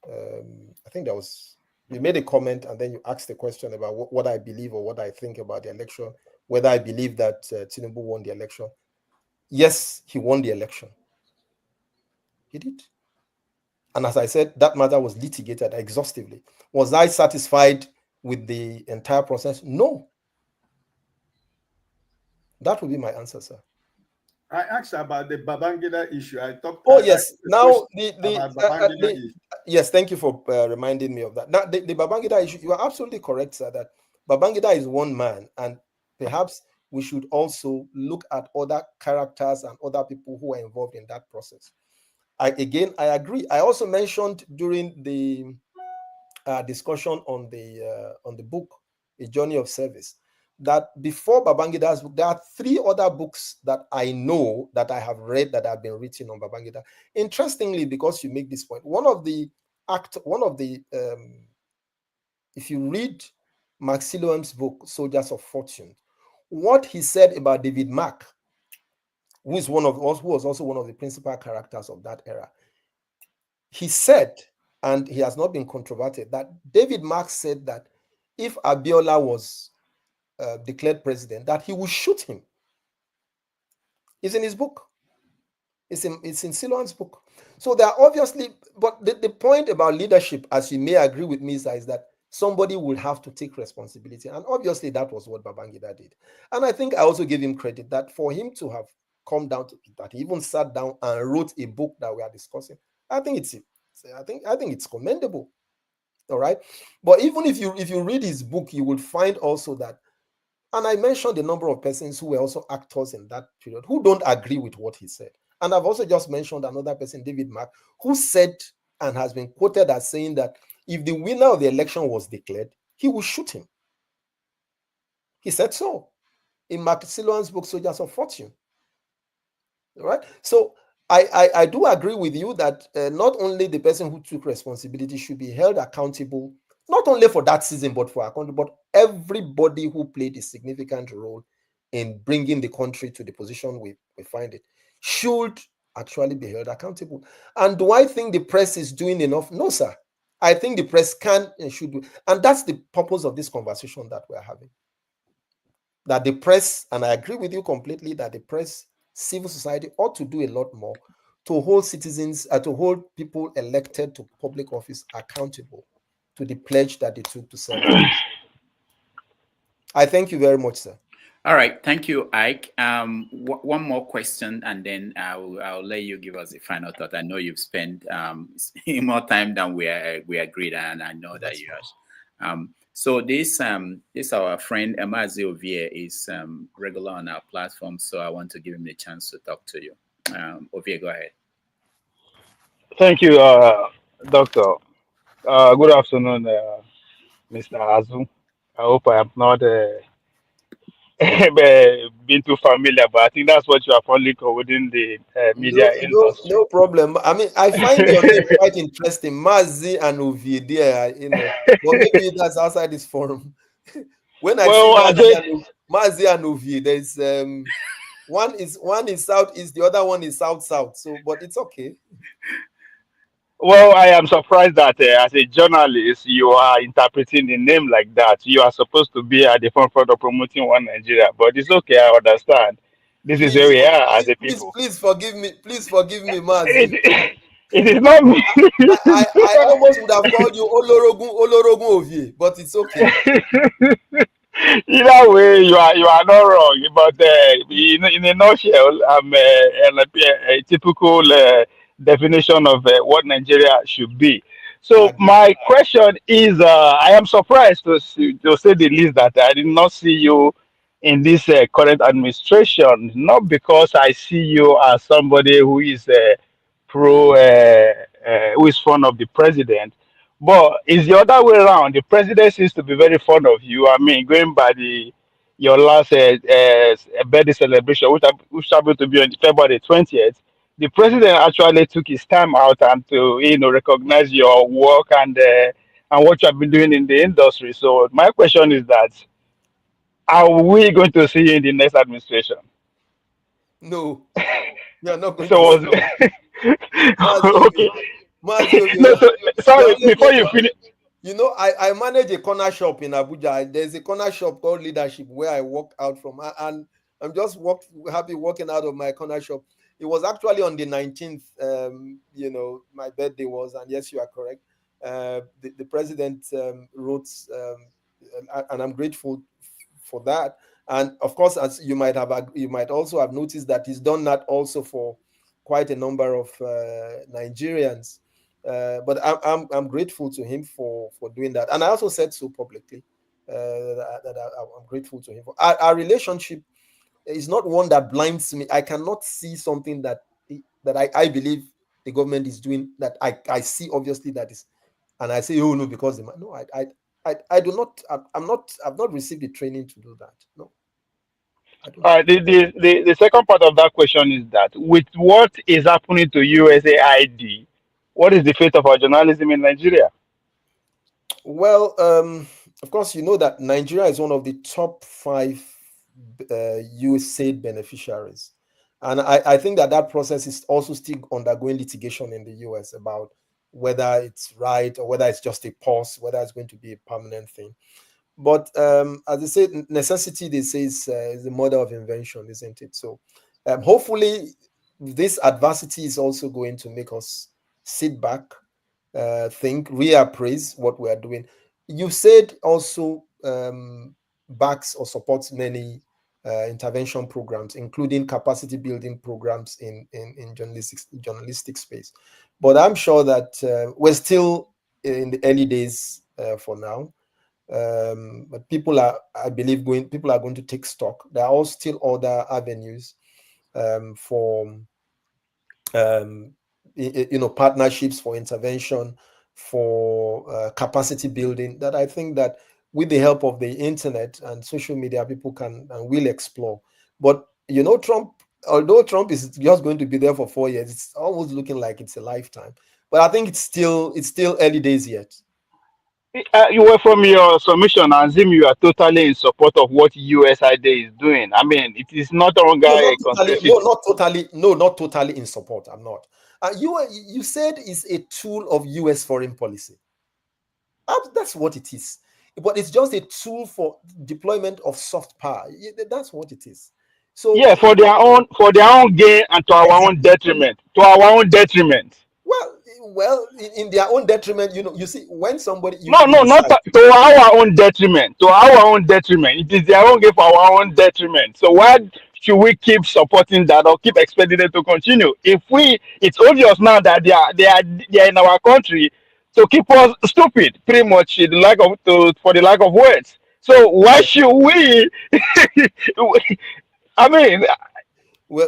I think you made a comment and then you asked a question about what I believe or what I think about the election, whether I believe that Tinubu won the election. Yes, he won the election. He did. And as I said, that matter was litigated exhaustively. Was I satisfied with the entire process? No. That would be my answer, sir. I asked about the Babangida issue. I talked. Oh, yes. Now, yes, thank you for reminding me of that. Now, the Babangida issue, you are absolutely correct, sir, that Babangida is one man, and perhaps we should also look at other characters and other people who are involved in that process. I agree. I also mentioned during the discussion on the book, A Journey of Service, that before Babangida's book, there are 3 other books that I know that I have read that have been written on Babangida. Interestingly, because you make this point, if you read Maxiloam's book, Soldiers of Fortune, what he said about David Mack, who was also one of the principal characters of that era, he said, and he has not been controverted, that David Mack said that if Abiola was declared president, that he would shoot him. It's in his book. It's in Siloam's book. So there are obviously, but the point about leadership, as you may agree with me, is that somebody will have to take responsibility. And obviously that was what Babangida did. And I think I also give him credit that for him to have come down to that, he even sat down and wrote a book that we are discussing. I think it's commendable. All right. But even if you read his book, you will find also that, and I mentioned the number of persons who were also actors in that period who don't agree with what he said. And I've also just mentioned another person, David Mack, who said and has been quoted as saying that if the winner of the election was declared, he would shoot him. He said so in Mark Siloam's book, Soldiers of Fortune. All right. So I do agree with you that not only the person who took responsibility should be held accountable, not only for that season, but everybody who played a significant role in bringing the country to the position we find it should actually be held accountable. And do I think the press is doing enough? No, sir. I think the press can and should do. And that's the purpose of this conversation that we're having. That the press, and I agree with you completely, that the press, civil society ought to do a lot more to hold citizens, to hold people elected to public office accountable to the pledge that they took to serve. I thank you very much, sir. All right, thank you, Ike. One more question, and then I'll let you give us a final thought. I know you've spent more time than we agreed, and I know that you have. So this our friend Mazi Ovie is regular on our platform, so I want to give him the chance to talk to you. Ovie, go ahead. Thank you, Doctor. Good afternoon, Mr. Azu. I hope I am not been too familiar, but I think that's what you are probably within the media industry. No problem. I mean, I find your name quite interesting, Mazi and Ovie. There, but maybe that's outside this forum. When I see Mazi and Ovie, there's one is southeast, the other one is south. So, but it's okay. Well, I am surprised that as a journalist, you are interpreting the name like that. You are supposed to be at the forefront of promoting one Nigeria, but it's okay. I understand. This is where we are as a people. Please forgive me, Mazi. It is not me. I almost would have called you Olorogun Ovie, but it's okay. Either way, you are not wrong. But in a nutshell, I'm a typical definition of what Nigeria should be. So my question is, I am surprised to say the least that I did not see you in this current administration. Not because I see you as somebody who is who is fond of the president, but it's the other way around. The president seems to be very fond of you. I mean, going by your last birthday celebration, which happened to be on February 20th, the president actually took his time out and to recognize your work and what you have been doing in the industry. So my question is that, are we going to see you in the next administration? No, you're not going to see okay. No, sorry, before you finish. I manage a corner shop in Abuja. There's a corner shop called Leadership where I walk out from, and I'm just happy walking out of my corner shop. It was actually on the 19th, my birthday was, and yes, you are correct. The president wrote, and I'm grateful for that. And of course, as you might also have noticed that he's done that also for quite a number of Nigerians. But I'm grateful to him for doing that. And I also said so publicly that I'm grateful to him. Our relationship is not one that blinds me. I cannot see something that I believe the government is doing that I see obviously that is, and I say, oh no, because no, I I do not. I've not received the training to do that. No, I don't. All right. The second part of that question is that with what is happening to USAID, what is the fate of our journalism in Nigeria? Well, of course, you know that Nigeria is one of the top 5 USAID beneficiaries. And I think that process is also still undergoing litigation in the US about whether it's right or whether it's just a pause, whether it's going to be a permanent thing. But as I said, necessity, they say, is the mother of invention, isn't it? So hopefully this adversity is also going to make us sit back, think, reappraise what we are doing. You said also backs or supports many intervention programs, including capacity building programs in journalistic space. But I'm sure that we're still in the early days for now. But I believe people are going to take stock. There are also still other avenues for partnerships, for intervention, for capacity building, that I think that with the help of the internet and social media, people can and will explore. But although Trump is just going to be there for 4 years, it's almost looking like it's a lifetime. But I think it's still early days yet. You were from your submission, Azim, you are totally in support of what USAID is doing. I mean, it is not longer a conspiracy. Not totally in support. I'm not. You said it's a tool of US foreign policy. That's what it is. But it's just a tool for deployment of soft power. That's what it is. So yeah, for their own gain and to our own detriment. To our own detriment. Well, in their own detriment, you see, when somebody not to our own detriment. To our own detriment. It is their own gain for our own detriment. So why should we keep supporting that or keep expecting them to continue? It's obvious now that they are in our country to keep us stupid, pretty much for the lack of words. So why should we? I mean,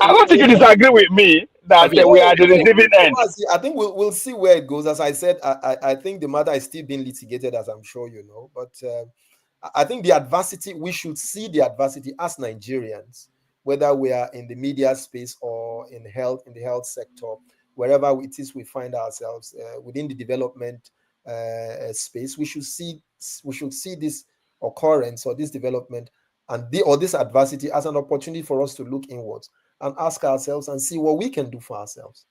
I don't think you disagree with me that we are the receiving end. I think we'll see where it goes. As I said, I think the matter is still being litigated, as I'm sure you know. But I think the adversity, we should see the adversity as Nigerians, whether we are in the media space or in the health sector, wherever it is we find ourselves within the development space. We should see this occurrence or this development and this adversity as an opportunity for us to look inwards and ask ourselves and see what we can do for ourselves.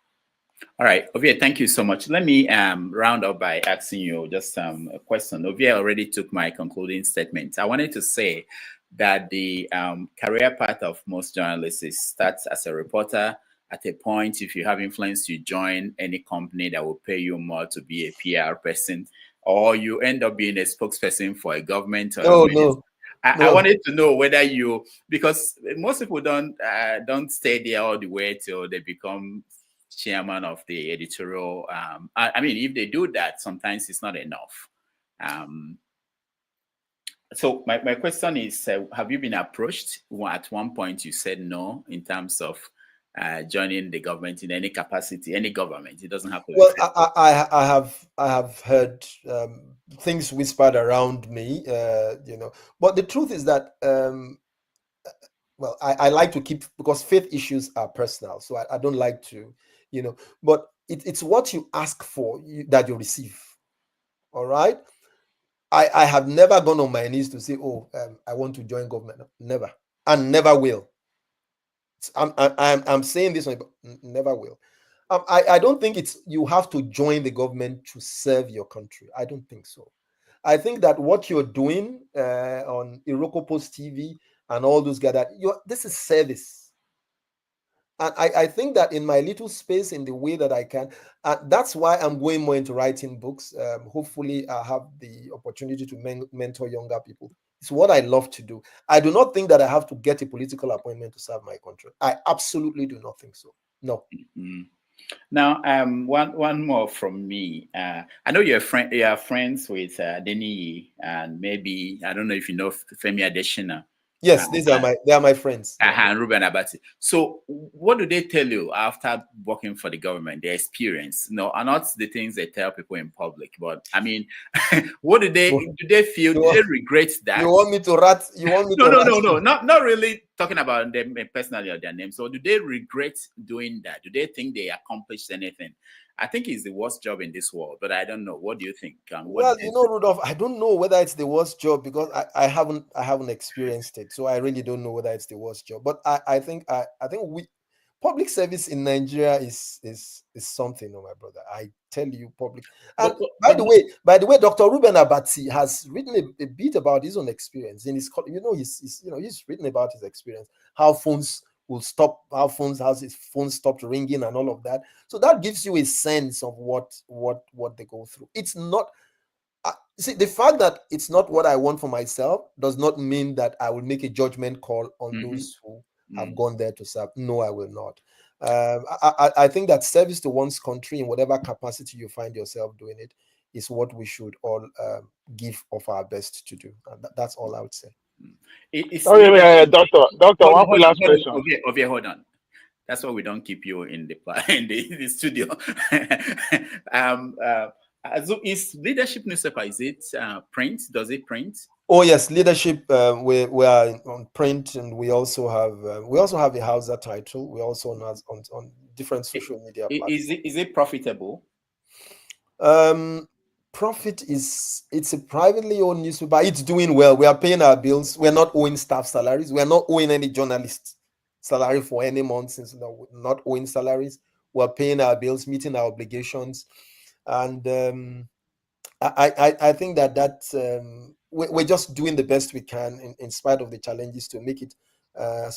All right, Ovie, thank you so much. Let me round up by asking you just a question. Ovie already took my concluding statement. I wanted to say that the career path of most journalists starts as a reporter. At a point, if you have influence, you join any company that will pay you more to be a PR person, or you end up being a spokesperson for a government. No. I wanted to know whether because most people don't stay there all the way till they become chairman of the editorial. I mean, if they do that, sometimes it's not enough. So my question is, have you been approached? At one point, you said no in terms of joining the government in any capacity, any government. It doesn't have to. Well, I have heard things whispered around me, but the truth is that I like to keep, because faith issues are personal, so I don't like to, but it's what you ask for that you receive. All right. I have never gone on my knees to say, I want to join government. Never, and never will. I'm saying this one, but never will. I don't think you have to join the government to serve your country. I don't think so. I think that what you're doing on Iroko Post TV and all those guys, this is service. And I think that in my little space, in the way that I can, that's why I'm going more into writing books. Hopefully, I have the opportunity to mentor younger people. It's what I love to do. I do not think that I have to get a political appointment to serve my country. I absolutely do not think so. No. Mm-hmm. Now, one more from me. I know you're friends with Dele, and maybe, I don't know if you know Femi Adesina. Yes, they are my friends. And Ruben Abati. So, what do they tell you after working for the government? Their experience, no, are not the things they tell people in public, but I mean, what do they feel? Do they regret that? You want me to rat? You want me to? No, not really talking about them personally or their names. So, do they regret doing that? Do they think they accomplished anything? I think it's the worst job in this world, but I don't know. What do you think? Well, Rudolph, I don't know whether it's the worst job because I haven't experienced it, so I really don't know whether it's the worst job. But I think public service in Nigeria is something, my brother. I tell you, public. And by the way, Dr. Ruben Abati has written a bit about his own experience in his. He's written about his experience, how phones will stop, how his phone stopped ringing and all of that. So that gives you a sense of what they go through. It's not see, the fact that it's not what I want for myself does not mean that I will make a judgment call on those who have gone there to serve. No, I will not. I think that service to one's country in whatever capacity you find yourself doing it is what we should all give of our best to do. And that's all I would say. Doctor, one last question. Okay, hold on. That's why we don't keep you in the studio. Is Leadership newspaper? Is it print? Does it print? Oh yes, Leadership. We are on print, and we also have a Hausa title. We also on different social media platforms. Is it profitable? Profit it's a privately owned newspaper. It's doing well. We are paying our bills. We're not owing staff salaries. We're not owing any journalists salary for any month since we're not owing salaries. We're paying our bills, meeting our obligations, and I think that we're just doing the best we can in spite of the challenges to make it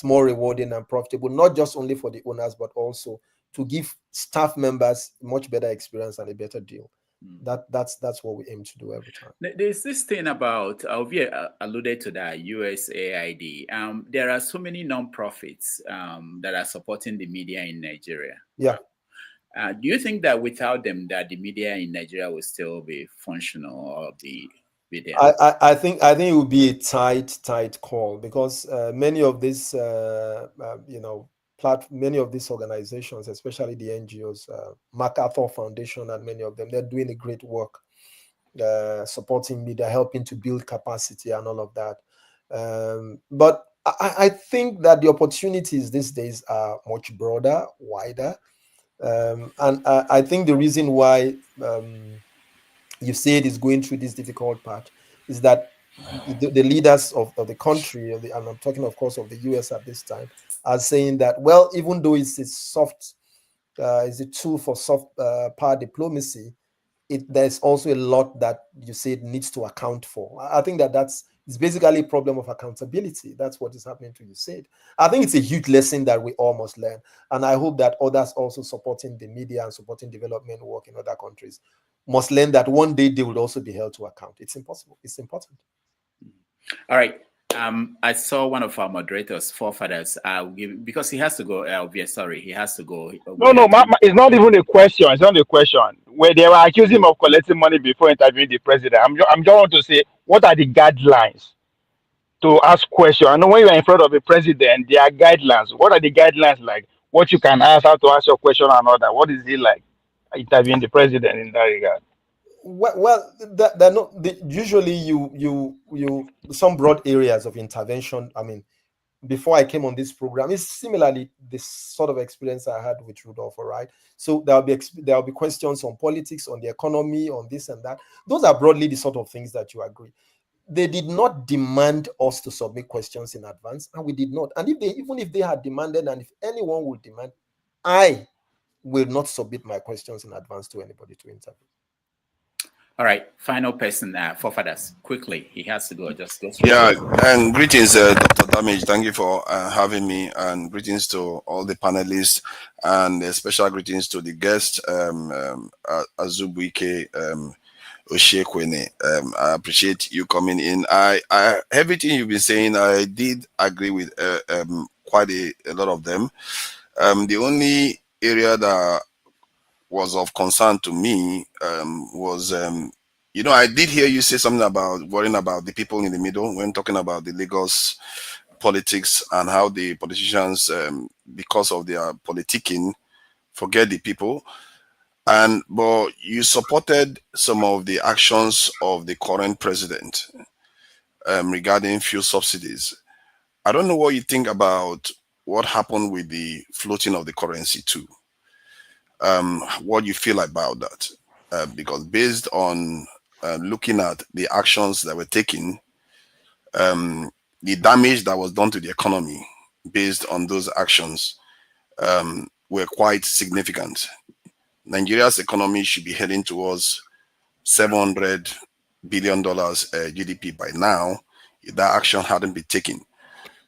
more rewarding and profitable, not just only for the owners but also to give staff members much better experience and a better deal. That's what we aim to do every time. There's this thing about Ovie alluded to that USAID. There are so many non-profits that are supporting the media in Nigeria. Yeah. Do you think that without them, that the media in Nigeria will still be functional or be there? I think it would be a tight call because many of these many of these organizations, especially the NGOs, MacArthur Foundation and many of them, they're doing a great work supporting media, helping to build capacity and all of that. But I think that the opportunities these days are much broader, wider. And I think the reason why you say it is going through this difficult part is that the leaders of the country, and I'm talking, of course, of the US at this time, are saying that, well, even though it's a tool for soft power diplomacy, there's also a lot that you say it needs to account for. I think it's basically a problem of accountability. That's what is happening to USAID. I think it's a huge lesson that we all must learn. And I hope that others also supporting the media and supporting development work in other countries must learn that one day they will also be held to account. It's impossible. It's important. All right. I saw one of our moderators, forefathers, because he has to go. He has to go. No, it's not even a question. It's not a question. Where they were accusing him of collecting money before interviewing the president. I'm just want to say, what are the guidelines to ask questions? I know when you are in front of a president, there are guidelines. What are the guidelines like? What you can ask, how to ask your question and all that. What is it like interviewing the president in that regard? Well, usually you some broad areas of intervention. I mean, before I came on this program, it's similarly this sort of experience I had with Rudolph, right? So there'll be questions on politics, on the economy, on this and that. Those are broadly the sort of things that you agree. They did not demand us to submit questions in advance, and we did not. And even if they had demanded, and if anyone would demand, I will not submit my questions in advance to anybody to interview. All right, final person, forefathers, quickly. He has to go. Just go. Yeah, and greetings, Dr. Damage. Thank you for having me, and greetings to all the panelists, and special greetings to the guest, Azubuike Ishiekwene. I appreciate you coming in. Everything you've been saying, I did agree with quite a lot of them. The only area that was of concern to me was, I did hear you say something about worrying about the people in the middle when talking about the Lagos politics and how the politicians, because of their politicking, forget the people. But you supported some of the actions of the current president regarding fuel subsidies. I don't know what you think about what happened with the floating of the currency too. What you feel about that? Because based on looking at the actions that were taken, the damage that was done to the economy based on those actions were quite significant. Nigeria's economy should be heading towards $700 billion GDP by now if that action hadn't been taken.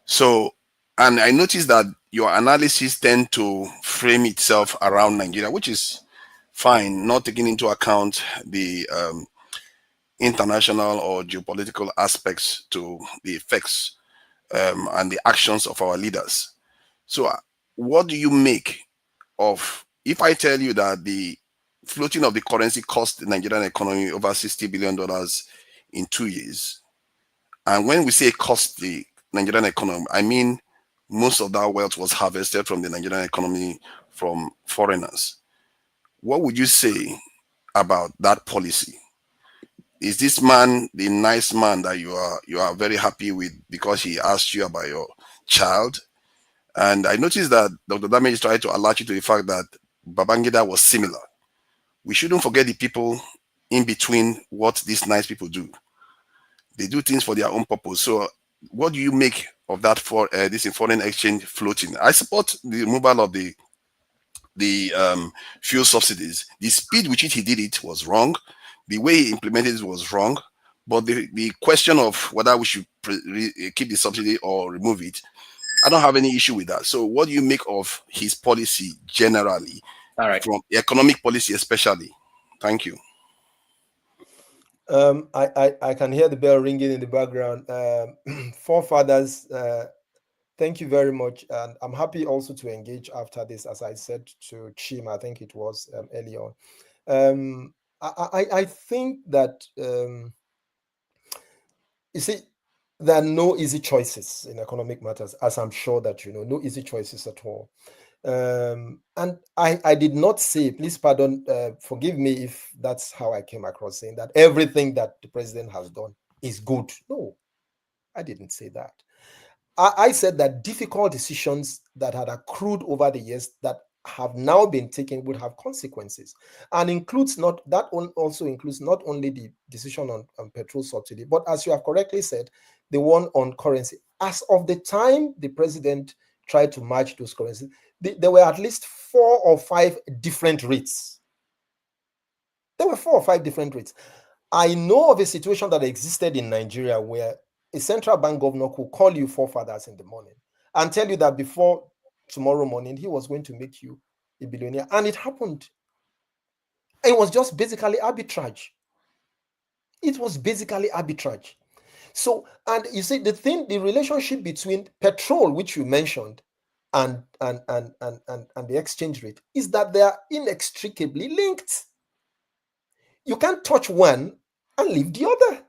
So, and I noticed that your analysis tend to frame itself around Nigeria, which is fine, not taking into account the international or geopolitical aspects to the effects and the actions of our leaders. So what do you make of, if I tell you that the floating of the currency cost the Nigerian economy over $60 billion in 2 years? And when we say cost the Nigerian economy, I mean most of that wealth was harvested from the Nigerian economy from foreigners. What would you say about that policy? Is this man the nice man that you are very happy with because he asked you about your child? And I noticed that Dr. Damage tried to alert you to the fact that Babangida was similar. We shouldn't forget the people in between what these nice people do. They do things for their own purpose. So what do you make of that for this foreign exchange floating? I support the removal of the fuel subsidies. The speed which he did it was wrong. The way he implemented it was wrong. But the question of whether we should keep the subsidy or remove it, I don't have any issue with that. So what do you make of his policy generally, from economic policy especially? Thank you. I can hear the bell ringing in the background. Forefathers, thank you very much. And I'm happy also to engage after this, as I said to Chim, I think it was early on. I think that, you see, there are no easy choices in economic matters, as I'm sure that you know, no easy choices at all. And I did not say, please pardon, forgive me if that's how I came across, saying that everything that the president has done is good. No, I didn't say that. I said that difficult decisions that had accrued over the years that have now been taken would have consequences, and also includes not only the decision on petrol subsidy, but as you have correctly said, the one on currency. As of the time the president tried to merge those currencies, there were at least 4 or 5 different rates. There were 4 or 5 different rates. I know of a situation that existed in Nigeria where a central bank governor could call you forefathers in the morning and tell you that before tomorrow morning he was going to make you a billionaire, and it happened. It was just basically arbitrage. It was basically arbitrage. So, and you see, the relationship between petrol, which you mentioned, and the exchange rate is that they are inextricably linked. You can't touch one and leave the other.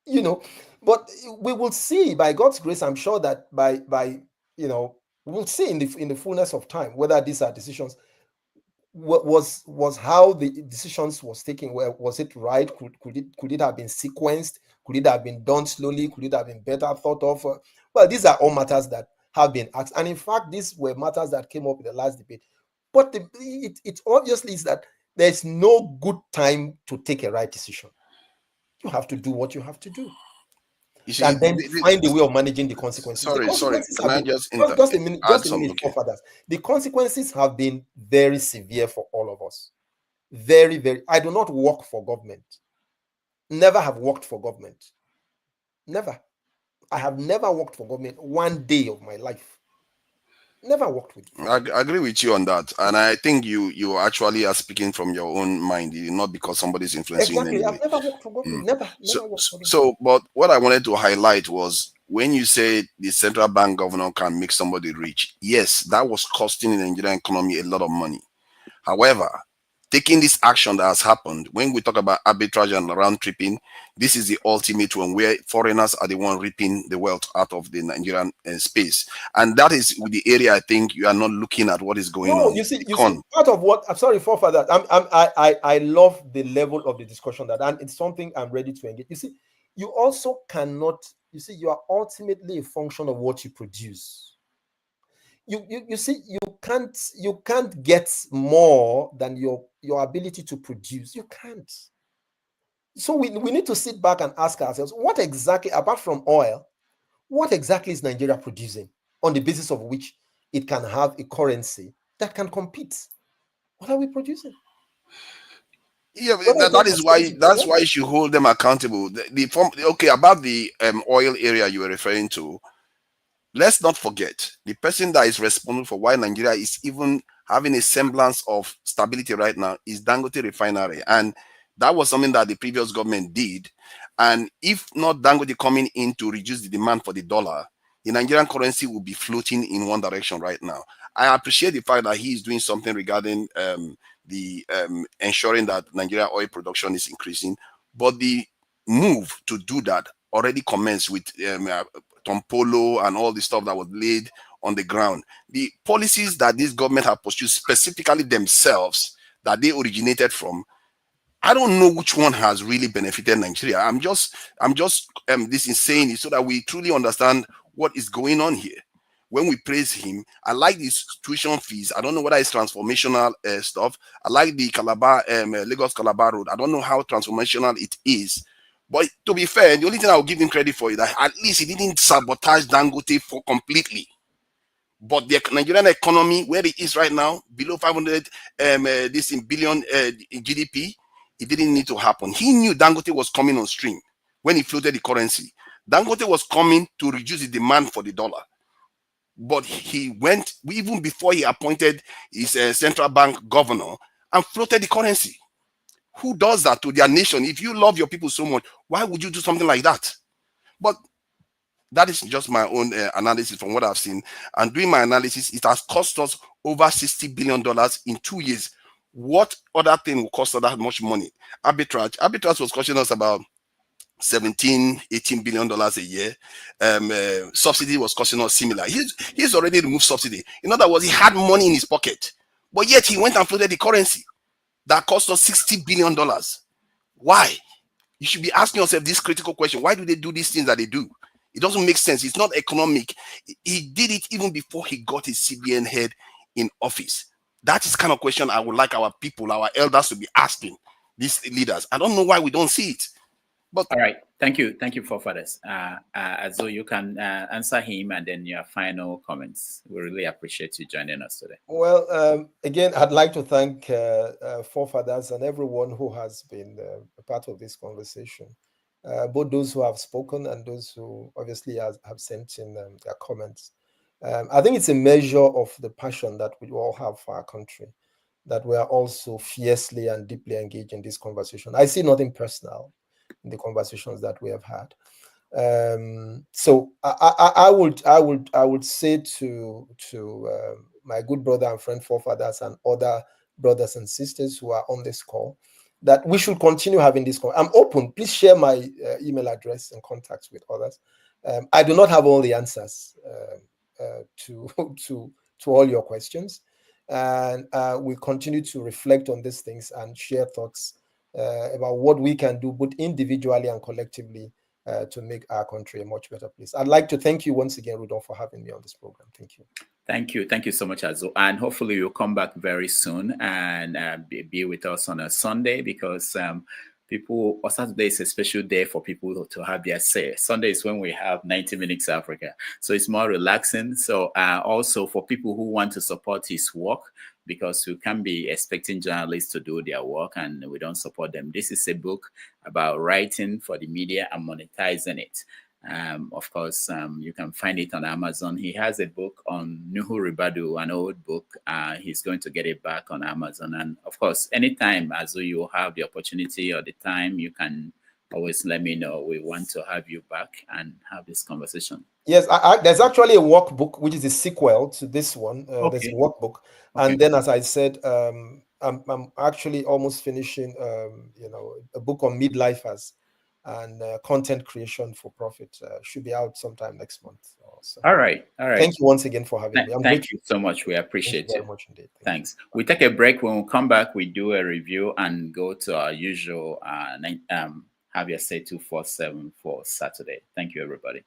You know, but we will see, by God's grace, I'm sure that by you know, we'll see in the fullness of time whether these are decisions. Was how the decisions was taken? Was it right? Could it have been sequenced? Could it have been done slowly? Could it have been better thought of? Well, these are all matters that have been asked, and in fact, these were matters that came up in the last debate. But it obviously is that there's no good time to take a right decision. You have to do what you have to do, and then find a way of managing the consequences. Sorry. Can I just a minute, forefathers. The consequences have been very severe for all of us. Very, very. I do not work for government. Never have worked for government. Never. I have never worked for government one day of my life. Never worked with it. I agree with you on that, and I think you actually are speaking from your own mind, not because somebody's influencing you. Exactly. I've never worked for government. Never worked for government. So, but what I wanted to highlight was when you say the central bank governor can make somebody rich. Yes, that was costing the Nigerian economy a lot of money. However, taking this action that has happened, when we talk about arbitrage and round tripping, this is the ultimate one where foreigners are the one reaping the wealth out of the Nigerian space. And that is the area I think you are not looking at what is going on. You see, part of what I'm sorry for that. I love the level of the discussion and it's something I'm ready to engage. You see, you also cannot, you are ultimately a function of what you produce. You see, you can't get more than your ability to produce. You can't. So we need to sit back and ask ourselves, what exactly, apart from oil, what exactly is Nigeria producing on the basis of which it can have a currency that can compete? What are we producing? Yeah, that's why you should hold them accountable. Okay, about the oil area you were referring to, let's not forget the person that is responsible for why Nigeria is even having a semblance of stability right now is Dangote Refinery. And that was something that the previous government did. And if not Dangote coming in to reduce the demand for the dollar, the Nigerian currency will be floating in one direction right now. I appreciate the fact that he is doing something regarding ensuring that Nigeria oil production is increasing. But the move to do that already commenced with Tompolo and all the stuff that was laid on the ground. The policies that this government have pursued, specifically themselves, that they originated from, I don't know which one has really benefited Nigeria. I'm just this is saying it so that we truly understand what is going on here. When we praise him, I like these tuition fees. I don't know whether it's transformational stuff. I like the Lagos Calabar road. I don't know how transformational it is. But to be fair, the only thing I will give him credit for is that at least he didn't sabotage Dangote for completely. But the Nigerian economy, where it is right now, below 500 billion GDP, it didn't need to happen. He knew Dangote was coming on stream when he floated the currency. Dangote was coming to reduce the demand for the dollar. But he went, even before he appointed his central bank governor, and floated the currency. Who does that to their nation? If you love your people so much, why would you do something like that? But that is just my own analysis from what I've seen. And doing my analysis, it has cost us over $60 billion in 2 years. What other thing will cost us that much money? Arbitrage. Arbitrage was costing us about $17-18 billion a year. Subsidy was costing us similar. He's already removed subsidy. In other words, he had money in his pocket, but yet he went and floated the currency that cost us $60 billion. Why? You should be asking yourself this critical question. Why do they do these things that they do? It doesn't make sense. It's not economic. He did it even before he got his CBN head in office. That is the kind of question I would like our people, our elders, to be asking these leaders. I don't know why we don't see it. But all right, thank you, forefathers. So you can answer him and then your final comments. We really appreciate you joining us today. Well, again, I'd like to thank forefathers and everyone who has been a part of this conversation, both those who have spoken and those who obviously have sent in their comments. I think it's a measure of the passion that we all have for our country, that we are also fiercely and deeply engaged in this conversation. I see nothing personal in the conversations that we have had. So I would say to my good brother and friend forefathers and other brothers and sisters who are on this call, that we should continue having this call. I'm open. Please share my email address and contacts with others. I do not have all the answers to all your questions, and we continue to reflect on these things and share thoughts about what we can do both individually and collectively to make our country a much better place. I'd like to thank you once again, Rudolph, for having me on this program. Thank you. Thank you so much, Azu. And hopefully you'll come back very soon and be with us on a Sunday, because Saturday is a special day for people to have their say. Sunday is when we have 90 Minutes Africa. So it's more relaxing. So also for people who want to support his work, because we can't be expecting journalists to do their work and we don't support them. This is a book about writing for the media and monetizing it. Of course, you can find it on Amazon. He has a book on Nuhu Ribadu, an old book. He's going to get it back on Amazon. And of course, anytime as you have the opportunity or the time, you can always let me know. We want to have you back and have this conversation. Yes, there's actually a workbook, which is a sequel to this one. Okay. There's a workbook. Okay. And then, as I said, I'm actually almost finishing, a book on midlifers and content creation for profit. Should be out sometime next month. So. All right. Thank you once again for having me. Thank you so much. We appreciate Thank you very much indeed. Thanks. We take a break. When we come back, we do a review and go to our usual Have Your Say 247 for Saturday. Thank you, everybody.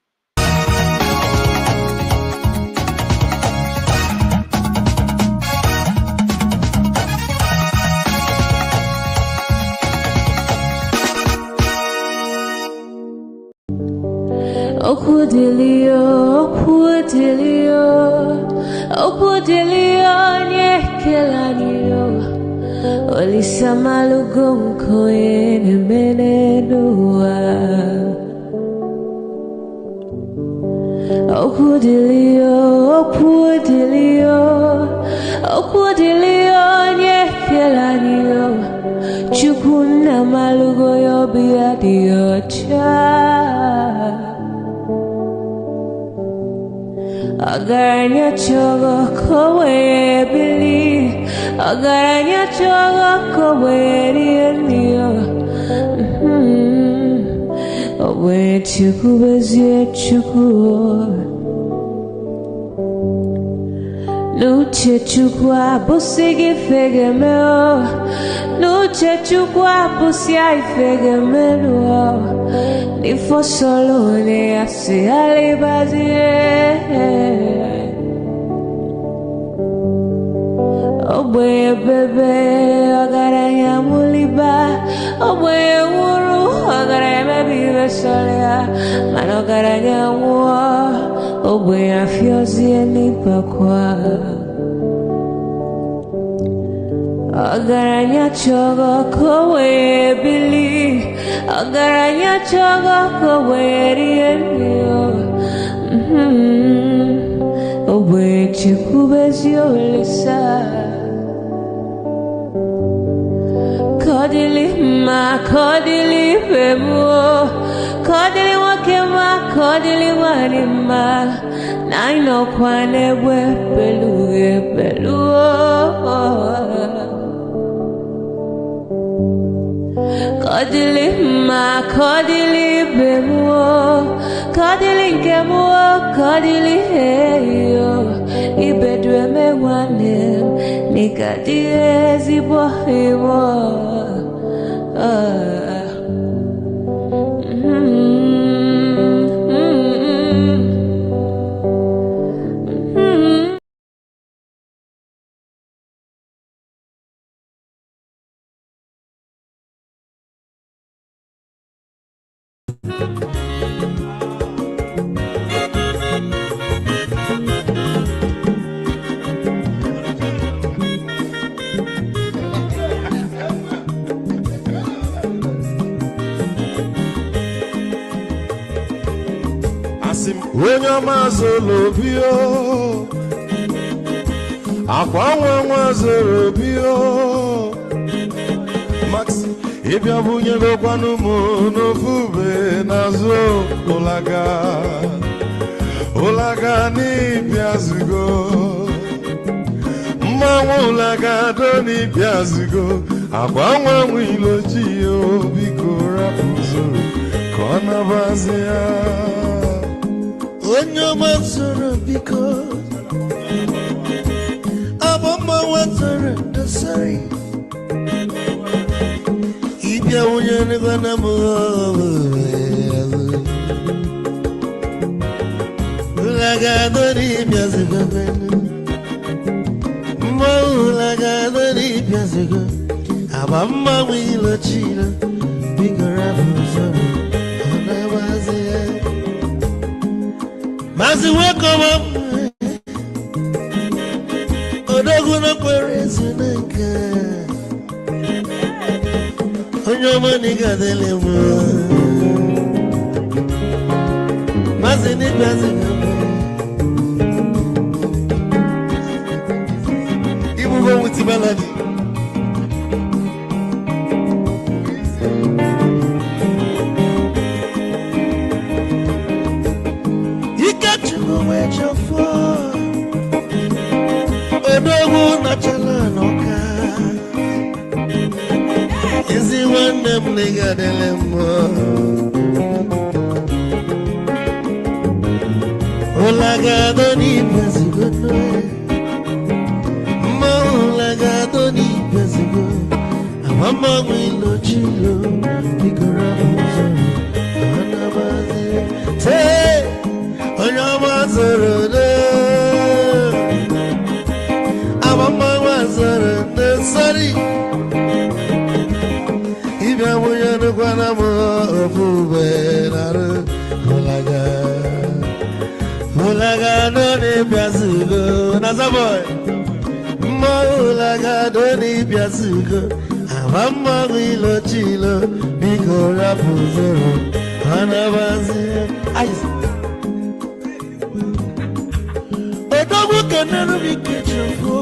Okudelio, nyekelanio, olisa malugonko ene menedua. Okudelio, nyekelanio, chukuna malugo yobia diocha. Agaranya chogo kowe bili, agaranya chogo kowe rienio. Owe chuku bezie chuku. Nuche chukwa busigi fegemeo, nuche chukwa busia ifegemeo. Ni fosolo ne asi alibazie. Oboye bebe agaranya muliba, oboye wuru agaranya mebi vesolia, mano agaranya wa, oboye afiozi enipakwa. Agaranya chogo kowe bili, agaranya chogo kowe rienio. Owe chikubezi olisa. Kodili ma, kodili bemo, kodili wakema, kodili wanima. Naino kwane we beluge beluo. Kodili ma, kodili bemo, kodili kemo, kodili heyo. Ibedwe me wane, nikadiezi bohimo. Wenye mazolo bio, akwa mazolo bio. Max, ibya bunye lo kwanumo no fube nazo olaga ni biazigo. Mama olaga do ni biazigo. Akwa mwilo jio bikora puzo kona bazia. When your master because Abama water the sorry. If you want to go Lagadori Piazigo Mo Lagadori Piazigo Abama will a china bigger apple. Mazi wako odogu na kwerezi neka onyoma niga dele mo mazi ni mazi ibu go with melody. Odogu na chala noka nigga delemo. Olagado ni bezigo. Olagado ni bezigo. Mama wilo chilo. Bigora buzo. Anabazi. Say. Onyamazoro. Mama wazoro. Sorry. Ibyamunyano kwa namo. Ofube. Naro. Olaga doni biazugo, nazaboy. Olaga doni biazugo, amama wilo chilo, biko rapuzoro, anabazi. Ayes. Odogu kenero bikechoko,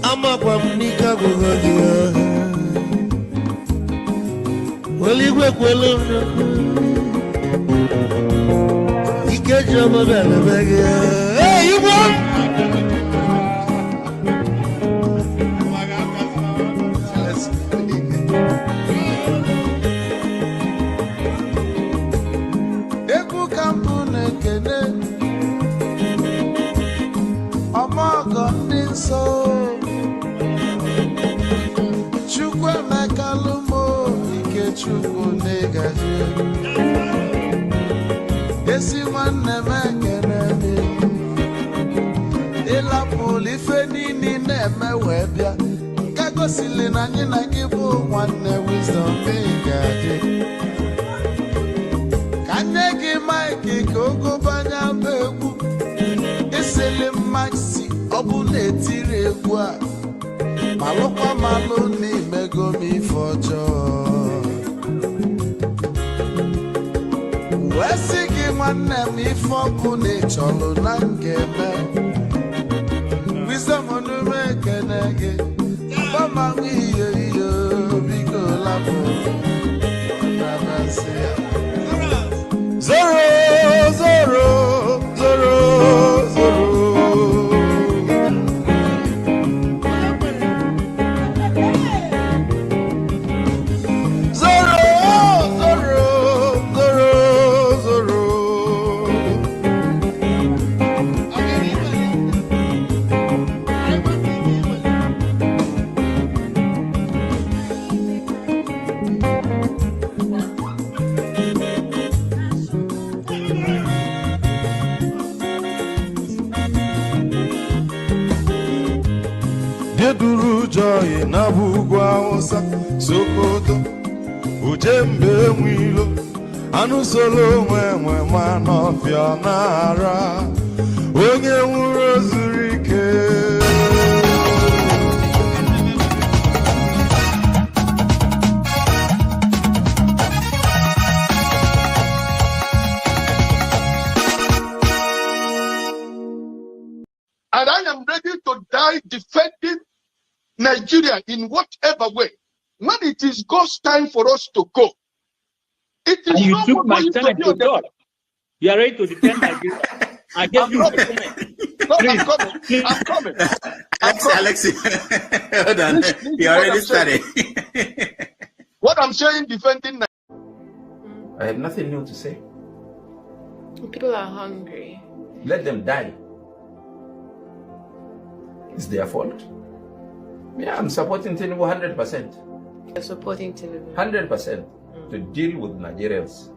ama kwa mnika gogogia. Oligwe kwelo. Get your mother, hey, you want? Eku kampune kene, amago ninso. Chukwe mekalumo, ike chukwu negaje. Esi nwanne m ekene mi ịlapụlụ ife niile na-eme wee bịa nke gosili na anyị na gị bụ nwanne wisdom ga-adị ka nye gị maịkị ka ogobanya bụ egwu isili maxi ọ bụ na-etiri egwu a malụkwa malụ n'imego m ife ọjọọ wee sị gị nwanne m ife ọkụ na-echọlụ na ngeme wisdom onume ekene gị gbamanwụ ihe ihe biko lapụ nabasị ya zoro zoro zoro zoro Joy na bugwa osa Sokoto Ujembe mwilo Anu solo mwe manofya nara Onye nwuro zurike And I am ready to die defending Nigeria in whatever way. When it is God's time for us to go, it is and you not took my going to time be to on the talk. You are ready to defend Nigeria. I gave you No, I'm coming. I'm coming. Alexi, hold on. You already started. What I'm saying, defending I have nothing new to say. People are hungry. Let them die. It's their fault. Yeah, I'm supporting Tinubu 100%. You're supporting Tinubu 100% to deal with Nigerians.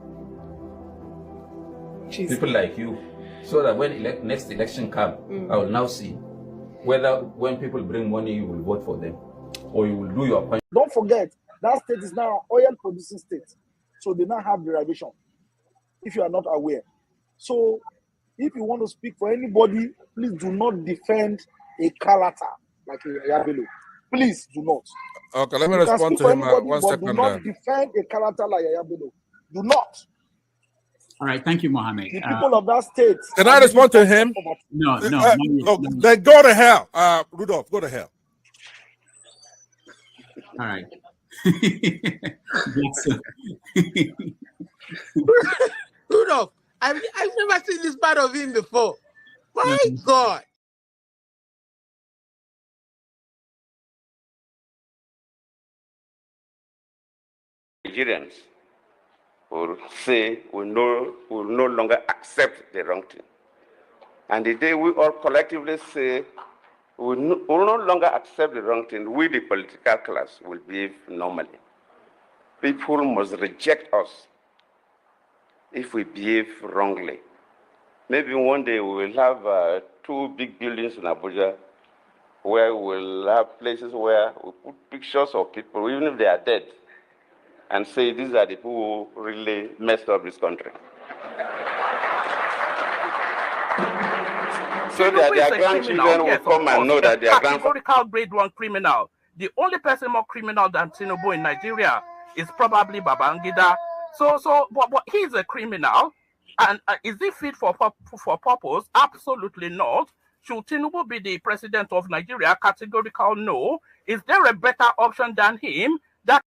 Jeez. People like you. So that when next election comes, I will now see whether when people bring money, you will vote for them or you will do your point. Don't forget, that state is now an oil producing state. So they now have derivation, if you are not aware. So if you want to speak for anybody, please do not defend a Kalata like a Yabelo. Please do not. Okay, let me respond to him 1 second. Do not defend a character like Yabelo. Do not. All right, thank you, Mohammed. The people of that state. Can I respond to him? No. Then go to hell. Rudolph, go to hell. All right. Rudolph, I've never seen this part of him before. My God. Nigerians will say will no longer accept the wrong thing. And the day we all collectively say we will no longer accept the wrong thing, we, the political class, will behave normally. People must reject us if we behave wrongly. Maybe one day we will have 2 big buildings in Abuja where we'll have places where we put pictures of people, even if they are dead, and say these are the people who really messed up this country. So that their grandchildren will come and know that their grandfather. Categorical grade 1 criminal. The only person more criminal than Tinubu in Nigeria is probably Babangida. But he's a criminal, and is he fit for purpose? Absolutely not. Should Tinubu be the president of Nigeria? Categorical no. Is there a better option than him? That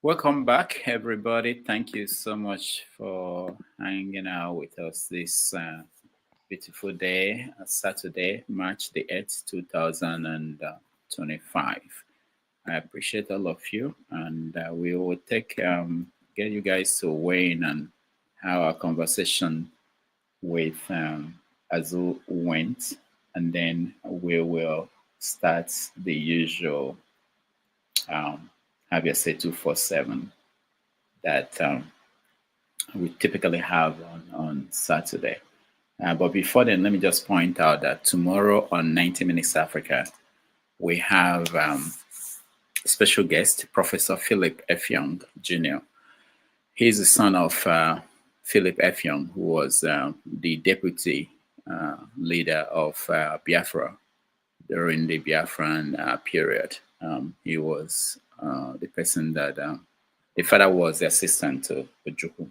Welcome back, everybody. Thank you so much for hanging out with us this beautiful day, Saturday, March the 8th, 2025. I appreciate all of you, and we will get you guys to weigh in on how our conversation with Azu went, and then we will start the usual have your say 247 that we typically have on Saturday. But before then, let me just point out that tomorrow on 90 Minutes Africa, we have a special guest, Professor Philip F. Young Jr. He's the son of Philip F. Young, who was the deputy leader of Biafra during the Biafran period. He was the person that the father was the assistant to Ojukwu,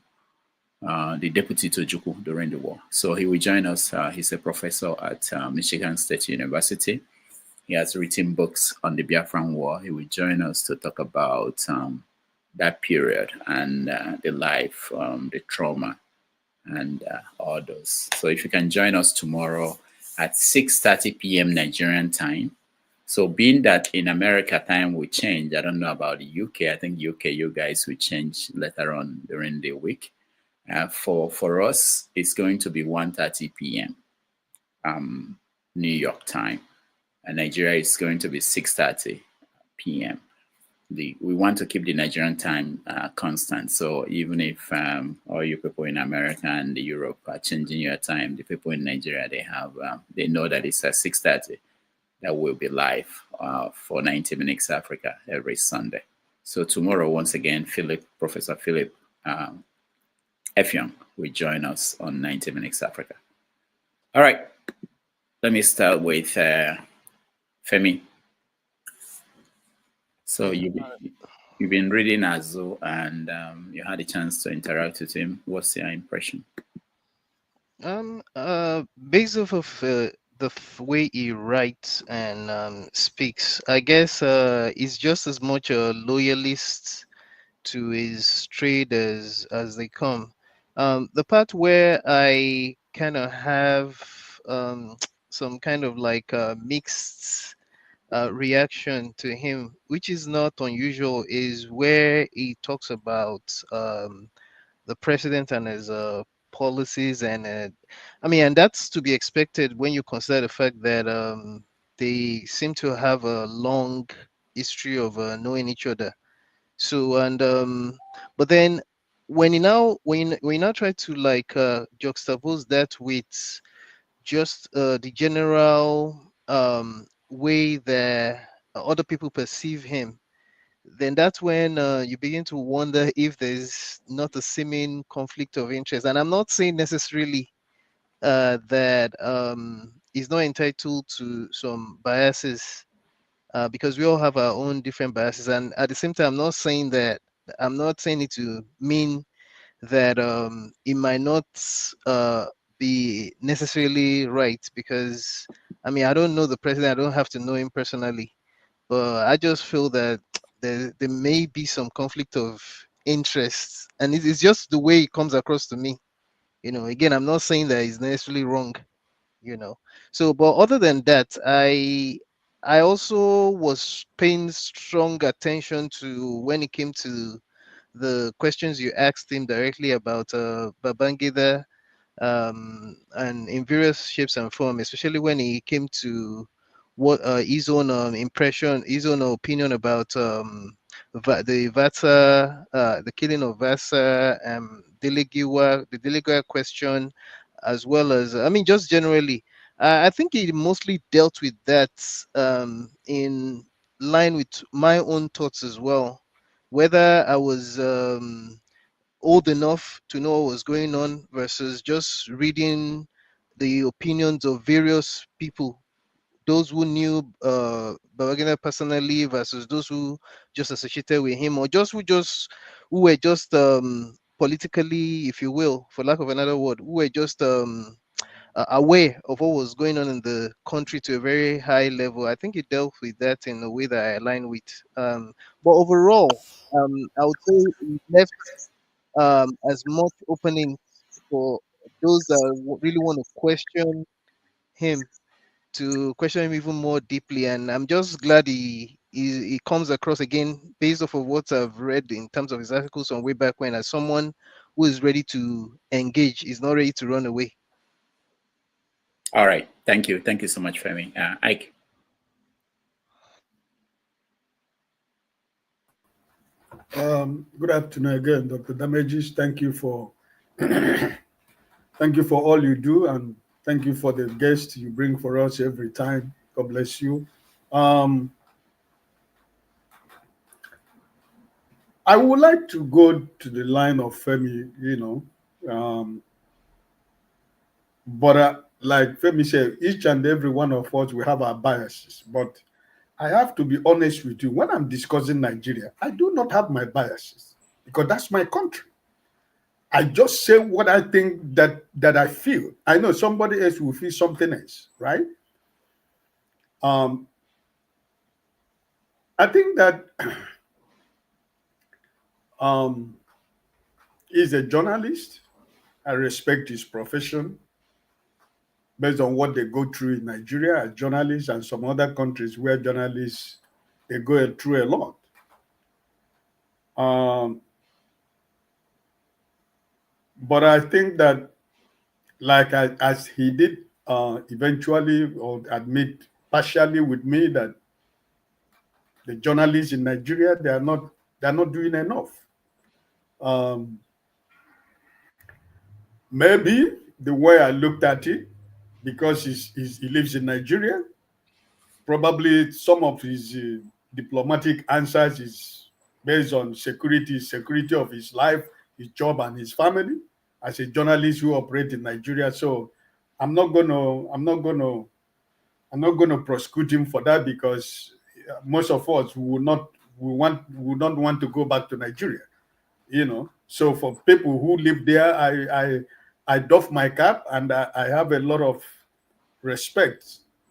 the deputy to Ojukwu during the war. So he will join us. He's a professor at Michigan State University. He has written books on the Biafran War. He will join us to talk about that period and the life, the trauma, and all those. So if you can join us tomorrow at 6:30 p.m. Nigerian time. So being that in America time will change, I don't know about the UK. I think UK, you guys will change later on during the week. For us, it's going to be 1:30 p.m. New York time. And Nigeria is going to be 6:30 p.m. We want to keep the Nigerian time constant. So even if all you people in America and Europe are changing your time, the people in Nigeria, they know that it's at 6:30. That will be live for 90 Minutes Africa every Sunday. So tomorrow, once again, Professor Philip F. Young will join us on 90 Minutes Africa. All right, let me start with Femi. So you've been reading Azu, and you had a chance to interact with him. What's your impression? Based off of the way he writes and speaks, I guess he's just as much a loyalist to his trade as they come. The part where I kind of have some kind of like mixed reaction to him, which is not unusual, is where he talks about the president and his policies, and and that's to be expected when you consider the fact that they seem to have a long history of knowing each other. So but then when you now try to like juxtapose that with just the general way that other people perceive him, then that's when you begin to wonder if there's not a seeming conflict of interest. And I'm not saying necessarily that he's not entitled to some biases, because we all have our own different biases. And at the same time, I'm not saying it to mean that it might not be necessarily right, because I don't know the president, I don't have to know him personally, but I just feel that there may be some conflict of interest, and it's just the way it comes across to me. Again, I'm not saying that it's necessarily wrong. So, but other than that, I also was paying strong attention to when it came to the questions you asked him directly about Babangida, and in various shapes and forms, especially when he came to what his own impression, his own opinion about the Vata, the killing of Vasa, Giwa, the Dele question, as well as, I mean, just generally, I think he mostly dealt with that in line with my own thoughts as well. Whether I was old enough to know what was going on versus just reading the opinions of various people, those who knew Babangida personally versus those who just associated with him, or who were just politically, if you will, for lack of another word, who were just aware of what was going on in the country to a very high level. I think it dealt with that in a way that I align with. But overall, I would say it left as much opening for those that really want to question him, to question him even more deeply. And I'm just glad he comes across again, based off of what I've read in terms of his articles from way back when, as someone who is ready to engage, is not ready to run away. All right. Thank you. Thank you so much, Femi. Ike. Good afternoon again, Dr. Damages. Thank you for thank you for all you do, and thank you for the guests you bring for us every time. God bless you. I would like to go to the line of Femi, but like Femi said, each and every one of us, we have our biases. But I have to be honest with you. When I'm discussing Nigeria, I do not have my biases because that's my country. I just say what I think that I feel. I know somebody else will feel something else, right? I think that he's a journalist. I respect his profession based on what they go through in Nigeria as journalists and some other countries where journalists, they go through a lot. But I think that, like as he did eventually or admit partially with me, that the journalists in Nigeria, they're not doing enough. Maybe the way I looked at it, because he lives in Nigeria, probably some of his diplomatic answers is based on security of his life, his job, and his family as a journalist who operates in Nigeria. So I'm not gonna prosecute him for that, because most of us would not want to go back to Nigeria, So for people who live there, I doff my cap, and I have a lot of respect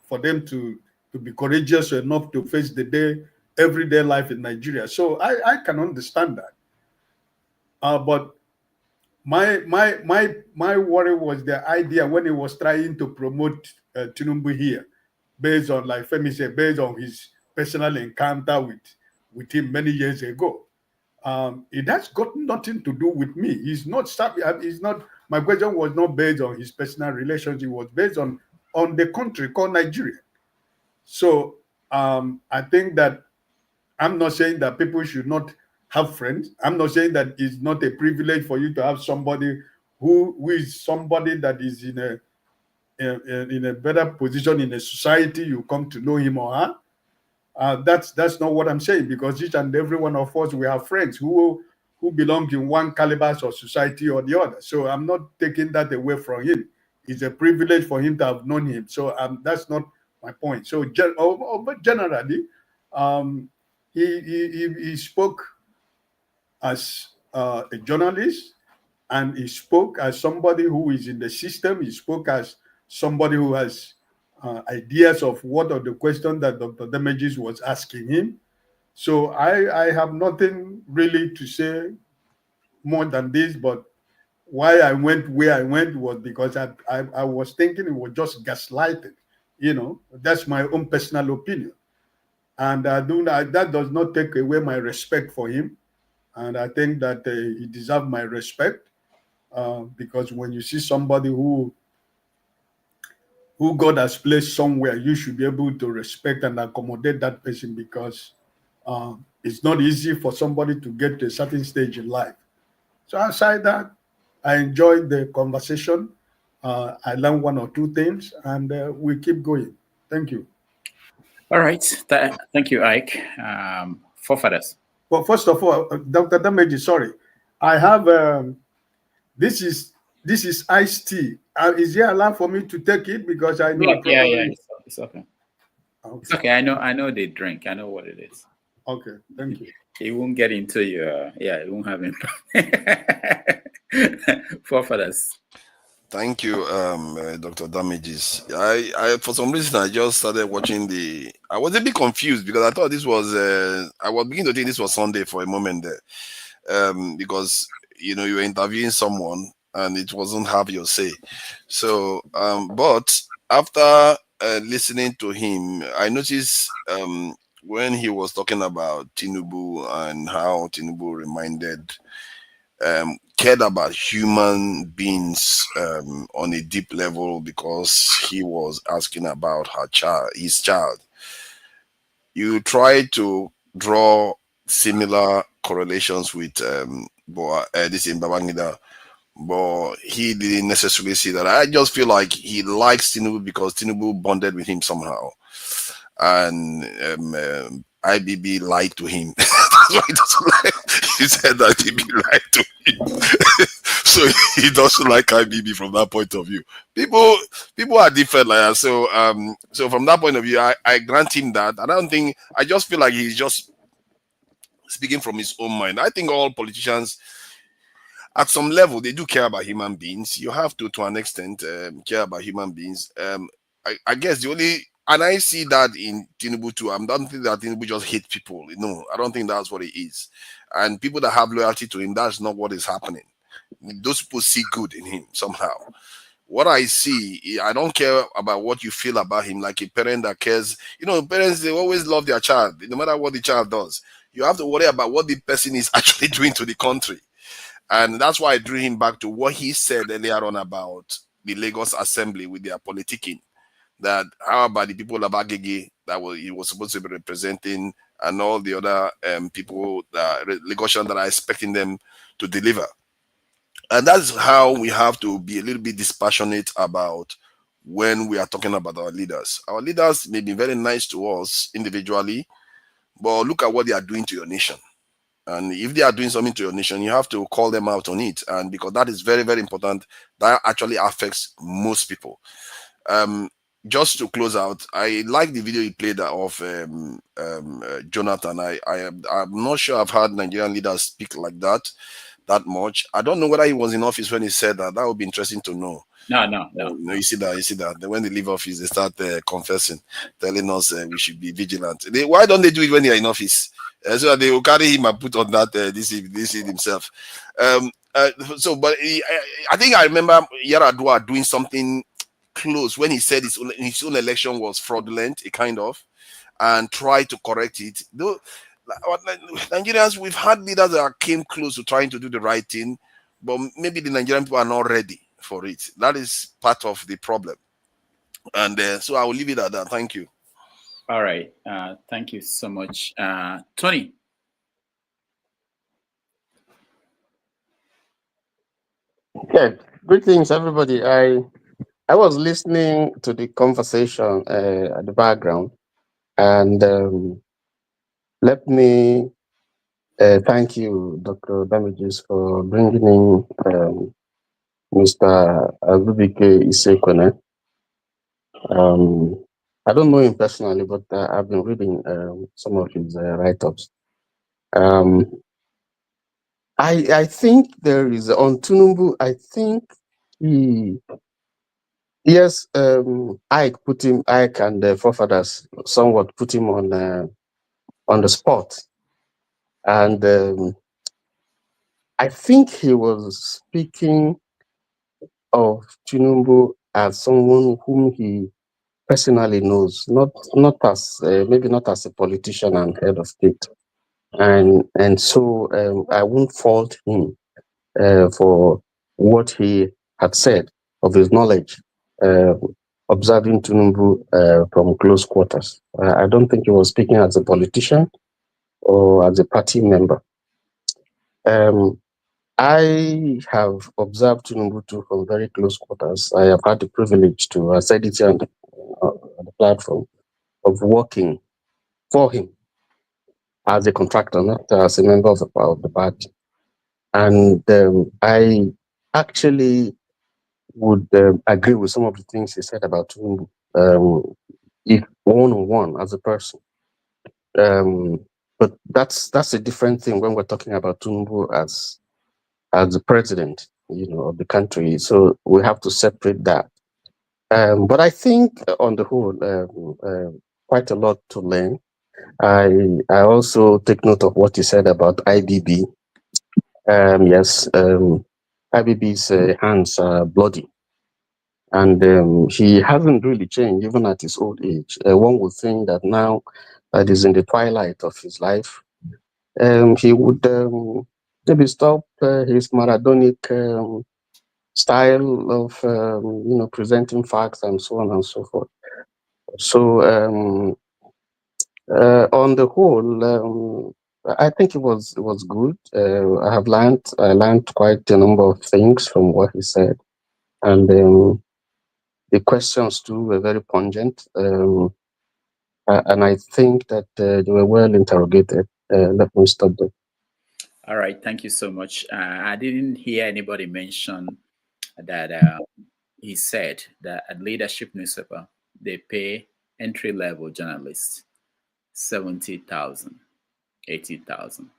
for them to be courageous enough to face the everyday life in Nigeria. So I can understand that. But my worry was the idea when he was trying to promote Tinubu here, based on, like Femi said, based on his personal encounter with him many years ago. It has got nothing to do with me. My question was not based on his personal relationship. It was based on the country called Nigeria. So I think that I'm not saying that people should not have friends. I'm not saying that it's not a privilege for you to have somebody who is somebody that is in a better position in a society. You come to know him or her. That's not what I'm saying, because each and every one of us, we have friends who belong in one caliber of society or the other. So I'm not taking that away from him. It's a privilege for him to have known him. So that's not my point. So but generally, he spoke as a journalist, and he spoke as somebody who is in the system. He spoke as somebody who has ideas of what are the questions that Dr. Damages was asking him. So I have nothing really to say more than this, but why I went where I went was because I was thinking it was just gaslighting. You know, that's my own personal opinion. And that does not take away my respect for him. And I think that he deserves my respect because when you see somebody who God has placed somewhere, you should be able to respect and accommodate that person because it's not easy for somebody to get to a certain stage in life. So aside that, I enjoyed the conversation. I learned one or two things, and we keep going. Thank you. All right. Thank you, Ike. Forefathers. Well, first of all, Dr. Dameji, sorry. I have this is iced tea. Is it allowed for me to take it? Because I know Yeah. It's okay. Okay. It's okay. I know they drink. I know what it is. Okay, thank you. It won't get into your it won't have impact. Forefathers. Thank you, Dr. Damages. I for some reason I just started watching I was a bit confused because I thought this was I was beginning to think this was Sunday for a moment there, because you were interviewing someone and it wasn't have your say. So, but after listening to him, I noticed when he was talking about Tinubu and how Tinubu cared about human beings on a deep level because he was asking about his child. You try to draw similar correlations with this in Babangida, but he didn't necessarily see that. I just feel like he likes Tinubu because Tinubu bonded with him somehow, and IBB lied to him. That's why he doesn't like. He said that IBB lied to him, so he doesn't like IBB from that point of view. People are different like that. So from that point of view, I grant him that. I just feel like he's just speaking from his own mind. I think all politicians, at some level, they do care about human beings. You have to an extent, care about human beings. I guess and I see that in Tinubu too. I don't think that Tinubu just hate people. No, I don't think that's what it is. And people that have loyalty to him, that's not what is happening. Those people see good in him somehow. What I see, I don't care about what you feel about him, like a parent that cares. Parents, they always love their child, no matter what the child does. You have to worry about what the person is actually doing to the country. And that's why I drew him back to what he said earlier on about the Lagos Assembly with their politicking. That how about the people of Agege that he was supposed to be representing, and all the other people, Lagosian that are expecting them to deliver. And that's how we have to be a little bit dispassionate about when we are talking about our leaders. Our leaders may be very nice to us individually, but look at what they are doing to your nation. And if they are doing something to your nation, you have to call them out on it. And because that is very, very important, that actually affects most people. Just to close out, I like the video you played of Jonathan. I'm not sure I've heard Nigerian leaders speak like that much. I don't know whether he was in office when he said that. That would be interesting to know. No. You see that. When they leave office, they start confessing, telling us we should be vigilant. Why don't they do it when they are in office? So they will carry him and put on that this himself. But I think I remember Yaradua doing something close when he said his own election was fraudulent, and tried to correct it. Though Nigerians, we've had leaders that came close to trying to do the right thing, but maybe the Nigerian people are not ready for it. That is part of the problem. And so I will leave it at that. Thank you. All right. Thank you so much. Tony. Okay. Greetings, everybody. I was listening to the conversation at the background, and let me thank you, Dr. Damages, for bringing in Mr. Azubuike Ishiekwene. I don't know him personally, but I've been reading some of his write-ups. I think there is on Tinubu. I think Ike and the forefathers somewhat put him on on the spot. And I think he was speaking of Tinubu as someone whom he personally knows, not as maybe not as a politician and head of state, and so I won't fault him for what he had said of his knowledge, observing Tinubu from close quarters. I don't think he was speaking as a politician or as a party member. I have observed Tinubu too from very close quarters. I have had the privilege to, I said it here on the platform, of working for him as a contractor, not as a member of the party. And I actually would agree with some of the things he said about Tinubu, if one-on-one as a person. But that's a different thing when we're talking about Tinubu as the president, of the country. So we have to separate that. But I think on the whole, quite a lot to learn. I also take note of what you said about IBB. Yes, IBB's hands are bloody, and he hasn't really changed even at his old age. One would think that now that he's in the twilight of his life, he would maybe stop his Maradonic style of presenting facts and so on and so forth. So on the whole, I think it was good. I learned quite a number of things from what he said, and the questions too were very pungent, and I think that they were well interrogated. Let me stop there. All right, thank you so much. I didn't hear anybody mention that he said that at Leadership newspaper, they pay entry-level journalists 70,000, 80,000.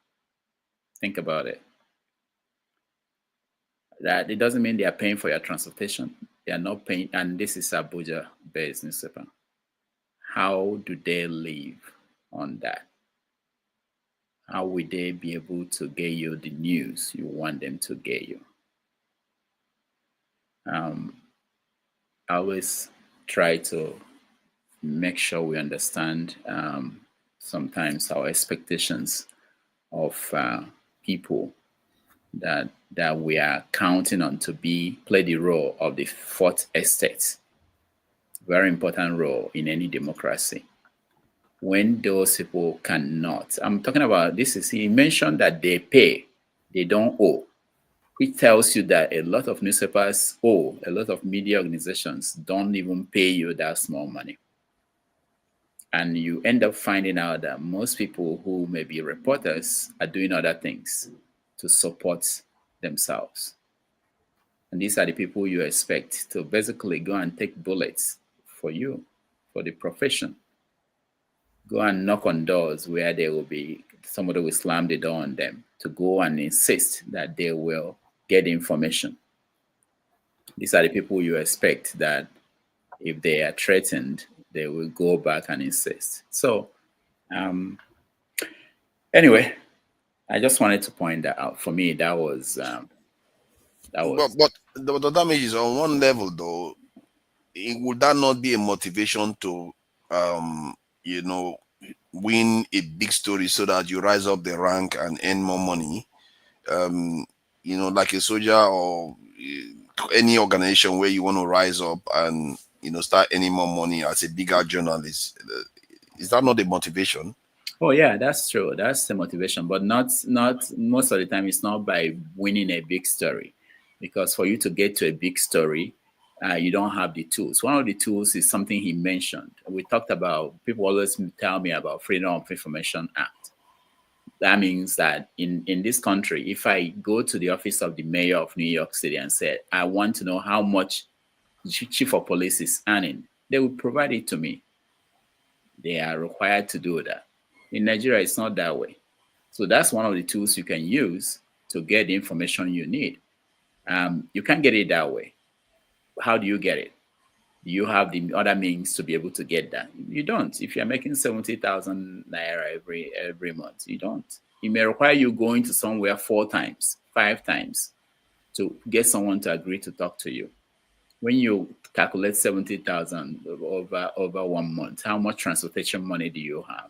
Think about it. That it doesn't mean they are paying for your transportation. They are not paying, and this is Abuja-based newspaper. How do they live on that? How will they be able to get you the news you want them to get you? I always try to make sure we understand sometimes our expectations of people that we are counting on to play the role of the fourth estate. Very important role in any democracy. When those people cannot, I'm talking about this is, he mentioned that they pay, they don't owe. It tells you that a lot of newspapers owe, a lot of media organizations don't even pay you that small money. And you end up finding out that most people who may be reporters are doing other things to support themselves. And these are the people you expect to basically go and take bullets for you, for the profession. Go and knock on doors where there will be, somebody will slam the door on them to go and insist that they will get information. These are the people you expect that if they are threatened, they will go back and insist. So anyway, I just wanted to point that out. For me, that was But the damage is on one level, though. Would that not be a motivation to, win a big story so that you rise up the rank and earn more money? Like a soldier or any organization where you want to rise up and start earning more money as a bigger journalist. Is that not the motivation? Oh yeah, that's true. That's the motivation, but not most of the time. It's not by winning a big story, because for you to get to a big story, you don't have the tools. One of the tools is something he mentioned. We talked about, people always tell me about Freedom of Information Act. That means that in this country, if I go to the office of the mayor of New York City and say, I want to know how much the chief of police is earning, they will provide it to me. They are required to do that. In Nigeria, it's not that way. So that's one of the tools you can use to get the information you need. You can't get it that way. How do you get it? you have the other means to be able to get that? You don't. If you're making 70,000 naira every month, you don't. It may require you going to somewhere 4 times, 5 times to get someone to agree to talk to you. When you calculate 70,000 over 1 month, how much transportation money do you have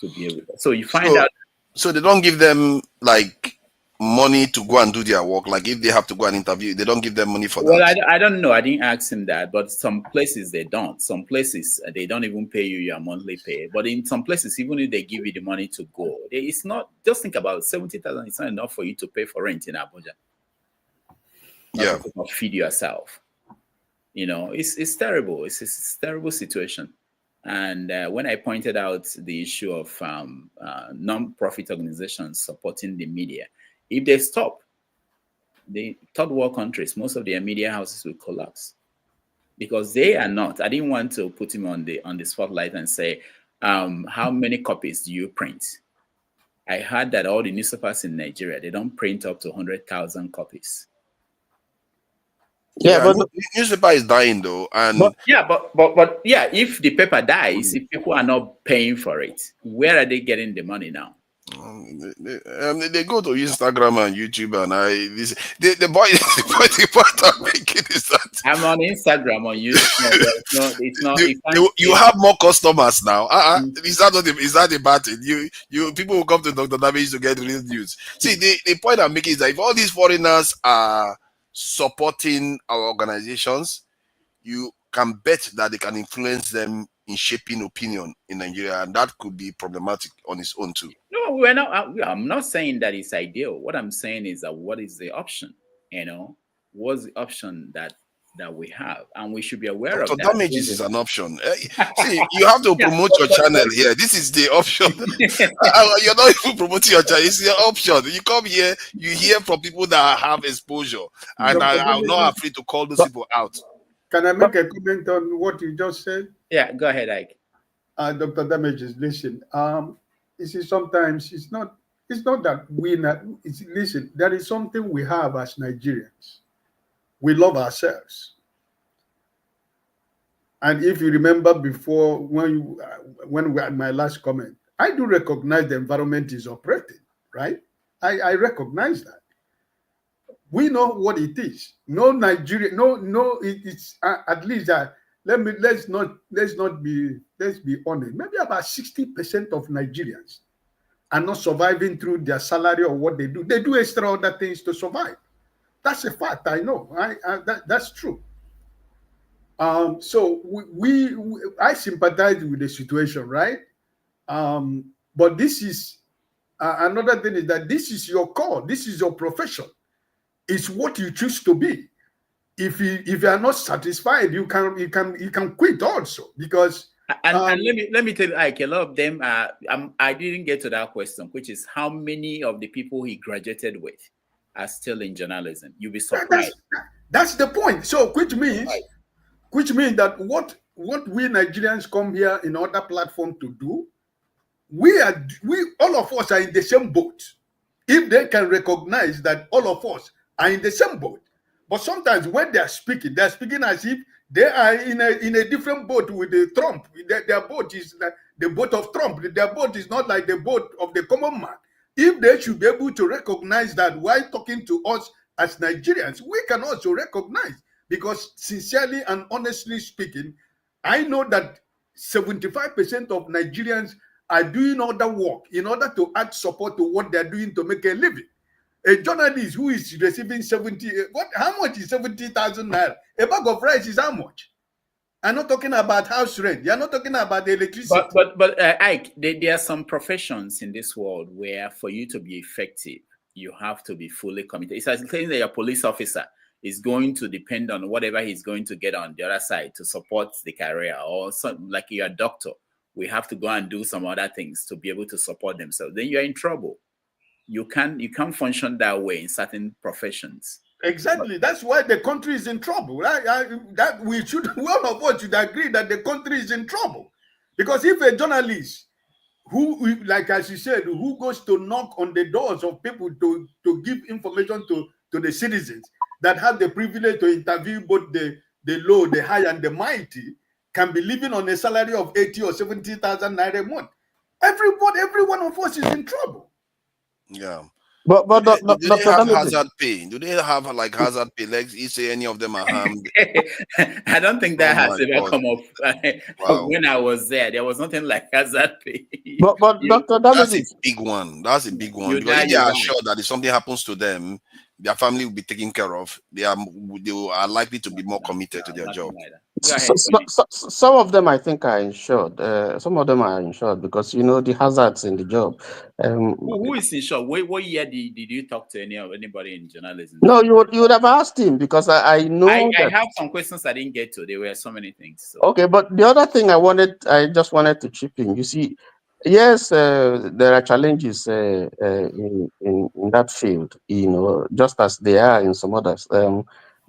to be able to? So you find out. So they don't give them like money to go and do their work. Like if they have to go and interview, they don't give them money for that. Well, I don't know. I didn't ask him that, but some places they don't. Some places they don't even pay you your monthly pay. But in some places, even if they give you the money to go, it's not. Just think about it, 70,000. It's not enough for you to pay for rent in Abuja. Yeah, not feed yourself. You know, it's terrible. It's a terrible situation. And when I pointed out the issue of non-profit organizations supporting the media, if they stop, the third world countries, most of their media houses will collapse because they are not. I didn't want to put him on the spotlight and say, how many copies do you print? I heard that all the newspapers in Nigeria, they don't print up to 100,000 copies. Yeah, but the newspaper is dying though, and but yeah, if the paper dies, if people are not paying for it, where are they getting the money now? They go to Instagram and YouTube, and the point I'm making is that I'm on Instagram, on YouTube. It's not. You have more customers now. Is that a bad thing? You people who come to Dr. Damage to get real news. See, the point I'm making is that if all these foreigners are supporting our organizations, you can bet that they can influence them in shaping opinion in Nigeria, and that could be problematic on its own too. No, we're not. I'm not saying that it's ideal. What I'm saying is that what is the option? You know, what's the option that we have, and we should be aware of that. Damages is an option. See, you have to promote your channel here. This is the option. You're not even promoting your channel. It's the option. You come here, you hear from people that have exposure, and I'm not afraid to call those people out. Can I make a comment on what you just said? Yeah, go ahead, Ike. Dr. Damages, listen. You see, sometimes it's not that listen, there is something we have as Nigerians. We love ourselves. And if you remember before, when we had my last comment, I do recognize the environment is operating, right? I recognize that. We know what it is. No Nigeria, it's at least let's be honest. Maybe about 60% of Nigerians are not surviving through their salary or what they do. They do extra other things to survive. That's a fact. I know. That's true. So I sympathize with the situation, right? But this is another thing is that this is your call. This is your profession. It's what you choose to be. If you are not satisfied, you can quit also, because. And let me tell you, Ike, a lot of them I didn't get to that question, which is how many of the people he graduated with are still in journalism. You'll be surprised. That's the point. So which means that what we Nigerians come here in other platform to do, we all of us are in the same boat. If they can recognize that all of us are in the same boat. But sometimes when they're speaking as if they are in a different boat with the Trump. Their boat is like the boat of Trump. Their boat is not like the boat of the common man. If they should be able to recognize that while talking to us as Nigerians, we can also recognize, because sincerely and honestly speaking, I know that 75% of Nigerians are doing other work in order to add support to what they're doing to make a living. A journalist who is receiving how much is 70,000 naira? A bag of rice is how much? I'm not talking about house rent. You're not talking about the electricity. But Ike, there are some professions in this world where for you to be effective, you have to be fully committed. It's like saying that your police officer is going to depend on whatever he's going to get on the other side to support the career, or something like you're a doctor. We have to go and do some other things to be able to support themselves. Then you're in trouble. You can't function that way in certain professions. Exactly. That's why the country is in trouble. That we should, all of us should agree that the country is in trouble. Because if a journalist who, like as you said, who goes to knock on the doors of people to give information to the citizens that have the privilege to interview both the the low, the high, and the mighty can be living on a salary of 80 or 70,000 naira a month. Every one of us is in trouble. Yeah. But do they Dr. have Damage, hazard pay? Do they have like hazard pay? Like you say, any of them are harmed? I don't think that Oh has my ever God. come up. Wow. When I was there was nothing like hazard pay. but Dr. That's a Damage, big one. That's a big one. You Because die, if they you are die. sure that if something happens to them, their family will be taken care of. They are likely to be more committed to their job. Go ahead, Tony. some of them I think are insured. Some of them are insured because the hazards in the job. Who is insured? What year did you talk to anybody in journalism? No, you would have asked him because I know I that. have some questions I didn't get to. There were so many things. So. Okay, but the other thing I just wanted to chip in. You see, yes, there are challenges in that field. Just as there are in some others.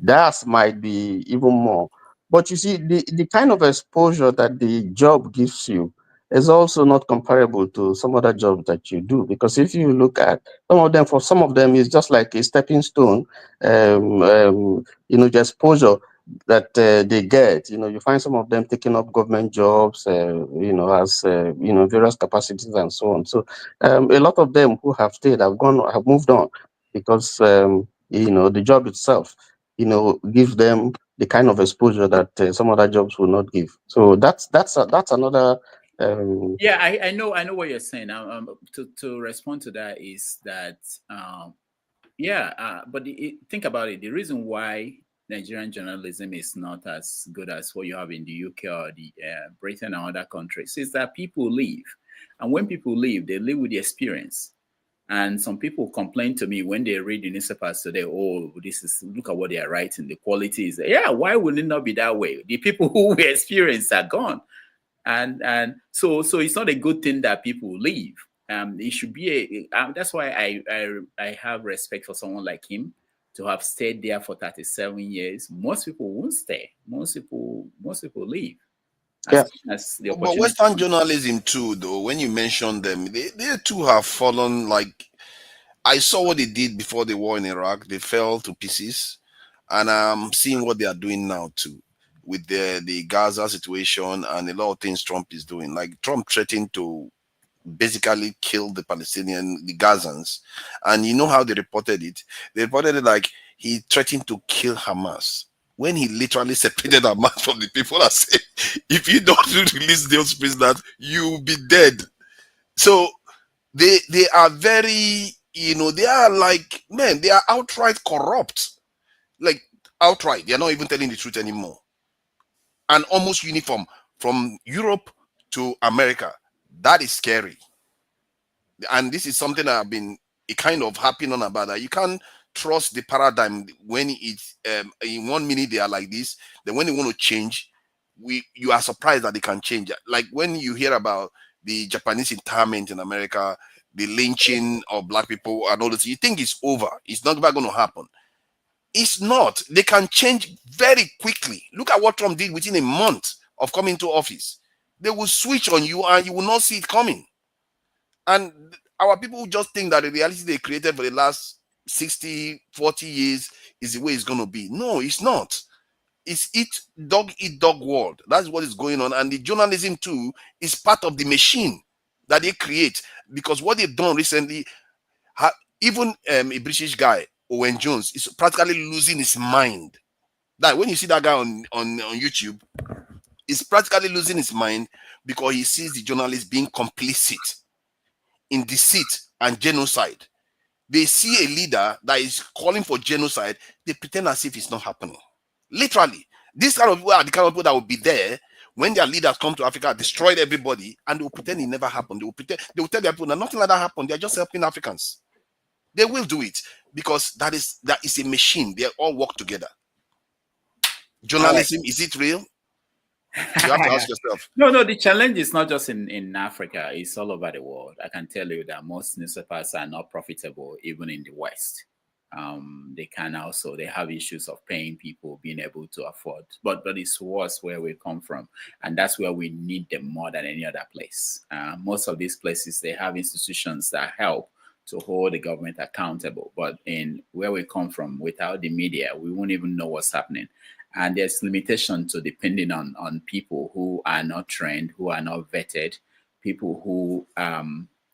Theirs might be even more. But you see, the kind of exposure that the job gives you is also not comparable to some other jobs that you do. Because if you look at for some of them, it's just like a stepping stone. The exposure that they get. You find some of them taking up government jobs, as various capacities and so on. So a lot of them who have stayed have moved on because the job itself, gives them the kind of exposure that some other jobs will not give. So that's another. Yeah, I know what you're saying. To respond to that is that but think about it. The reason why Nigerian journalism is not as good as what you have in the UK or the Britain and other countries is that people leave, and when people leave, they leave with the experience. And some people complain to me when they read the newspapers today, oh, look at what they are writing, the quality is there. Yeah, why would it not be that way? The people who were experienced are gone. And so it's not a good thing that people leave. It should be that's why I have respect for someone like him to have stayed there for 37 years. Most people won't stay. Most people leave. As the But opportunity. Western journalism too, though, when you mention them, they too have fallen. Like, I saw what they did before the war in Iraq. They fell to pieces, and I'm seeing what they are doing now too, with the Gaza situation and a lot of things Trump is doing. Like, Trump threatened to basically kill the Gazans, and you know how they reported it? They reported it like he threatened to kill Hamas, when he literally separated Hamas from the people and said, if you don't release those prisoners, you'll be dead. So they are very, they are like, man, they are outright corrupt. Like, outright. They're not even telling the truth anymore. And almost uniform from Europe to America. That is scary. And this is something that I've been kind of harping on about, that you can't trust the paradigm when it's in 1 minute they are like this, then when they want to change, you are surprised that they can change. Like when you hear about the Japanese internment in America, the lynching of black people and all this, you think it's over, it's not ever going to happen. It's not. They can change very quickly. Look at what Trump did within a month of coming to office. They will switch on you and you will not see it coming. And our people just think that the reality they created for the last 60, 40 years is the way it's going to be. No, it's not. It's eat dog world. That's what is going on. And the journalism too is part of the machine that they create. Because what they've done recently, even a British guy, Owen Jones, is practically losing his mind. That when you see that guy on YouTube, he's practically losing his mind because he sees the journalists being complicit in deceit and genocide. They see a leader that is calling for genocide, they pretend as if it's not happening. Literally, this kind of people are the kind of people that will be there when their leaders come to Africa, destroyed everybody, and they will pretend it never happened. They will tell their people that nothing like that happened. They're just helping Africans. They will do it because that is a machine. They all work together. Journalism, is it real? You have to ask yourself. No, the challenge is not just in Africa, it's all over the world. I can tell you that most newspapers are not profitable, even in the West. They have issues of paying people, being able to afford, but it's worse where we come from. And that's where we need them more than any other place. Most of these places, they have institutions that help to hold the government accountable. But in where we come from, without the media, we won't even know what's happening. And there's limitation to depending on people who are not trained, who are not vetted, people who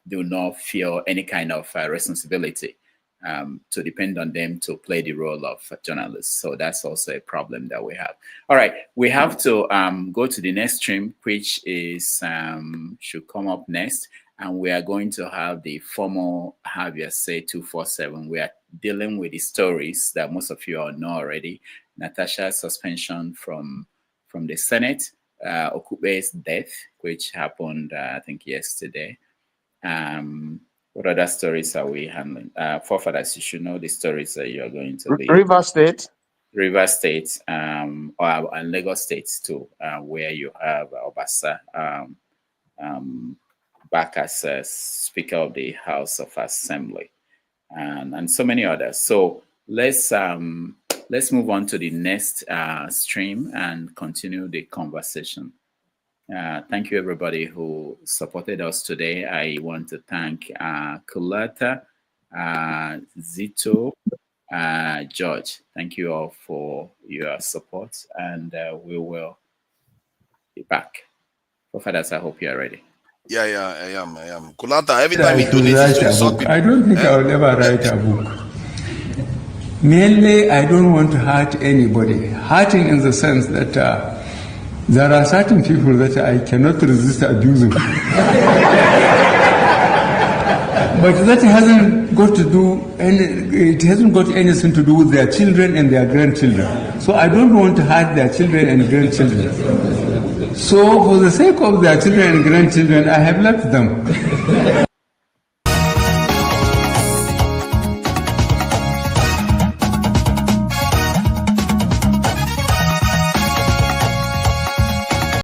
do not feel any kind of responsibility to depend on them to play the role of journalists. So that's also a problem that we have. All right, we have to go to the next stream, which is should come up next. And we are going to have the formal Have Your Say 247. We are dealing with the stories that most of you all know already. Natasha's suspension from the Senate, Okupe's death, which happened, I think, yesterday. What other stories are we handling? Forefathers, you should know the stories that you are going to lead. River State. River State, and Lagos States too, where you have Obasa back as Speaker of the House of Assembly, and so many others. So let's move on to the next stream and continue the conversation. Thank you, everybody who supported us today. I want to thank Kulata, Zito, George. Thank you all for your support, and we will be back. Fathers, I hope you are ready. Yeah, I am. Kulata, every time you do this, I don't think I will ever write a book. Mainly, I don't want to hurt anybody. Hurting in the sense that there are certain people that I cannot resist abusing. But that hasn't got to do it hasn't got anything to do with their children and their grandchildren. So I don't want to hurt their children and grandchildren. So for the sake of their children and grandchildren, I have left them.